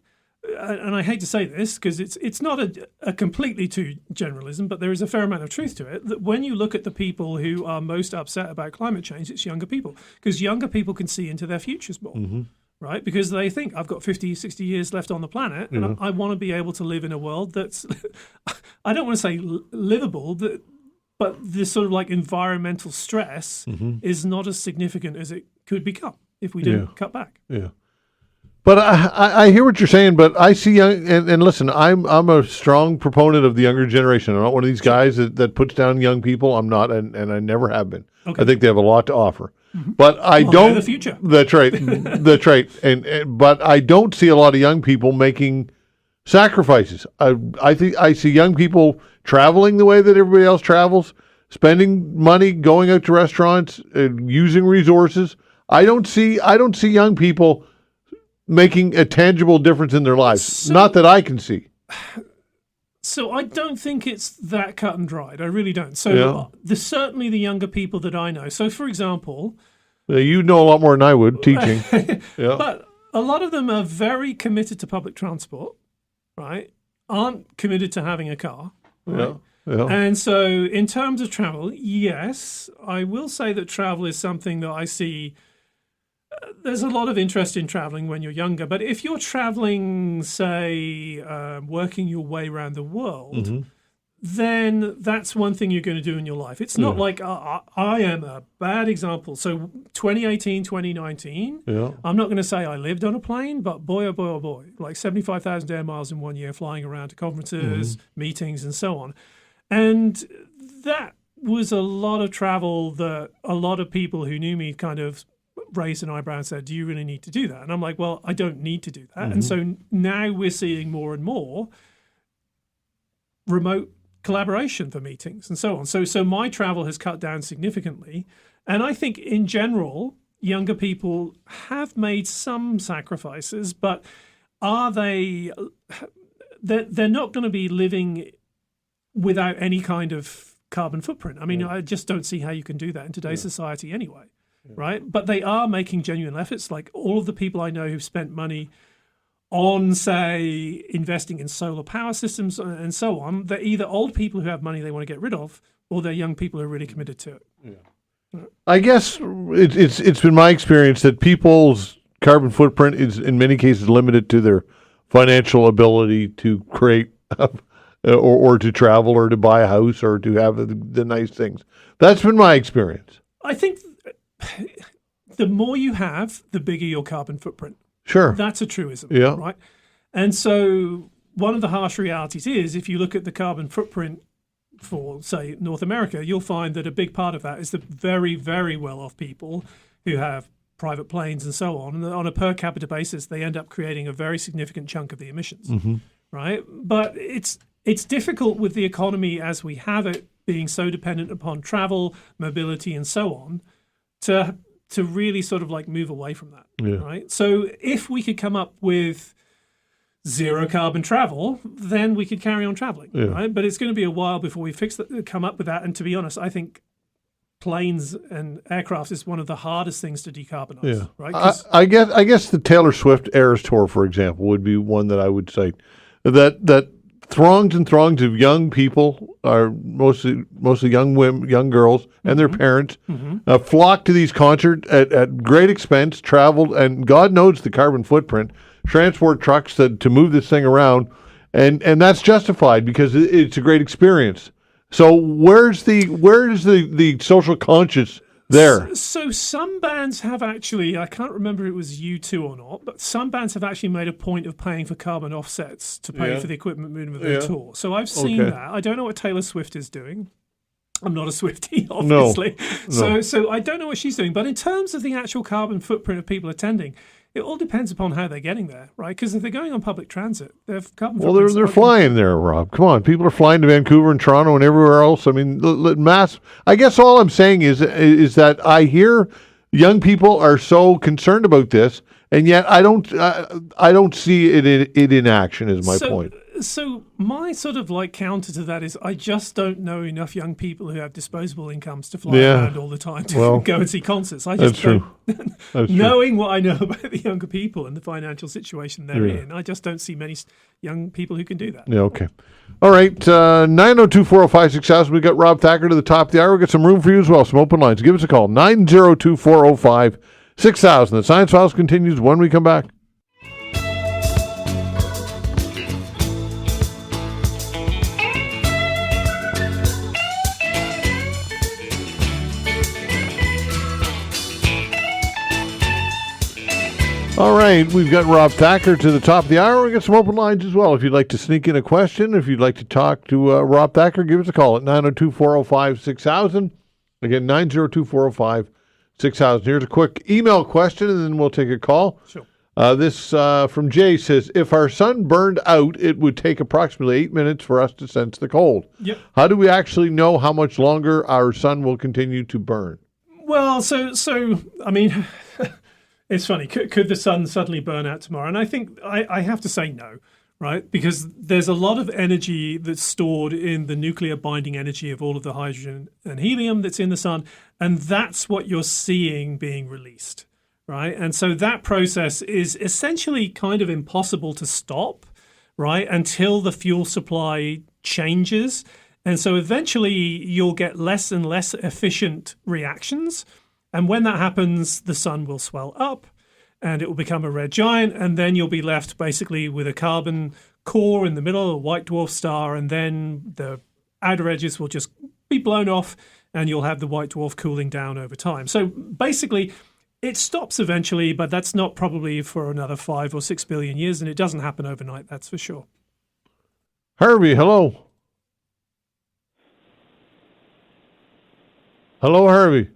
and I hate to say this because it's not a completely true generalism, but there is a fair amount of truth to it, that when you look at the people who are most upset about climate change, it's younger people, because younger people can see into their futures more. Mm-hmm. Right? Because they think, I've got 50, 60 years left on the planet, and I want to be able to live in a world that's, I don't want to say livable, but this sort of like environmental stress is not as significant as it could become if we didn't cut back. Yeah. But I hear what you're saying, but I see young, and listen, I'm a strong proponent of the younger generation. I'm not one of these guys that puts down young people. I'm not, and I never have been. Okay. I think they have a lot to offer. But I don't. The future. That's right. That's right. But I don't see a lot of young people making sacrifices. I think I see young people traveling the way that everybody else travels, spending money, going out to restaurants, using resources. I don't see young people making a tangible difference in their lives. Not that I can see. So I don't think it's that cut and dried. I really don't. So there's certainly the younger people that I know. So, for example... you know a lot more than I would, teaching. But a lot of them are very committed to public transport, right? Aren't committed to having a car. Right? Yeah. And so in terms of travel, yes, I will say that travel is something that I see... there's a lot of interest in traveling when you're younger, but if you're traveling, say, working your way around the world, then that's one thing you're going to do in your life. It's not like I am a bad example. So 2018, 2019, I'm not going to say I lived on a plane, but boy, oh boy, oh boy, like 75,000 air miles in 1 year flying around to conferences, meetings, and so on. And that was a lot of travel that a lot of people who knew me kind of raised an eyebrow and said, do you really need to do that? And I'm like, well, I don't need to do that. And so now we're seeing more and more remote collaboration for meetings and so on. So my travel has cut down significantly. And I think in general, younger people have made some sacrifices, but are they're not going to be living without any kind of carbon footprint. I mean, I just don't see how you can do that in today's society anyway, right? But they are making genuine efforts. Like all of the people I know who've spent money on, say, investing in solar power systems and so on, they're either old people who have money they want to get rid of, or they're young people who are really committed to it. I guess it's been my experience that people's carbon footprint is in many cases limited to their financial ability to create or to travel or to buy a house or to have the nice things. That's been my experience. I think the more you have, the bigger your carbon footprint. Sure. That's a truism, yeah. Right? And so one of the harsh realities is if you look at the carbon footprint for, say, North America, you'll find that a big part of that is the very, very well-off people who have private planes and so on. And on a per capita basis, they end up creating a very significant chunk of the emissions, right? But it's difficult with the economy as we have it being so dependent upon travel, mobility, and so on to really sort of like move away from that, right? So if we could come up with zero carbon travel, then we could carry on traveling, right? But it's going to be a while before we come up with that. And to be honest, I think planes and aircraft is one of the hardest things to decarbonize, right? I guess the Taylor Swift Eras Tour, for example, would be one that I would cite. That throngs and throngs of young people are mostly young women, young girls, and their parents flock to these concerts at great expense, traveled, and God knows the carbon footprint, transport trucks to move this thing around, and that's justified because it's a great experience. So where's the social conscience there? So some bands have actually, I can't remember if it was U2 or not, but some bands have actually made a point of paying for carbon offsets to pay for the equipment movement of their tour. So I've seen that. I don't know what Taylor Swift is doing. I'm not a Swiftie, obviously. No. So I don't know what she's doing. But in terms of the actual carbon footprint of people attending, it all depends upon how they're getting there, right? Because if they're going on public transit, their carbon footprint. They're flying there, Rob. Come on, people are flying to Vancouver and Toronto and everywhere else. I mean, I guess all I'm saying is that I hear young people are so concerned about this, and yet I don't see it in action. Is my point. So my sort of like counter to that is I just don't know enough young people who have disposable incomes to fly around all the time to go and see concerts. I just don't. Knowing what I know about the younger people and the financial situation they're in, I just don't see many young people who can do that. Yeah, okay. All right, 902-405-6000. We got Rob Thacker to the top of the hour. We've got some room for you as well, some open lines. Give us a call, 902-405-6000. The Science Files continues when we come back. All right, we've got Rob Thacker to the top of the hour. We've got some open lines as well. If you'd like to sneak in a question, if you'd like to talk to Rob Thacker, give us a call at 902-405-6000. Again, 902-405-6000. Here's a quick email question, and then we'll take a call. Sure. This from Jay says, if our sun burned out, it would take approximately 8 minutes for us to sense the cold. Yep. How do we actually know how much longer our sun will continue to burn? Well, so I mean... It's funny. Could the sun suddenly burn out tomorrow? And I think I have to say no, right? Because there's a lot of energy that's stored in the nuclear binding energy of all of the hydrogen and helium that's in the sun. And that's what you're seeing being released, right? And so that process is essentially kind of impossible to stop, right? Until the fuel supply changes. And so eventually you'll get less and less efficient reactions. And when that happens, the sun will swell up and it will become a red giant. And then you'll be left basically with a carbon core in the middle, a white dwarf star, and then the outer edges will just be blown off, and you'll have the white dwarf cooling down over time. So basically, it stops eventually, but that's not probably for another 5 or 6 billion years, and it doesn't happen overnight, that's for sure. Harvey, hello. Hello, Harvey.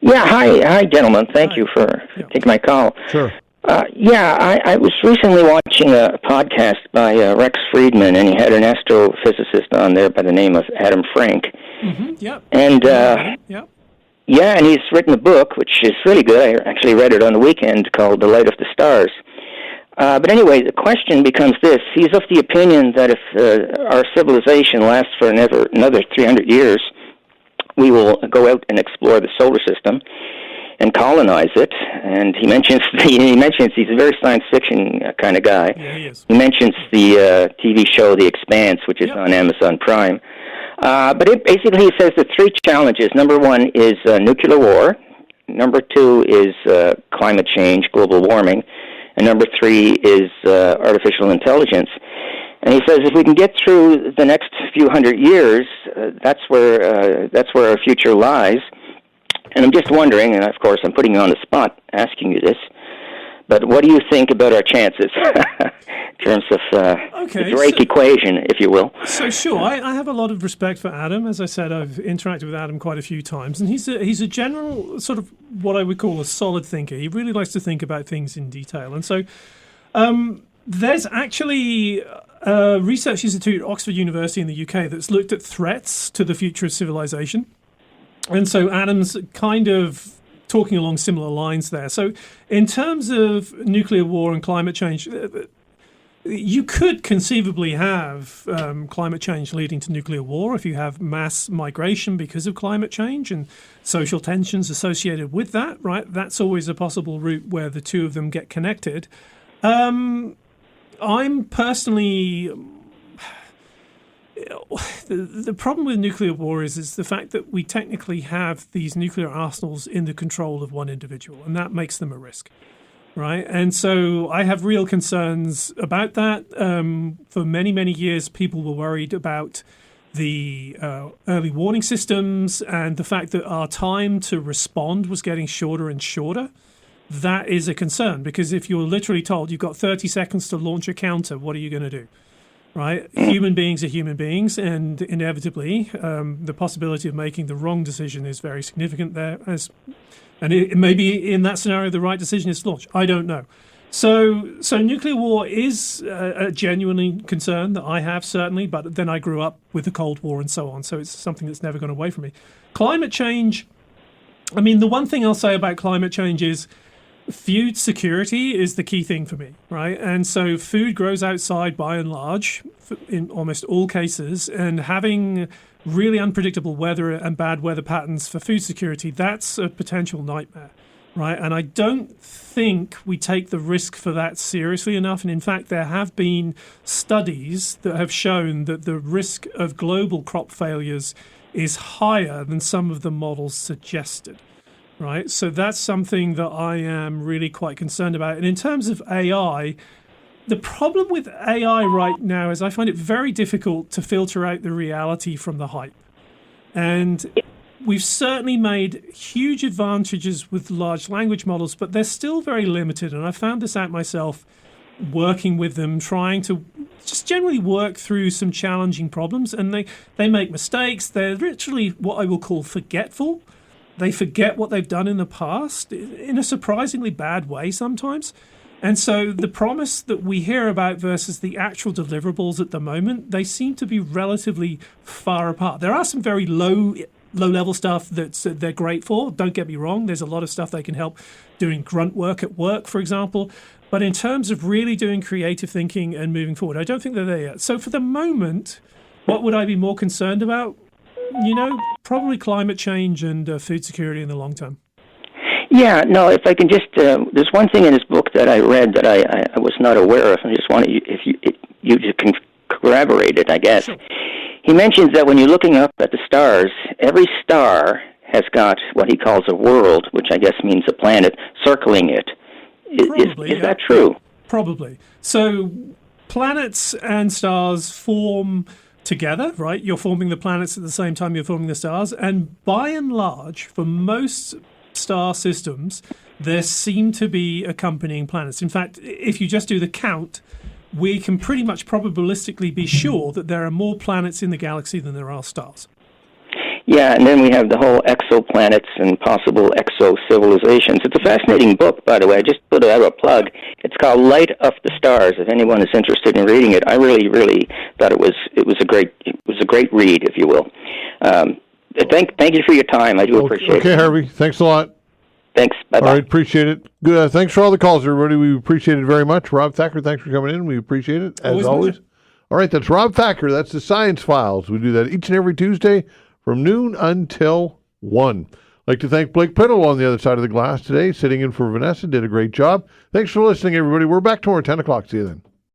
Yeah, hi, gentlemen. Thank you for taking my call. Sure. I was recently watching a podcast by Rex Friedman, and he had an astrophysicist on there by the name of Adam Frank. Mm-hmm. Yep. And yep. Yeah, and he's written a book which is really good. I actually read it on the weekend, called "The Light of the Stars." But anyway, the question becomes this: he's of the opinion that if our civilization lasts for another 300 years, we will go out and explore the solar system and colonize it. And he mentions he's a very science fiction kind of guy. Yeah, he is. He mentions the TV show The Expanse, which is on Amazon Prime. But basically he says the 3 challenges. Number 1 is nuclear war. Number 2 is climate change, global warming. And number 3 is artificial intelligence. And he says if we can get through the next few hundred years, that's where our future lies. And I'm just wondering, and of course I'm putting you on the spot asking you this, but what do you think about our chances in terms of the Drake equation, if you will? So sure, I have a lot of respect for Adam. As I said, I've interacted with Adam quite a few times, and he's a general sort of what I would call a solid thinker. He really likes to think about things in detail. And so there's actually a research institute at Oxford University in the UK that's looked at threats to the future of civilization. And so Adam's kind of talking along similar lines there. So in terms of nuclear war and climate change, you could conceivably have climate change leading to nuclear war if you have mass migration because of climate change and social tensions associated with that, right? That's always a possible route where the two of them get connected. I'm personally... The problem with nuclear war is the fact that we technically have these nuclear arsenals in the control of one individual, and that makes them a risk, right? And so I have real concerns about that. For many, many years, people were worried about the early warning systems and the fact that our time to respond was getting shorter and shorter. That is a concern, because if you're literally told you've got 30 seconds to launch a counter, what are you going to do? Right? Human beings are human beings, and inevitably the possibility of making the wrong decision is very significant there. And it maybe in that scenario the right decision is to launch. I don't know. So nuclear war is a genuinely concern that I have, certainly, but then I grew up with the Cold War and so on, so it's something that's never gone away from me. Climate change, I mean, the one thing I'll say about climate change is food security is the key thing for me, right? And so food grows outside by and large in almost all cases, and having really unpredictable weather and bad weather patterns for food security, that's a potential nightmare, right? And I don't think we take the risk for that seriously enough. And in fact, there have been studies that have shown that the risk of global crop failures is higher than some of the models suggested. Right, so that's something that I am really quite concerned about. And in terms of AI, the problem with AI right now is I find it very difficult to filter out the reality from the hype. And we've certainly made huge advantages with large language models, but they're still very limited. And I found this out myself working with them, trying to just generally work through some challenging problems. And they make mistakes. They're literally what I will call forgetful. They forget what they've done in the past in a surprisingly bad way sometimes. And so the promise that we hear about versus the actual deliverables at the moment, they seem to be relatively far apart. There are some very low-level stuff they're great for. Don't get me wrong. There's a lot of stuff they can help doing grunt work at work, for example. But in terms of really doing creative thinking and moving forward, I don't think they're there yet. So for the moment, what would I be more concerned about? Probably climate change and food security in the long term. Yeah, no, if I can just, there's one thing in his book that I read that I was not aware of, and I just wanted you can corroborate it, I guess. Sure. He mentions that when you're looking up at the stars, every star has got what he calls a world, which I guess means a planet, circling it. Is that true? Probably. So planets and stars form together, right? You're forming the planets at the same time you're forming the stars. And by and large, for most star systems, there seem to be accompanying planets. In fact, if you just do the count, we can pretty much probabilistically be sure that there are more planets in the galaxy than there are stars. Yeah, and then we have the whole exoplanets and possible exo-civilizations. It's a fascinating book, by the way. I just put out a plug. It's called Light of the Stars. If anyone is interested in reading it, I really, really thought it was a great read, if you will. Thank you for your time. I do appreciate it. Okay, Harvey. Thanks a lot. Thanks. Bye-bye. All right, appreciate it. Good. Thanks for all the calls, everybody. We appreciate it very much. Rob Thacker, thanks for coming in. We appreciate it, as always. All right, that's Rob Thacker. That's the Science Files. We do that each and every Tuesday from noon until 1. I'd like to thank Blake Piddle on the other side of the glass today, sitting in for Vanessa. Did a great job. Thanks for listening, everybody. We're back tomorrow at 10 o'clock. See you then.